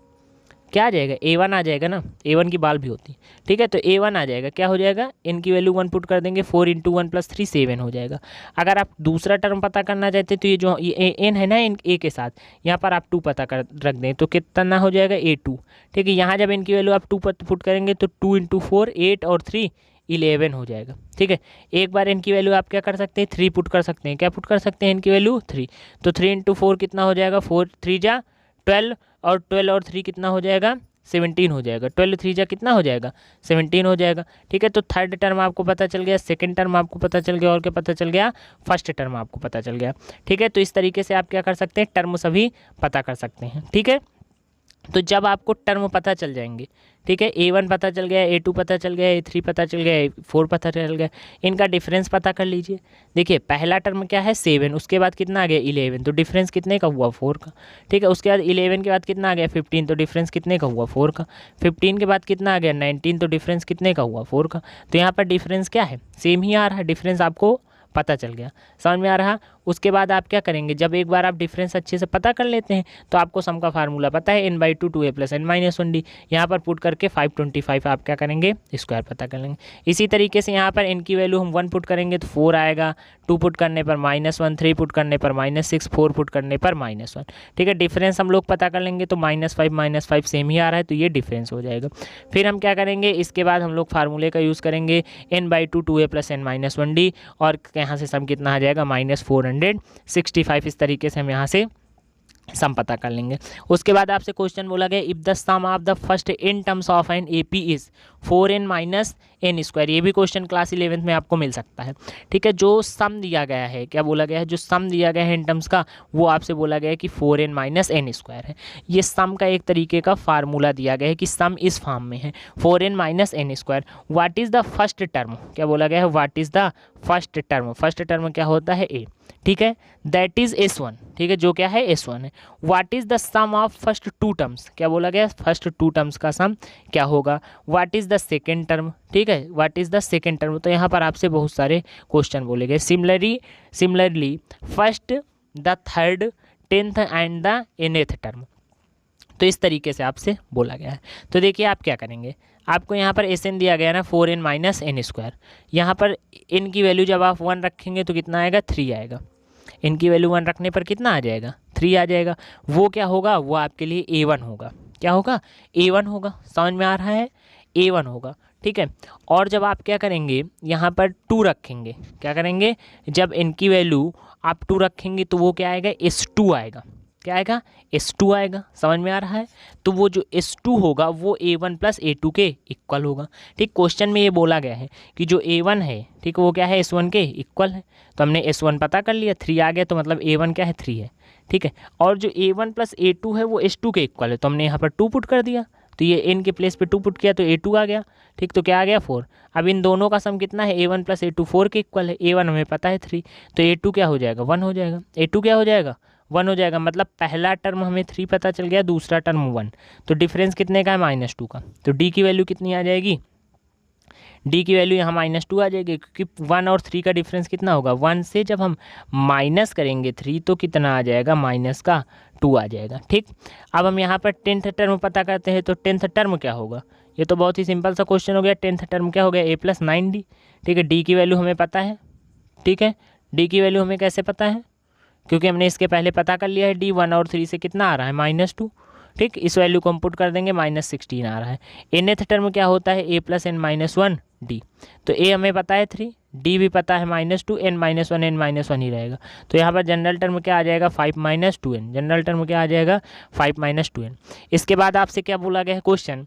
क्या आ जाएगा, a1 आ जाएगा ना, a1 की बाल भी होती है। ठीक है, तो a1 आ जाएगा, क्या हो जाएगा, n की वैल्यू 1 पुट कर देंगे, 4 × 1 + 3 7 हो जाएगा। अगर आप दूसरा टर्म पता करना चाहते हैं तो ये जो ये n है ना, a के साथ यहाँ पर आप 2 पता कर रख दें तो कितना हो जाएगा a2। ठीक है, यहाँ जब n की वैल्यू आप 2 पुट करेंगे तो 2 × 4 8 और 3 11 हो जाएगा। ठीक है, एक बार n की वैल्यू आप क्या कर सकते हैं, 3 पुट कर सकते हैं। क्या पुट कर सकते हैं, n की वैल्यू 3, तो 3 × 4 कितना हो जाएगा, 4 3 जा 12 और 12 और 3 कितना हो जाएगा 17 हो जाएगा। 12 3 जा कितना हो जाएगा 17 हो जाएगा। ठीक है, तो थर्ड टर्म आपको पता चल गया, सेकंड टर्म आपको पता चल गया, और क्या पता चल गया, फर्स्ट टर्म आपको पता चल गया। ठीक है, तो इस तरीके से आप क्या कर सकते हैं, टर्म सभी पता कर सकते हैं। ठीक है, तो जब आपको टर्म पता चल जाएंगे, ठीक है, a1 पता चल गया, a2 पता चल गया, a3 पता चल गया, a4 पता चल गया, इनका डिफरेंस पता कर लीजिए। देखिए पहला टर्म क्या है 7, उसके बाद कितना आ गया 11, तो डिफरेंस कितने का हुआ 4 का। ठीक है, उसके बाद 11 के बाद कितना आ गया 15, तो डिफरेंस कितने का हुआ 4 का। 15 के बाद कितना आ गया 19, तो डिफरेंस कितने का हुआ 4 का। तो यहाँ पर डिफरेंस क्या है, सेम ही आ रहा है, डिफरेंस आपको पता चल गया। समझ में आ रहा। उसके बाद आप क्या करेंगे, जब एक बार आप डिफरेंस अच्छे से पता कर लेते हैं तो आपको सम का फार्मूला पता है n/2 2a + n - 1d। यहाँ पर पुट करके 525 आप क्या करेंगे, स्क्वायर पता कर लेंगे। इसी तरीके से यहाँ पर n की वैल्यू हम 1 पुट करेंगे तो 4 आएगा, 2 पुट करने पर -1, 3 पुट करने पर -6, 4 पुट करने पर -1। ठीक है, डिफरेंस हम लोग पता कर लेंगे तो -5 सेम ही आ रहा है, तो ये डिफरेंस हो जाएगा। फिर हम क्या करेंगे, इसके बाद हम लोग फार्मूले का यूज़ करेंगे n/2 2a + n - 1d, और यहाँ से सम कितना आ जाएगा -465। इस तरीके से हम यहाँ से सम पता कर लेंगे। उसके बाद आपसे क्वेश्चन बोला गया if the sum of the first n terms of an AP is 4n - n²। ये भी क्वेश्चन क्लास 11th में आपको मिल सकता है। ठीक है, जो सम दिया गया है, क्या बोला गया है, जो सम दिया गया है इन टर्म्स का, वो आपसे बोला गया है कि 4n - n² है। ये सम का एक तरीके का फार्मूला दिया गया है कि सम इस फॉर्म में है 4n - n²। What is the first term, क्या बोला गया है, what is the first term. First term क्या होता है a। ठीक है, दैट इज S1। ठीक है, जो क्या है S1 है। What is the sum of first 2 terms, क्या बोला गया, फर्स्ट 2 टर्म्स का सम क्या होगा। What is the second term, ठीक है, है, what is the second term. तो यहाँ पर आपसे बहुत सारे क्वेश्चन बोले गए। Similarly first, the third, 10th and the nth term. तो इस तरीके से आपसे बोला गया है। तो देखिए आप क्या करेंगे, आपको यहाँ पर एस एन दिया गया ना 4n माइनस एन स्क्वायर। यहाँ पर n की वैल्यू जब आप 1 रखेंगे तो कितना आएगा, 3 आएगा। n की वैल्यू 1 रखने पर कितना आ जाएगा, 3 आ जाएगा। वो क्या होगा, वो आपके लिए a1 होगा। क्या होगा, a1 होगा। समझ में आ रहा है, a1 होगा, ठीक है। और जब आप क्या करेंगे, यहाँ पर 2 रखेंगे, क्या करेंगे, जब n की वैल्यू आप 2 रखेंगे तो वो क्या आएगा, s2 आएगा। क्या आएगा, s2 आएगा। समझ में आ रहा है। तो वो जो s2 होगा वो a1 प्लस a2 के इक्वल होगा। ठीक, क्वेश्चन में ये बोला गया है कि जो a1 है, ठीक, वो क्या है, s1 के इक्वल है। तो हमने s1 पता कर लिया, 3 आ गया, तो मतलब a1 क्या है, 3 है, ठीक है। और जो a1 प्लस a2 है वो s2 के इक्वल है, तो हमने यहाँ पर 2 पुट कर दिया, तो ये n के प्लेस पे 2 पुट किया तो a2 आ गया। ठीक, तो क्या आ गया, 4। अब इन दोनों का सम कितना है, a1 प्लस a2 4 के इक्वल है। a1 हमें पता है 3, तो a2 क्या हो जाएगा, 1 हो जाएगा। a2 क्या हो जाएगा, 1 हो जाएगा। मतलब पहला टर्म हमें 3 पता चल गया, दूसरा टर्म 1। तो डिफरेंस कितने का है, -2 का। तो d की वैल्यू कितनी आ जाएगी, d की वैल्यू यहाँ -2 आ जाएगी, क्योंकि 1 और 3 का डिफरेंस कितना होगा, 1 से जब हम माइनस करेंगे 3 तो कितना आ जाएगा, -2 आ जाएगा। ठीक, अब हम यहाँ पर 10th टर्म पता करते हैं। तो 10th टर्म क्या होगा, ये तो बहुत ही सिंपल सा क्वेश्चन हो गया। 10th टर्म क्या हो गया, a + 9d। ठीक है, d की वैल्यू हमें पता है। ठीक है, d की वैल्यू हमें कैसे पता है, क्योंकि हमने इसके पहले पता कर लिया है। d 1 और 3 से कितना आ रहा है, -2। ठीक, इस वैल्यू को हम पुट कर देंगे, -16 आ रहा है। nth टर्म क्या होता है, a + n - 1d। तो a हमें पता है 3, d भी पता है -2, n - 1 ही रहेगा। तो यहाँ पर जनरल टर्म क्या आ जाएगा, 5 - 2n। जनरल टर्म क्या आ जाएगा, 5 - 2n। इसके बाद आपसे क्या बोला गया है, question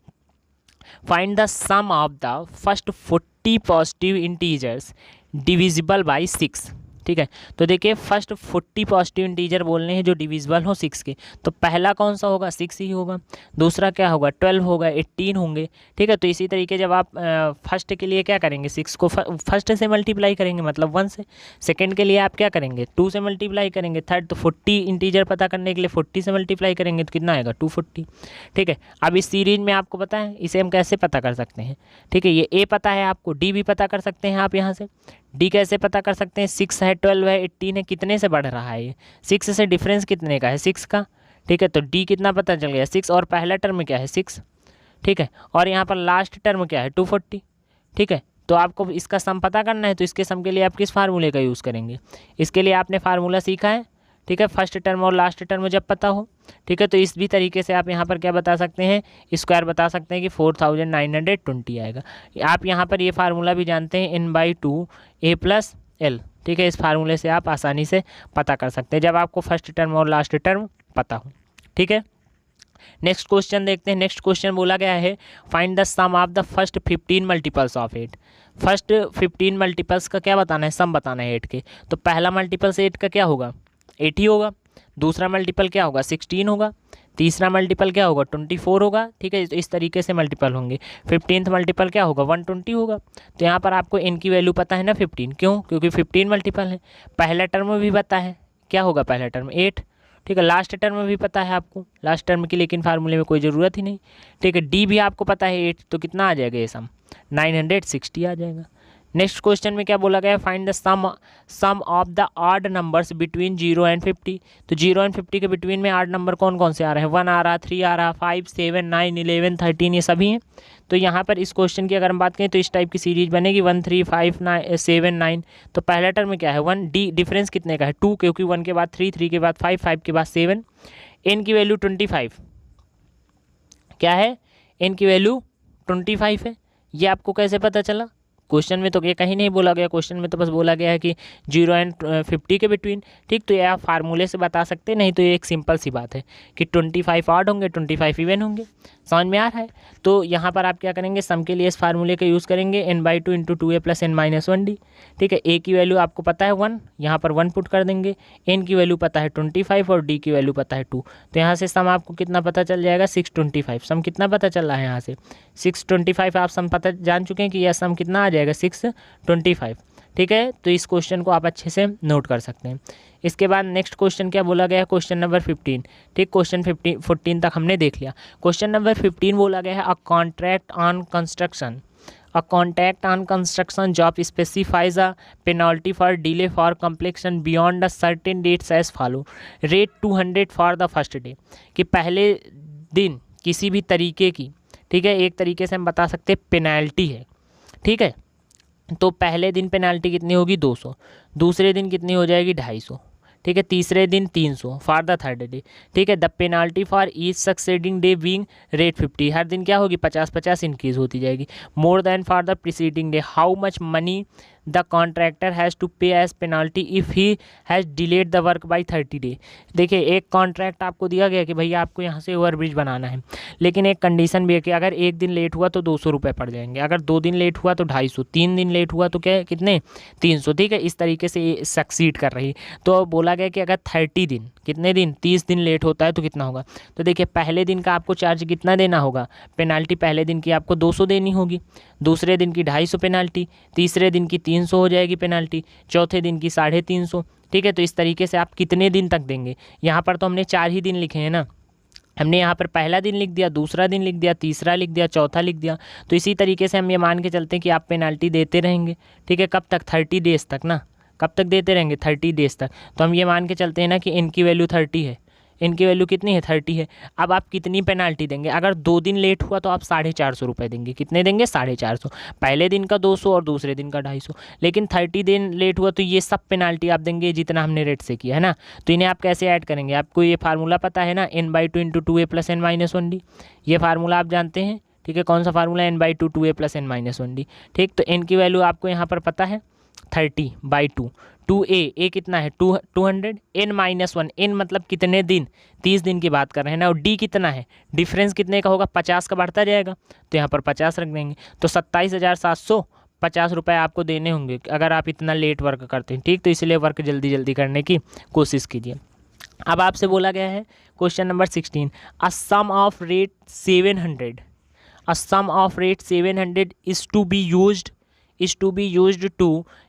find the sum of the first 40 positive integers divisible by 6। ठीक है, तो देखिए फर्स्ट 40 पॉजिटिव इंटीजर बोलने हैं जो डिविजिबल हो 6 के। तो पहला कौन सा होगा, 6 ही होगा। दूसरा क्या होगा, 12 होगा, 18 होंगे। ठीक है, तो इसी तरीके जब आप फर्स्ट के लिए क्या करेंगे, 6 को फर्स्ट से मल्टीप्लाई करेंगे, मतलब 1 से। सेकंड के लिए आप क्या करेंगे, 2 से मल्टीप्लाई करेंगे। थर्ड तो 40 इंटीजर पता करने के लिए 40 से मल्टीप्लाई करेंगे, तो कितना आएगा, 240। ठीक है, अब इस सीरीज में आपको पता है इसे हम कैसे पता कर सकते हैं। ठीक है, ये ए पता है आपको, डी भी पता कर सकते हैं आप यहाँ से। डी कैसे पता कर सकते हैं, 6 है, 12 है, 18 है, कितने से बढ़ रहा है ये, 6 से डिफरेंस कितने का है, 6 का। ठीक है, तो डी कितना पता चल गया, 6, और पहला टर्म क्या है, 6। ठीक है, और यहाँ पर लास्ट टर्म क्या है, 240। ठीक है, तो आपको इसका सम पता करना है, तो इसके सम के लिए आप किस फार्मूले का यूज़ करेंगे, इसके लिए आपने फार्मूला सीखा है। ठीक है, फर्स्ट टर्म और लास्ट टर्म जब पता हो। ठीक है, तो इस भी तरीके से आप यहाँ पर क्या बता सकते हैं, स्क्वायर बता सकते हैं कि 4920 आएगा। आप यहाँ पर ये फार्मूला भी जानते हैं, n/2 a + l। ठीक है, इस फार्मूले से आप आसानी से पता कर सकते हैं जब आपको फर्स्ट टर्म और लास्ट टर्म पता हो। ठीक है, नेक्स्ट क्वेश्चन देखते हैं। नेक्स्ट क्वेश्चन बोला गया है find the sum of the first 15 multiples of 8। First 15 multiples का क्या बताना है, सम बताना है 8 के। तो पहला मल्टीपल्स 8 का क्या होगा, 8 ही होगा। दूसरा मल्टीपल क्या होगा, 16 होगा। तीसरा मल्टीपल क्या होगा, 24 होगा। ठीक है, तो इस तरीके से मल्टीपल होंगे। 15th मल्टीपल क्या होगा, 120 होगा। तो यहाँ पर आपको n की वैल्यू पता है ना 15, क्यों, क्योंकि 15 मल्टीपल है। पहला टर्म भी पता है, क्या होगा पहला टर्म, 8। ठीक है, लास्ट टर्म भी पता है आपको, लास्ट टर्म की लेकिन फार्मूले में कोई ज़रूरत ही नहीं। ठीक है, डी भी आपको पता है 8, तो कितना आ जाएगा ये सम, 960 आ जाएगा। नेक्स्ट क्वेश्चन में क्या बोला गया है, find the sum of the odd numbers between 0 and 50। तो 0 एंड 50 के बिटवीन में ऑड नंबर कौन कौन से आ रहे हैं, 1 आ रहा, 3 आ रहा, 5, 7, 9, 11, 13, ये सभी हैं। तो यहाँ पर इस क्वेश्चन की अगर हम बात करें तो इस टाइप की सीरीज बनेगी 1, 3, 5, 9, 7, 9। तो पहला टर्म में क्या है, 1, डी डिफरेंस कितने का है, 2, क्योंकि 1 के बाद 3, 3 के बाद 5, 5 के बाद 7। एन की वैल्यू 25 क्या है, एन की वैल्यू 25 है। ये आपको कैसे पता चला, क्वेश्चन में तो ये कहीं नहीं बोला गया, क्वेश्चन में तो बस बोला गया है कि 0 एंड 50 के बिटवीन। ठीक, तो ये आप फार्मूले से बता सकते हैं, नहीं तो ये एक सिंपल सी बात है कि 25 ऑड होंगे, 25 इवन होंगे। समझ में आ रहा है। तो यहाँ पर आप क्या करेंगे, सम के लिए इस फार्मूले का यूज़ करेंगे, n/2 × 2a + n - 1d। ठीक है, a की वैल्यू आपको पता है 1, यहाँ पर 1 पुट कर देंगे। n की वैल्यू पता है 25 और d की वैल्यू पता है 2। तो यहाँ से सम आपको कितना पता चल जाएगा, 625। सम कितना पता चल रहा है यहाँ से, 625 आप सम पता जान चुके हैं कि यह सम कितना आ जाएगा, 625। ठीक है, तो इस क्वेश्चन को आप अच्छे से नोट कर सकते हैं। इसके बाद नेक्स्ट क्वेश्चन क्या बोला गया है, क्वेश्चन नंबर 15। ठीक, क्वेश्चन 14 तक हमने देख लिया। क्वेश्चन नंबर 15 बोला गया है a contract on construction a contract on construction job specifies a penalty for delay for completion beyond a certain dates as follow. Rate 200 for the first day, कि पहले दिन किसी भी तरीके की, ठीक है, एक तरीके से हम बता सकते हैं पेनल्टी है, ठीक है। तो पहले दिन पेनल्टी कितनी होगी 200, दूसरे दिन कितनी हो जाएगी 250, ठीक है, तीसरे दिन 300 फॉर द थर्ड डे, ठीक है। The penalty for each succeeding day being rate 50, हर दिन क्या होगी 50-50 इंक्रीज होती जाएगी। More than for the preceding day, how much money the contractor has to pay as penalty if he has delayed the work by 30 day. देखिए एक contract आपको दिया गया कि भैया आपको यहाँ से ओवरब्रिज बनाना है, लेकिन एक कंडीशन भी है कि अगर एक दिन लेट हुआ तो 200 रुपये पड़ जाएंगे, अगर 2 दिन लेट हुआ तो 250, 3 दिन लेट हुआ तो क्या कितने 300, ठीक है। इस तरीके से ये सक्सीड कर रही। तो बोला गया कि अगर 30 दिन, कितने दिन 30 दिन लेट होता है तो कितना होगा। तो देखिए पहले दिन का आपको चार्ज कितना देना होगा, पेनाल्टी पहले दिन की आपको 200 देनी होगी, दूसरे दिन की 250 पेनाल्टी, तीसरे दिन की 300 हो जाएगी पेनाल्टी, चौथे दिन की 350, ठीक है। तो इस तरीके से आप कितने दिन तक देंगे। यहाँ पर तो हमने 4 ही दिन लिखे हैं ना, हमने यहाँ पर पहला दिन लिख दिया, दूसरा दिन लिख दिया, तीसरा लिख दिया, चौथा लिख दिया। तो इसी तरीके से हम ये मान के चलते हैं कि आप पेनाल्टी देते रहेंगे, ठीक है। कब तक 30 डेज़ तक ना, कब तक देते रहेंगे 30 डेज़ तक। तो हम ये मान के चलते हैं ना कि इनकी वैल्यू 30 है, इनकी वैल्यू कितनी है 30 है। अब आप कितनी पेनाल्टी देंगे, अगर 2 दिन लेट हुआ तो आप 450 रुपये देंगे, कितने देंगे 450, पहले दिन का 200 और दूसरे दिन का 250। लेकिन 30 दिन लेट हुआ तो ये सब पेनाल्टी आप देंगे जितना हमने रेट से किया है ना। तो इन्हें आप कैसे ऐड करेंगे, आपको ये फार्मूला पता है ना, n/2 × 2a + n - 1d, ये फार्मूला आप जानते हैं, ठीक है। कौन सा formula, n/2 2a + n - 1d, ठीक। तो n की वैल्यू आपको यहाँ पर पता है 30/2, 2a कितना है 200, n - 1, n मतलब कितने दिन, 30 दिन की बात कर रहे हैं ना, और d कितना है, डिफरेंस कितने का होगा 50 का बढ़ता जाएगा, तो यहाँ पर 50 रख देंगे। तो 27,750 रुपये आपको देने होंगे अगर आप इतना लेट वर्क करते हैं, ठीक। तो इसलिए वर्क जल्दी जल्दी करने की कोशिश कीजिए। अब आपसे बोला गया है question number 16, a sum of rate 700, a sum of rate 700 is to be used to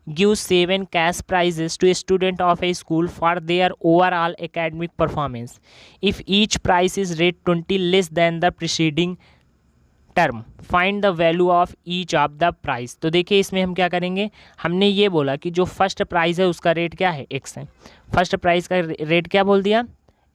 give 7 cash prizes to a student of a school for their overall academic performance. If each prize is rate 20 less than the preceding term, find the value of each of the prize. तो देखिए इसमें हम क्या करेंगे, हमने ये बोला कि जो फर्स्ट प्राइज़ है उसका रेट क्या है x है, फर्स्ट प्राइज़ का रेट क्या बोल दिया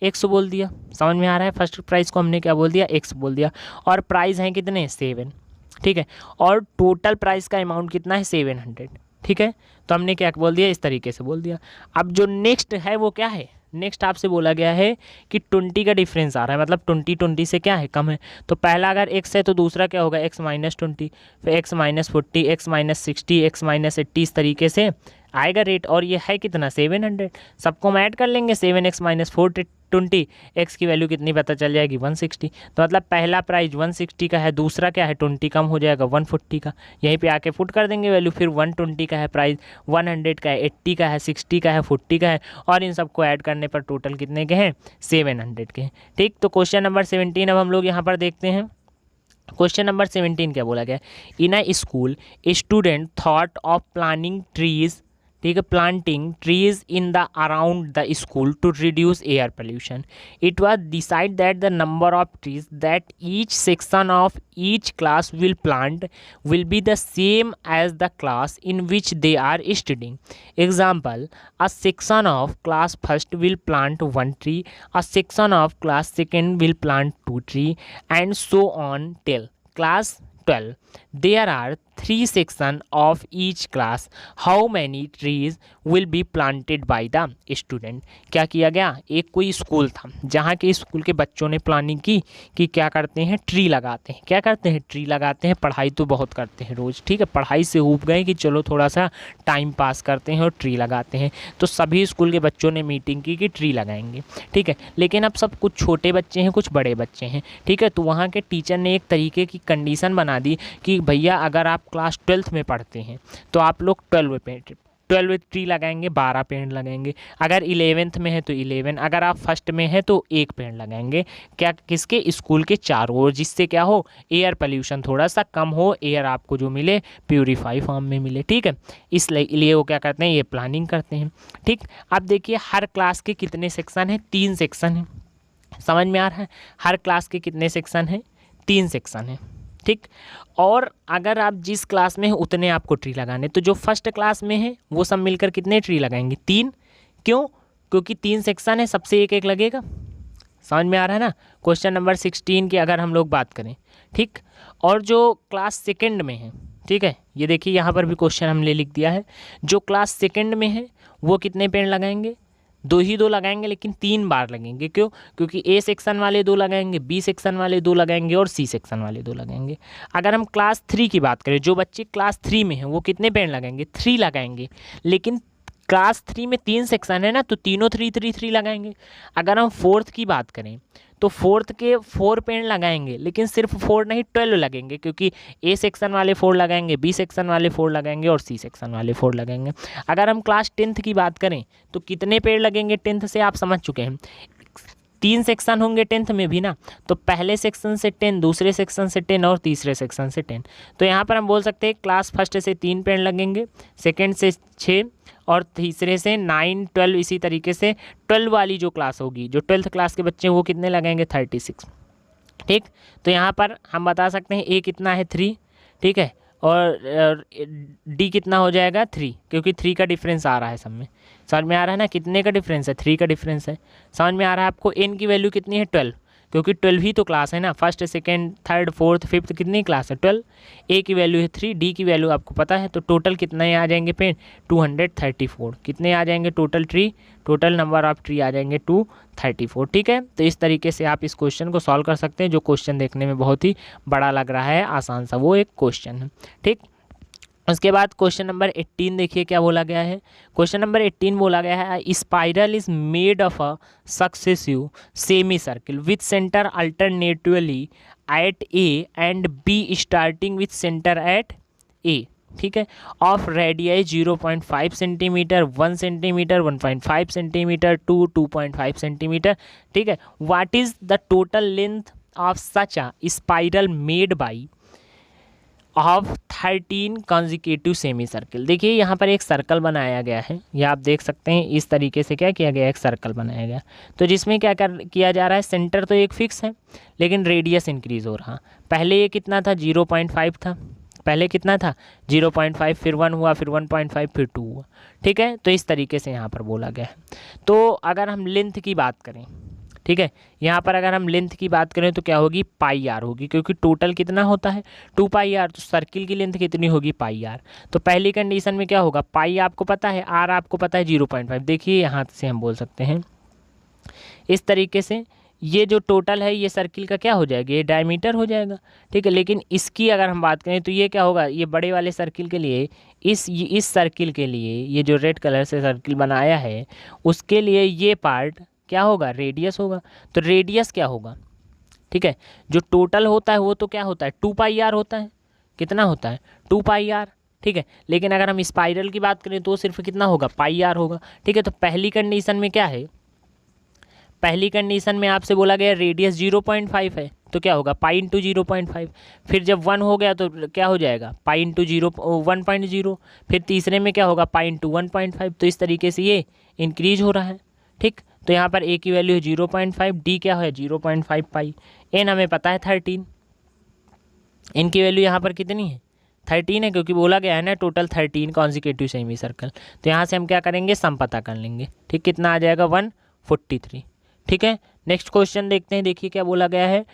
x बोल दिया, समझ में आ रहा है। फर्स्ट प्राइज़ को हमने क्या बोल दिया x बोल दिया, और प्राइज़ हैं कितने 7, ठीक है, और टोटल प्राइस का अमाउंट कितना है 700, ठीक है। तो हमने क्या बोल दिया, इस तरीके से बोल दिया। अब जो नेक्स्ट है वो क्या है, नेक्स्ट आपसे बोला गया है कि 20 का डिफरेंस आ रहा है, मतलब 20 से क्या है कम है। तो पहला अगर x है तो दूसरा क्या होगा x - 20, फिर x - 40, x - 60, x - 80, इस तरीके से आएगा रेट। और ये है कितना 700, सबको हम ऐड कर लेंगे, 7x - 420, x की वैल्यू कितनी पता चल जाएगी 160। तो मतलब पहला प्राइस 160 का है, दूसरा क्या है 20 कम हो जाएगा 140 का, यहीं पे आके पुट कर देंगे वैल्यू। फिर 120 का है प्राइस, 100 का है, 80 का है, 60 का है, 40 का है, और इन सबको ऐड करने पर टोटल कितने के हैं 700 के हैं, ठीक। तो क्वेश्चन नंबर 17 अब हम लोग यहाँ पर देखते हैं। क्वेश्चन नंबर 17 क्या बोला गया, in a school student thought of planning trees, ठीक है, planting trees in the around the school to reduce air pollution. It was decide that the number of trees that each section of each class will plant will be the same as the class in which they are studying. Example, a section of class first will plant 1 tree, a section of class second will plant 2 trees, and so on till class 12. There are 3 sections of each class. How many trees will be planted by the student? क्या किया गया, एक कोई school था जहाँ के school के बच्चों ने प्लानिंग की कि क्या करते हैं, ट्री लगाते हैं। क्या करते हैं, ट्री लगाते हैं। पढ़ाई तो बहुत करते हैं रोज़, ठीक है, पढ़ाई से ऊब गए कि चलो थोड़ा सा टाइम पास करते हैं और ट्री लगाते हैं। तो सभी स्कूल के बच्चों ने मीटिंग की कि ट्री लगाएंगे, ठीक है। लेकिन अब सब कुछ छोटे बच्चे हैं, कुछ बड़े बच्चे हैं, ठीक है। तो वहाँ के टीचर ने एक तरीके की कंडीशन बना दी कि भैया अगर आप क्लास 12th में पढ़ते हैं तो आप लोग 12 ट्री लगाएंगे, 12 पेड़ लगाएंगे। अगर 11th में है तो 11, अगर आप फर्स्ट में है तो 1 पेड़ लगाएंगे। क्या, किसके, स्कूल के चारों ओर, जिससे क्या हो एयर पोल्यूशन थोड़ा सा कम हो, एयर आपको जो मिले प्यूरीफाई फॉर्म में मिले, ठीक है। इसलिए वो क्या करते हैं, ये प्लानिंग करते हैं, ठीक। अब देखिए हर क्लास के कितने सेक्शन हैं, 3 सेक्शन हैं। समझ में आ रहा है, हर क्लास के कितने सेक्शन हैं, 3 सेक्शन हैं, ठीक। और अगर आप जिस क्लास में हैं उतने आपको ट्री लगाने, तो जो फर्स्ट क्लास में है वो सब मिलकर कितने ट्री लगाएंगे? 3। क्यों? क्योंकि 3 सेक्शन है, सबसे एक एक लगेगा। समझ में आ रहा है ना? क्वेश्चन नंबर 16 की अगर हम लोग बात करें, ठीक। और जो क्लास सेकंड में है, ठीक है, ये देखिए यहाँ पर भी क्वेश्चन हमने लिख दिया है, जो क्लास सेकंड में है वो कितने पेड़ लगाएंगे? 2 लगाएंगे, लेकिन 3 बार लगेंगे। क्यों? क्योंकि ए सेक्शन वाले 2 लगाएंगे, बी सेक्शन वाले 2 लगाएंगे और सी सेक्शन वाले 2 लगाएंगे। अगर हम क्लास 3 की बात करें, जो बच्चे क्लास 3 में हैं वो कितने पेड़ लगाएंगे? 3 लगाएंगे, लेकिन क्लास 3 में 3 सेक्शन है ना, तो तीनों 3 3 3 लगाएंगे। अगर हम फोर्थ की बात करें तो फोर्थ के 4 पेड़ लगाएंगे, लेकिन सिर्फ 4 नहीं 12 लगेंगे, क्योंकि ए सेक्शन वाले 4 लगाएंगे, बी सेक्शन वाले 4 लगाएंगे और सी सेक्शन वाले 4 लगाएंगे। अगर हम क्लास 10th की बात करें तो कितने पेड़ लगेंगे 10th से? आप समझ चुके हैं, 3 सेक्शन होंगे 10th में भी ना, तो पहले सेक्शन से 10, दूसरे सेक्शन से 10 और तीसरे सेक्शन से 10। तो यहाँ पर हम बोल सकते हैं क्लास फर्स्ट से 3 पेड़ लगेंगे, सेकेंड से 6 और तीसरे से 9 12। इसी तरीके से 12 वाली जो क्लास होगी, जो 12th क्लास के बच्चे हैं वो कितने लगाएंगे? 36। ठीक। तो यहाँ पर हम बता सकते हैं ए कितना है? 3। ठीक है, और डी कितना हो जाएगा? 3, क्योंकि 3 का डिफरेंस आ रहा है सब में। समझ में आ रहा है ना? कितने का डिफरेंस है? 3 का डिफरेंस है। समझ में आ रहा है आपको? एन की वैल्यू कितनी है? 12, क्योंकि 12 ही तो क्लास है ना, first second third fourth fifth कितनी क्लास है? 12। ए की वैल्यू है 3, डी की वैल्यू आपको पता है, तो टोटल कितने आ जाएंगे पेड़? 234। कितने आ जाएंगे total tree? Total number of tree आ जाएंगे 234। ठीक है, तो इस तरीके से आप इस क्वेश्चन को सॉल्व कर सकते हैं, जो क्वेश्चन देखने में बहुत ही बड़ा लग रहा है, आसान सा वो एक क्वेश्चन है। ठीक। उसके बाद क्वेश्चन नंबर 18 देखिए क्या बोला गया है। क्वेश्चन नंबर 18 बोला गया है, spiral is made of a successive semi circle with centre alternatively at A and B starting with centre at A. ठीक है, of radii 0.5 centimetre, 1 centimetre, 1.5 centimetre, 2.5 centimetre. ठीक है, what is the total length of such a spiral made by of 13 consecutive semi circle. देखिए यहाँ पर एक circle बनाया गया है, ये आप देख सकते हैं, इस तरीके से क्या किया गया, एक सर्कल बनाया गया, तो जिसमें क्या किया जा रहा है, सेंटर तो एक फिक्स है लेकिन रेडियस इंक्रीज हो रहा। पहले ये कितना था? 0.5 था, पहले कितना था? 0.5, फिर 1 हुआ, फिर 1.5, फिर 2 हुआ। ठीक है, तो इस तरीके से यहाँ पर बोला गया है। तो अगर हम लेंथ की बात करें, ठीक है, यहाँ पर अगर हम लेंथ की बात करें तो क्या होगी? पाई आर होगी, क्योंकि टोटल कितना होता है? 2 पाई आर, तो सर्किल की लेंथ कितनी होगी? पाई आर। तो पहली कंडीशन में क्या होगा? पाई आपको पता है, आर आपको पता है 0.5। देखिए यहाँ से हम बोल सकते हैं इस तरीके से, ये जो टोटल है ये सर्किल का क्या हो जाएगा? ये डायमीटर हो जाएगा। ठीक है, लेकिन इसकी अगर हम बात करें तो ये क्या होगा? ये बड़े वाले सर्किल के लिए, इस सर्किल के लिए, ये जो रेड कलर से सर्किल बनाया है उसके लिए ये पार्ट क्या होगा? रेडियस होगा। तो रेडियस क्या होगा? ठीक है, जो टोटल होता है वो तो क्या होता है? 2 पाई आर होता है। कितना होता है? 2 पाई आर। ठीक है, लेकिन अगर हम स्पाइरल की बात करें तो सिर्फ कितना होगा? पाई आर होगा। ठीक है, तो पहली कंडीशन में क्या है? पहली कंडीशन में आपसे बोला गया रेडियस 0.5 है, तो क्या होगा? Pi into 0.5। फिर जब 1 हो गया तो क्या हो जाएगा? Pi into 1.0। फिर तीसरे में क्या होगा? Pi into 1.5। तो इस तरीके से ये इंक्रीज हो रहा है। ठीक, तो यहाँ पर ए की वैल्यू है 0.5, डी क्या है? 0.5 पाई, एन हमें पता है 13, एन की वैल्यू यहाँ पर कितनी है? 13 है, क्योंकि बोला गया है ना टोटल 13 कॉन्जिक्यूटिव सेमी सर्कल। तो यहाँ से हम क्या करेंगे? सम पता कर लेंगे। ठीक, कितना आ जाएगा? 143। ठीक है, नेक्स्ट क्वेश्चन देखते हैं। देखिए क्या बोला गया है,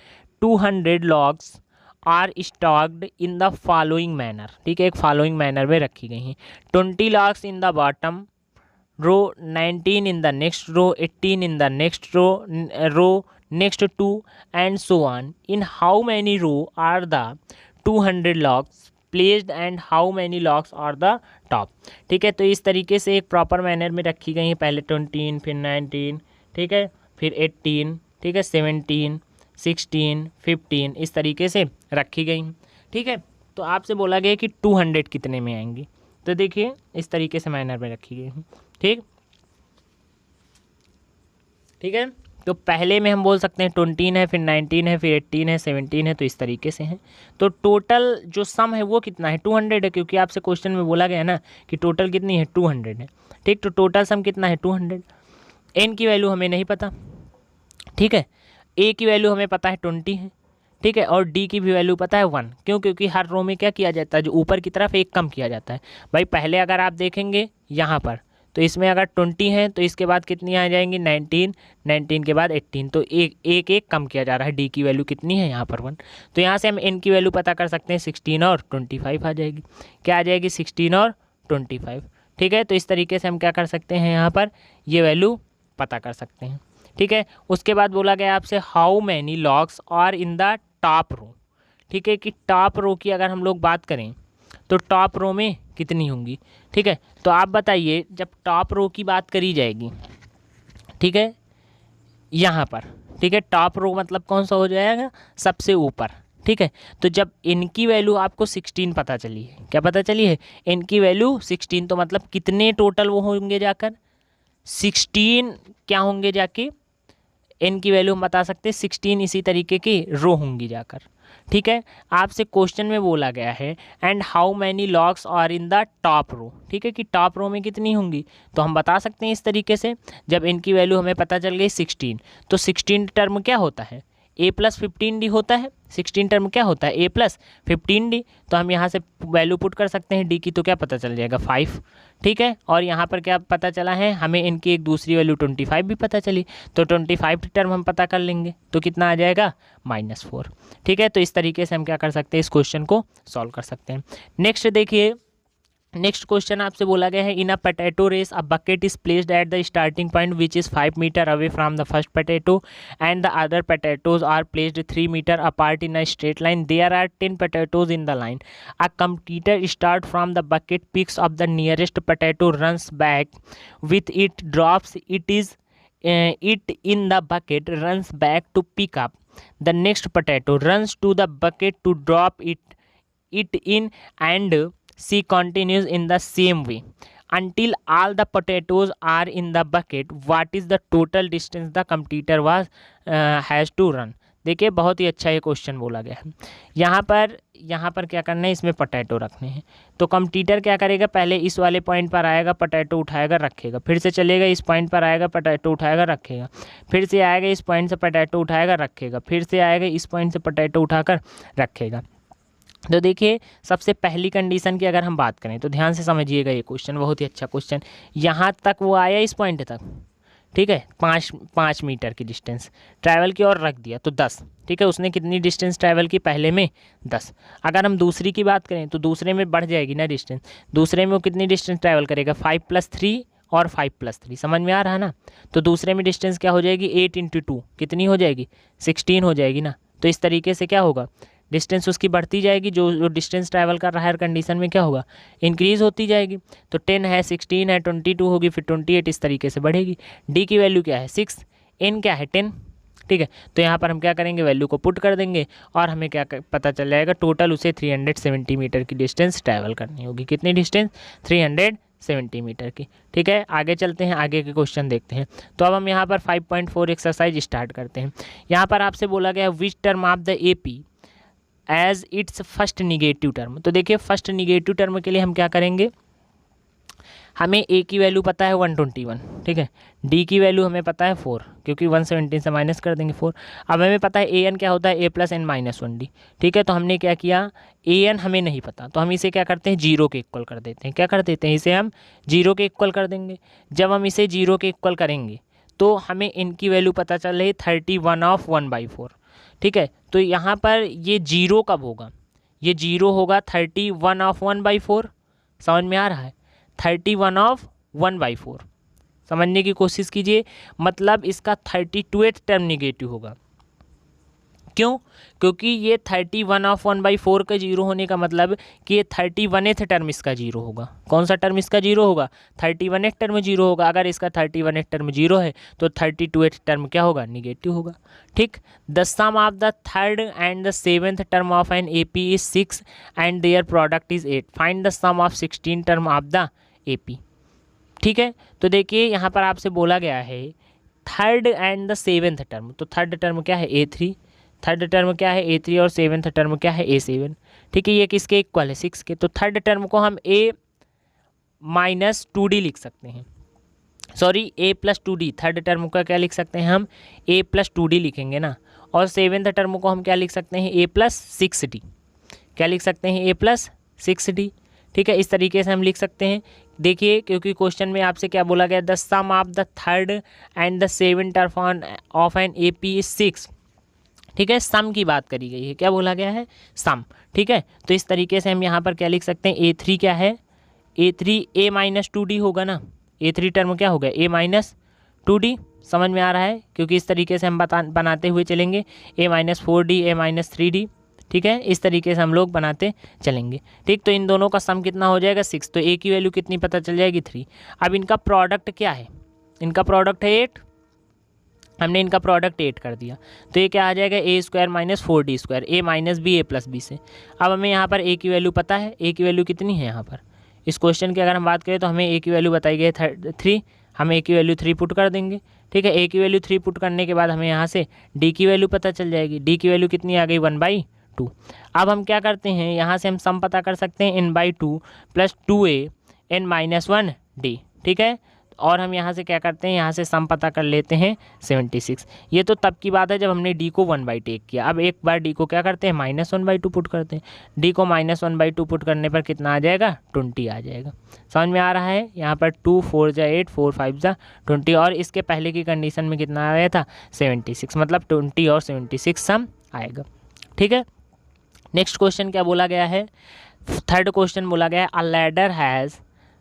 200 logs are stocked in the following manner. ठीक है, एक फॉलोइंग मैनर में रखी गई हैं। 20 logs in the bottom row, 19 in the next row, 18 in the next row next to, and so on. In how many row are the 200 logs placed and how many logs are the top? ठीक है, तो इस तरीके से एक proper manner में रखी गई है। पहले 20, फिर 19, ठीक है, फिर 18, ठीक है, 17, 16, 15, इस तरीके से रखी गई। ठीक है, तो आपसे बोला गया कि 200 कितने में आएंगी, तो देखिए इस तरीके से मैनर में रखी गई है। ठीक, ठीक है, तो पहले में हम बोल सकते हैं 20 है, फिर 19 है, फिर 18 है, 17 है, तो इस तरीके से है। तो टोटल जो सम है वो कितना है? 200 है, क्योंकि आपसे क्वेश्चन में बोला गया ना कि टोटल कितनी है? 200 है। ठीक, तो टोटल सम कितना है? 200। एन की वैल्यू हमें नहीं पता। ठीक है, ए की वैल्यू हमें पता है 20 है। ठीक है, और डी की भी वैल्यू पता है 1। क्यों? क्योंकि हर रो में क्या किया जाता है, जो ऊपर की तरफ एक कम किया जाता है। भाई पहले अगर आप देखेंगे यहाँ पर, तो इसमें अगर 20 है तो इसके बाद कितनी आ जाएंगी 19, 19 के बाद 18, तो एक कम किया जा रहा है। डी की वैल्यू कितनी है यहाँ पर 1। तो यहाँ से हम एन की वैल्यू पता कर सकते हैं, 16 और 25 आ जाएगी। क्या आ जाएगी? 16 और 25। ठीक है, तो इस तरीके से हम क्या कर सकते हैं, यहाँ पर ये वैल्यू पता कर सकते हैं। ठीक है, उसके बाद बोला गया आपसे how many logs are in the top row. ठीक है, कि टॉप रो की अगर हम लोग बात करें तो टॉप रो में कितनी होंगी। ठीक है, तो आप बताइए जब टॉप रो की बात करी जाएगी, ठीक है, यहाँ पर, ठीक है, टॉप रो मतलब कौन सा हो जाएगा, सबसे ऊपर। ठीक है, तो जब इनकी वैल्यू आपको 16 पता चली है, क्या पता चली है, इनकी वैल्यू 16, तो मतलब कितने टोटल वो होंगे जाकर 16 क्या होंगे जाके, एन की वैल्यू हम बता सकते हैं 16 इसी तरीके की रो होंगी जाकर। ठीक है, आपसे क्वेश्चन में बोला गया है and how many logs are in the top row. ठीक है, कि टॉप रो में कितनी होंगी, तो हम बता सकते हैं इस तरीके से, जब इनकी वैल्यू हमें पता चल गई 16, तो 16 टर्म क्या होता है, ए प्लस 15D होता है। 16 टर्म क्या होता है, ए प्लस 15D। तो हम यहाँ से वैल्यू पुट कर सकते हैं डी की, तो क्या पता चल जाएगा 5। ठीक है, और यहाँ पर क्या पता चला है हमें, इनकी एक दूसरी वैल्यू 25 भी पता चली, तो 25 टर्म हम पता कर लेंगे, तो कितना आ जाएगा -4। ठीक है, तो इस तरीके से हम क्या कर सकते हैं, इस क्वेश्चन को सॉल्व कर सकते हैं। नेक्स्ट देखिए, नेक्स्ट क्वेश्चन आपसे बोला गया है in a potato race a bucket is placed at the starting point which is 5 metre away from the first potato and the other potatoes are placed 3 metre apart in a straight line. There are 10 potatoes in the line. A competitor start from the bucket, picks up the nearest potato, runs back with it, drops it in the bucket, runs back to pick up the next potato, runs to the bucket to drop it in, and she continues in the same way until all the potatoes are in the bucket. What is the total distance the competitor has to run? देखिए बहुत ही अच्छा ये question बोला गया है। यहाँ पर क्या करना है, इसमें पोटैटो रखने हैं। तो कंपटीटर क्या करेगा, पहले इस वाले पॉइंट पर आएगा, पोटैटो उठाएगा रखेगा, फिर से चलेगा इस पॉइंट पर आएगा, पोटैटो उठाएगा रखेगा, फिर से आएगा इस पॉइंट से पोटैटो उठाएगा रखेगा, फिर से आएगा इस पॉइंट से पोटैटो उठाकर रखेगा। तो देखिए सबसे पहली कंडीशन की अगर हम बात करें तो ध्यान से समझिएगा, ये क्वेश्चन बहुत ही अच्छा क्वेश्चन। यहाँ तक वो आया इस पॉइंट तक, ठीक है, 5 मीटर की डिस्टेंस ट्रैवल की और रख दिया, तो 10। ठीक है, उसने कितनी डिस्टेंस ट्रैवल की, पहले में 10। अगर हम दूसरी की बात करें तो दूसरे में बढ़ जाएगी ना डिस्टेंस, दूसरे में वो कितनी डिस्टेंस ट्रैवल करेगा, 5 + 3 और 5 + 3, समझ में आ रहा है ना। तो दूसरे में डिस्टेंस क्या हो जाएगी, 8 × 2 कितनी हो जाएगी, 16 हो जाएगी ना। तो इस तरीके से क्या होगा, डिस्टेंस उसकी बढ़ती जाएगी, जो डिस्टेंस ट्रैवल कर रहा है हर कंडीशन में क्या होगा, इंक्रीज़ होती जाएगी। तो 10 है, 16 है, 22 होगी, फिर 28, इस तरीके से बढ़ेगी। डी की वैल्यू क्या है 6, एन क्या है 10। ठीक है, तो यहाँ पर हम क्या करेंगे, वैल्यू को पुट कर देंगे और हमें क्या पता चल जाएगा, टोटल उसे 370 मीटर की डिस्टेंस ट्रैवल करनी होगी। कितनी डिस्टेंस, 370 मीटर की। ठीक है, आगे चलते हैं, आगे के क्वेश्चन देखते हैं। तो अब हम यहाँ पर 5.4 एक्सरसाइज स्टार्ट करते हैं। यहाँ पर आपसे बोला गया which term of the AP as its first negative term. तो देखिए फर्स्ट निगेटिव टर्म के लिए हम क्या करेंगे, हमें ए की वैल्यू पता है 121। ठीक है, डी की वैल्यू हमें पता है 4, क्योंकि 117 से माइनस कर देंगे 4। अब हमें पता है ए एन क्या होता है, ए प्लस एन माइनस 1D। ठीक है, तो हमने क्या किया, ए एन हमें नहीं पता, तो हम इसे क्या करते हैं, 0 के इक्वल कर देते हैं। क्या कर देते हैं, इसे हम 0 के इक्वल कर देंगे। जब हम इसे 0 के इक्वल करेंगे तो हमें इनकी वैल्यू पता चल रही है 31/1/4। ठीक है, तो यहाँ पर ये 0 कब होगा, ये 0 होगा 31/1/4। समझ में आ रहा है, 31/1/4 समझने की कोशिश कीजिए, मतलब इसका 32th टर्म निगेटिव होगा। क्यों, क्योंकि ये 31/1/4 का 0 होने का मतलब कि ये 31th टर्म इसका 0 होगा। कौन सा टर्म इसका 0 होगा, 31th टर्म 0 होगा। अगर इसका 31th टर्म 0 है तो 32th टर्म क्या होगा, निगेटिव होगा। ठीक, the sum of the third and the 7th term of an AP is 6 and their product is 8। Find the sum of 16 term of the AP। ठीक है, तो देखिए यहाँ पर आपसे बोला गया है third and the 7th term. तो थर्ड टर्म क्या है, A3, थर्ड टर्म क्या है A3 और 7th टर्म क्या है A7। ठीक है, ये किसके इक्वल है, 6 के। तो थर्ड टर्म को हम A - 2D लिख सकते हैं, sorry A + 2D। Third term का क्या लिख सकते हैं हम, A + 2D लिखेंगे ना। और सेवेंथ टर्म को हम क्या लिख सकते हैं, a प्लस 6d। क्या लिख सकते हैं, a प्लस 6d। ठीक है, इस तरीके से हम लिख सकते हैं। देखिए क्योंकि क्वेश्चन में आपसे क्या बोला गया, the sum of the third and the seventh term of an AP is 6। ठीक है, सम की बात करी गई है, क्या बोला गया है, सम। ठीक है, तो इस तरीके से हम यहाँ पर क्या लिख सकते हैं, A3 क्या है, A3 a माइनस 2d होगा ना। A3 टर्म क्या होगा, a माइनस 2d। समझ में आ रहा है, क्योंकि इस तरीके से हम बनाते हुए चलेंगे, a minus 4d, a minus 3d। ठीक है, इस तरीके से हम लोग बनाते चलेंगे। ठीक, तो इन दोनों का सम कितना हो जाएगा, 6। तो a की वैल्यू कितनी पता चल जाएगी, 3। अब इनका प्रोडक्ट क्या है, इनका प्रोडक्ट है 8। हमने इनका प्रोडक्ट 8 कर दिया, तो ये क्या आ जाएगा, a square minus 4d square, a minus b a plus b से। अब हमें यहाँ पर a की वैल्यू पता है, a की वैल्यू कितनी है यहाँ पर, इस क्वेश्चन की अगर हम बात करें तो हमें a की वैल्यू बताई गई है 3। हम a की वैल्यू 3 पुट कर देंगे। ठीक है, a की वैल्यू 3 पुट करने के बाद हमें यहाँ से d की वैल्यू पता चल जाएगी। d की वैल्यू कितनी आ गई, 1/2। अब हम क्या करते हैं, यहाँ से हम सम पता कर सकते हैं, n/2 plus 2a n minus 1d। ठीक है, और हम यहाँ से क्या करते हैं, यहाँ से सम पता कर लेते हैं 76। ये तो तब की बात है जब हमने d को 1/2 किया। अब एक बार d को क्या करते हैं, -1/2 पुट करते हैं। d को -1/2 पुट करने पर कितना आ जाएगा, 20 आ जाएगा। समझ में आ रहा है, यहाँ पर 2 4 जा 8 4 5 जा 20, और इसके पहले की कंडीशन में कितना आया था, 76, मतलब 20 और 76 सम आएगा। ठीक है, नेक्स्ट क्वेश्चन क्या बोला गया है, थर्ड क्वेश्चन बोला गया है, a ladder has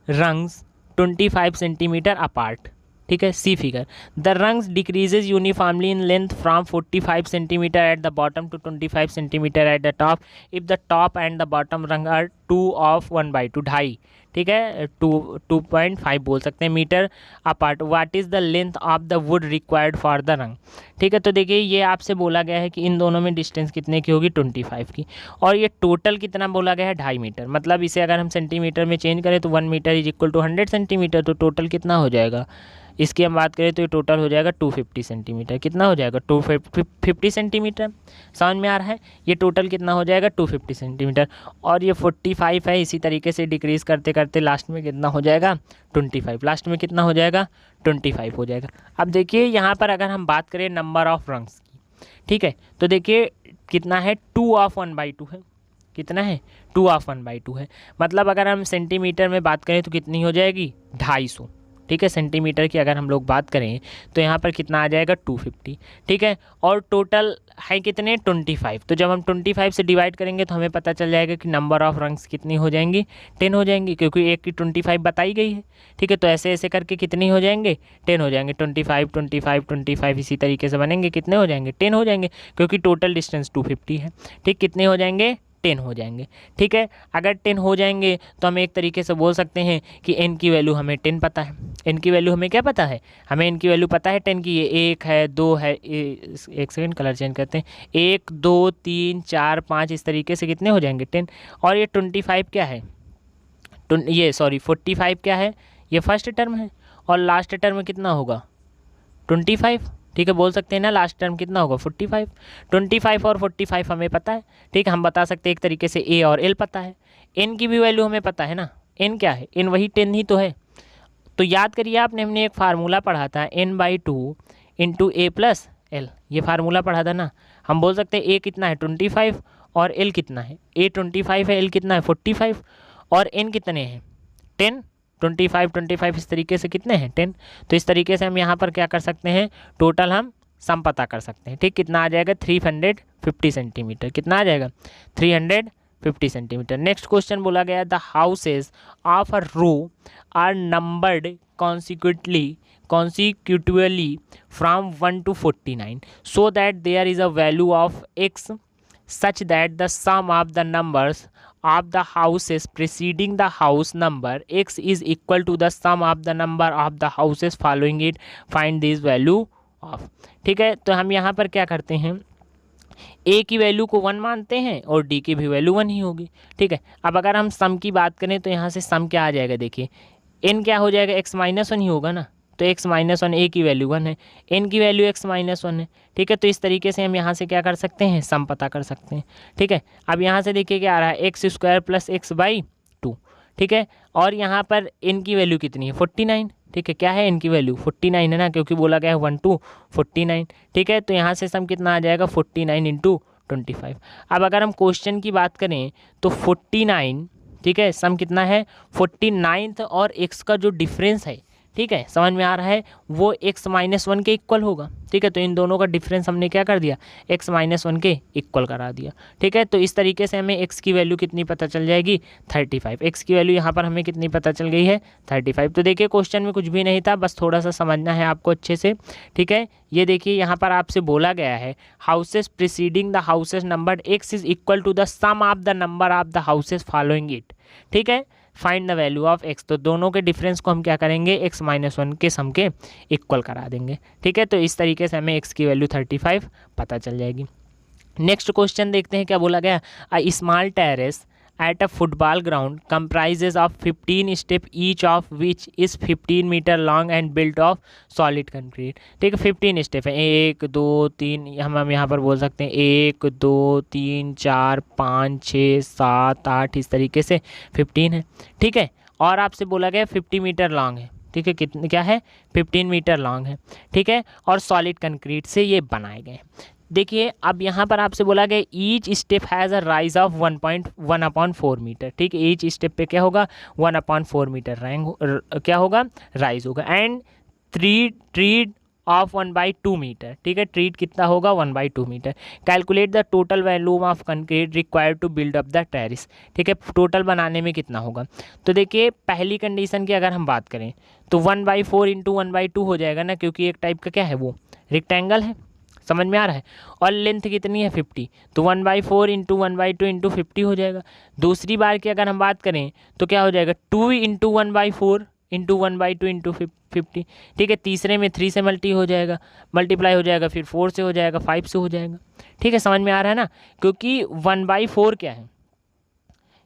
rungs 25 centimetre apart. ठीक है, see figure, the rungs decreases uniformly in length from 45 centimetre at the bottom to 25 centimetre at the top if the top and the bottom rung are 2 of 1/2 ढाई। ठीक है, 2.5 बोल सकते हैं metre apart. What is the length of the wood required for the rung. ठीक है, तो देखिए ये आपसे बोला गया है कि इन दोनों में डिस्टेंस कितने की होगी, 25 की, और ये टोटल कितना बोला गया है, 2.5 मीटर। मतलब इसे अगर हम सेंटीमीटर में चेंज करें तो 1 metre is equal to 100 centimetre. तो टोटल कितना हो जाएगा, इसकी हम बात करें तो ये टोटल हो जाएगा 250 सेंटीमीटर। कितना हो जाएगा, 250 सेंटीमीटर। समझ में आ रहा है, ये टोटल कितना हो जाएगा, 250 सेंटीमीटर, और ये 45 है। इसी तरीके से डिक्रीज करते करते लास्ट में कितना हो जाएगा, 25। लास्ट में कितना हो जाएगा, 25 हो जाएगा। अब देखिए यहाँ पर अगर हम बात करें नंबर ऑफ रंग्स की, ठीक है, तो देखिए कितना है, 2 ऑफ 1/2 है। कितना है, 2 ऑफ 1/2 है। मतलब अगर हम सेंटीमीटर में बात करें तो कितनी हो जाएगी, 250। ठीक है, सेंटीमीटर की अगर हम लोग बात करें तो यहाँ पर कितना आ जाएगा, 250। ठीक है, और टोटल है कितने, 25। तो जब हम 25 से डिवाइड करेंगे तो हमें पता चल जाएगा कि नंबर ऑफ रंग्स कितनी हो जाएंगी, 10 हो जाएंगी, क्योंकि एक की 25 बताई गई है। ठीक है, तो ऐसे ऐसे करके कितनी हो जाएंगे, 10 हो जाएंगे। 25 25 25 इसी तरीके से बनेंगे, कितने हो जाएंगे, 10 हो जाएंगे, क्योंकि टोटल डिस्टेंस 250 है। ठीक, कितने हो जाएंगे, 10 हो जाएंगे। ठीक है, अगर 10 हो जाएंगे तो हम एक तरीके से बोल सकते हैं कि n की वैल्यू हमें 10 पता है। n की वैल्यू हमें क्या पता है, हमें n की वैल्यू पता है 10 की। ये 1 है, 2 है, एक सेकेंड कलर चेंज करते हैं, 1 2 3 4 5 इस तरीके से कितने हो जाएंगे, 10। और ये 25 क्या है, ये सॉरी 45 क्या है, ये फर्स्ट टर्म है, और लास्ट टर्म कितना होगा, 25। ठीक है, बोल सकते हैं ना, लास्ट टर्म कितना होगा, 45। 25 और 45 हमें पता है। ठीक है, हम बता सकते हैं एक तरीके से a और l पता है। n की भी वैल्यू हमें पता है ना, n क्या है, n वही 10 ही तो है। तो याद करिए आपने, हमने एक फार्मूला पढ़ा था, n/2 into a plus l, ये फार्मूला पढ़ा था ना। हम बोल सकते हैं a कितना है, 25, और l कितना है, a 25 है, l कितना है, 45, और n कितने हैं, 10। 25 इस तरीके से कितने हैं, 10। तो इस तरीके से हम यहाँ पर क्या कर सकते हैं, टोटल हम सम पता कर सकते हैं। ठीक, कितना आ जाएगा, 350 सेंटीमीटर। कितना आ जाएगा, 350 सेंटीमीटर। नेक्स्ट क्वेश्चन बोला गया, the houses of a row are numbered consecutively from 1 to 49 so that there is a value of x such that the sum of the numbers of the houses preceding the house number x is equal to the sum of the number of the houses following it. Find this value of। ठीक है, तो हम यहाँ पर क्या करते हैं, a की वैल्यू को 1 मानते हैं और d की भी वैल्यू 1 ही होगी। ठीक है, अब अगर हम सम की बात करें तो यहाँ से सम क्या आ जाएगा, देखिए n क्या हो जाएगा, x माइनस 1 ही होगा ना। तो x माइनस 1, a की वैल्यू 1 है, n की वैल्यू x माइनस 1 है। ठीक है, तो इस तरीके से हम यहाँ से क्या कर सकते हैं, सम पता कर सकते हैं। ठीक है, अब यहाँ से देखिए क्या आ रहा है, x² प्लस x/2। ठीक है, और यहाँ पर n की वैल्यू कितनी है, 49। ठीक है, क्या है इनकी वैल्यू 49 है ना, क्योंकि बोला गया है 1 to 49। ठीक है, तो यहाँ से सम कितना आ जाएगा 49 इंटू 25। अब अगर हम क्वेश्चन की बात करें तो 49, ठीक है, सम कितना है 49 और x का जो डिफरेंस है, ठीक है, समझ में आ रहा है, वो x-1 के इक्वल होगा। ठीक है, तो इन दोनों का डिफरेंस हमने क्या कर दिया, x-1 के इक्वल करा दिया। ठीक है, तो इस तरीके से हमें x की वैल्यू कितनी पता चल जाएगी 35। x की वैल्यू यहाँ पर हमें कितनी पता चल गई है 35। तो देखिए क्वेश्चन में कुछ भी नहीं था, बस थोड़ा सा समझना है आपको अच्छे से। ठीक है, ये देखिए यहाँ पर आपसे बोला गया है houses preceding the houses number x is equal to the sum of the number of the houses following it. ठीक है, find the value of x, तो दोनों के डिफरेंस को हम क्या करेंगे x-1 के सम के इक्वल करा देंगे। ठीक है, तो इस तरीके से हमें x की वैल्यू 35 पता चल जाएगी। नेक्स्ट क्वेश्चन देखते हैं क्या बोला गया। A small terrace at a football ground comprises of 15 step each of which is 15 meter long and built of solid concrete। ठीक है, 15 स्टेप है, 1 2 3, हम यहाँ पर बोल सकते हैं 1 2 3 4 5 6 7 8, इस तरीके से 15 है। ठीक है, और आपसे बोला गया 50 मीटर लॉन्ग है। ठीक है, कितने क्या है 15 मीटर लॉन्ग है। ठीक है, और सॉलिड कंक्रीट से ये बनाए गए हैं। देखिए अब यहाँ पर आपसे बोला गया each step has a rise of 1.1/4 metre. ठीक है, ईच स्टेप पे क्या होगा 1/4 मीटर क्या होगा राइज होगा। And tread of 1/2 metre. ठीक है, ट्रीड कितना होगा 1/2 metre. Calculate the total volume of concrete required to build up the terrace. ठीक है, टोटल बनाने में कितना होगा। तो देखिए पहली कंडीशन की अगर हम बात करें तो 1/4 इंटू 1/2 हो जाएगा ना, क्योंकि एक टाइप का क्या है वो रेक्टेंगल है, समझ में आ रहा है, और लेंथ कितनी है 50, तो 1/4 इंटू 1/2 इंटू 50 हो जाएगा। दूसरी बार की अगर हम बात करें तो क्या हो जाएगा 2 इंटू 1/4 इंटू 1/2 इंटू 50। ठीक है, तीसरे में 3 से मल्टीप्लाई हो जाएगा, फिर 4 से हो जाएगा, 5 से हो जाएगा। ठीक है, समझ में आ रहा है ना, क्योंकि 1/4 क्या है,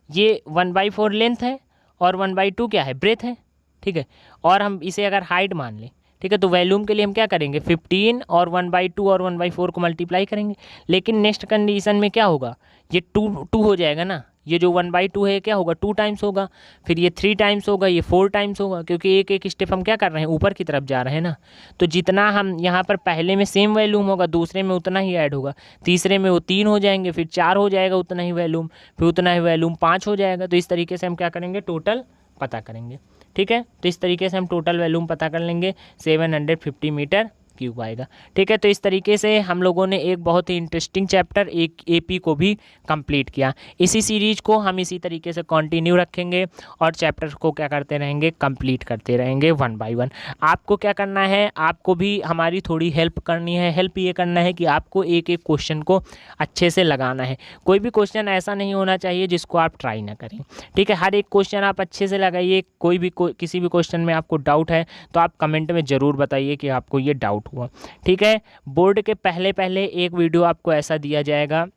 ये 1/4 लेंथ है और 1/2 क्या है ब्रेथ है। ठीक है, और हम इसे अगर हाइट मान लें, ठीक है, तो वैल्यूम के लिए हम क्या करेंगे 15 और 1/2 और 1/4 को मल्टीप्लाई करेंगे। लेकिन नेक्स्ट कंडीशन में क्या होगा, ये 2 हो जाएगा ना, ये जो 1/2 है क्या होगा 2 टाइम्स होगा, फिर ये 3 टाइम्स होगा, ये 4 टाइम्स होगा, क्योंकि एक एक स्टेप हम क्या कर रहे हैं ऊपर की तरफ जा रहे हैं ना। तो जितना हम यहाँ पर पहले में सेम वैल्यूम होगा, दूसरे में उतना ही ऐड होगा, तीसरे में वो 3 हो जाएंगे, फिर 4 हो जाएगा उतना ही वैल्यूम, फिर उतना ही वैल्यूम 5 हो जाएगा। तो इस तरीके से हम क्या करेंगे टोटल पता करेंगे। ठीक है, तो इस तरीके से हम टोटल वैल्यूम पता कर लेंगे, 750 मीटर क्यूब आएगा। ठीक है, तो इस तरीके से हम लोगों ने एक बहुत ही इंटरेस्टिंग चैप्टर एक एपी को भी कंप्लीट किया। इसी सीरीज को हम इसी तरीके से कंटिन्यू रखेंगे और चैप्टर को क्या करते रहेंगे कंप्लीट करते रहेंगे 1 बाय 1। आपको क्या करना है, आपको भी हमारी थोड़ी हेल्प करनी है। हेल्प ये करना है कि आपको एक एक क्वेश्चन को अच्छे से लगाना है। कोई भी क्वेश्चन ऐसा नहीं होना चाहिए जिसको आप ट्राई ना करें। ठीक है, हर एक क्वेश्चन आप अच्छे से लगाइए। किसी भी क्वेश्चन में आपको डाउट है तो आप कमेंट में ज़रूर बताइए कि आपको ये डाउट हुआ। ठीक है, बोर्ड के पहले एक वीडियो आपको ऐसा दिया जाएगा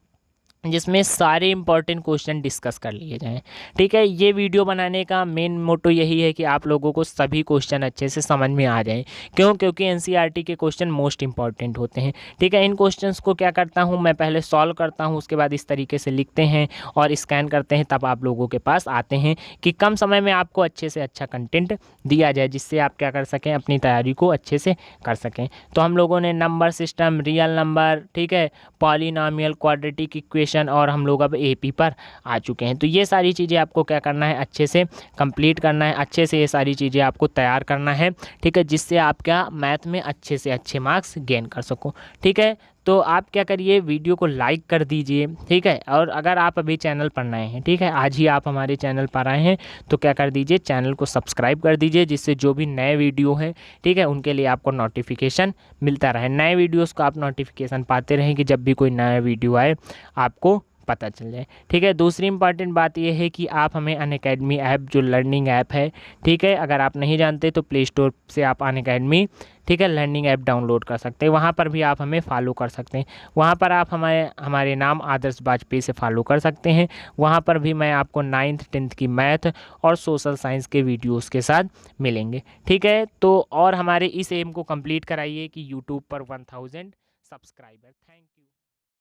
जिसमें सारे इंपॉर्टेंट क्वेश्चन डिस्कस कर लिए जाएं। ठीक है, ये वीडियो बनाने का मेन मोटो यही है कि आप लोगों को सभी क्वेश्चन अच्छे से समझ में आ जाएं। क्योंकि एनसीईआरटी के क्वेश्चन मोस्ट इंपॉर्टेंट होते हैं। ठीक है, इन क्वेश्चंस को क्या करता हूं मैं पहले सॉल्व करता हूं, उसके बाद इस तरीके से लिखते हैं और स्कैन करते हैं, तब आप लोगों के पास आते हैं कि कम समय में आपको अच्छे से अच्छा कंटेंट दिया जाए, जिससे आप क्या कर सकें अपनी तैयारी को अच्छे से कर सकें। तो हम लोगों ने नंबर सिस्टम, रियल नंबर, ठीक है, पॉलिनॉमियल, क्वाड्रेटिक इक्वेशन और हम लोग अब एपी पर आ चुके हैं। तो ये सारी चीज़ें आपको क्या करना है अच्छे से कंप्लीट करना है, अच्छे से ये सारी चीज़ें आपको तैयार करना है। ठीक है, जिससे आप क्या मैथ में अच्छे से अच्छे मार्क्स गेन कर सको। ठीक है, तो आप क्या करिए वीडियो को लाइक कर दीजिए। ठीक है, और अगर आप अभी चैनल पर नए हैं, ठीक है, आज ही आप हमारे चैनल पर आए हैं तो क्या कर दीजिए चैनल को सब्सक्राइब कर दीजिए, जिससे जो भी नए वीडियो हैं, ठीक है, उनके लिए आपको नोटिफिकेशन मिलता रहे। नए वीडियोस को आप नोटिफिकेशन पाते रहें कि जब भी कोई नया वीडियो आए आपको पता चल जाए। ठीक है, दूसरी इंपॉर्टेंट बात यह है कि आप हमें अनअकैडमी ऐप जो लर्निंग ऐप है, ठीक है, अगर आप नहीं जानते तो प्ले स्टोर से आप अनअकैडमी, ठीक है, लर्निंग ऐप डाउनलोड कर सकते हैं। वहाँ पर भी आप हमें फॉलो कर सकते हैं। वहाँ पर आप हमारे नाम आदर्श वाजपेयी से फॉलो कर सकते हैं। वहाँ पर भी मैं आपको 9th 10th की मैथ और सोशल साइंस के वीडियोस के साथ मिलेंगे। ठीक है, तो और हमारे इस एम को कंप्लीट कराइए कि यूट्यूब पर 1000 सब्सक्राइबर। Thank you.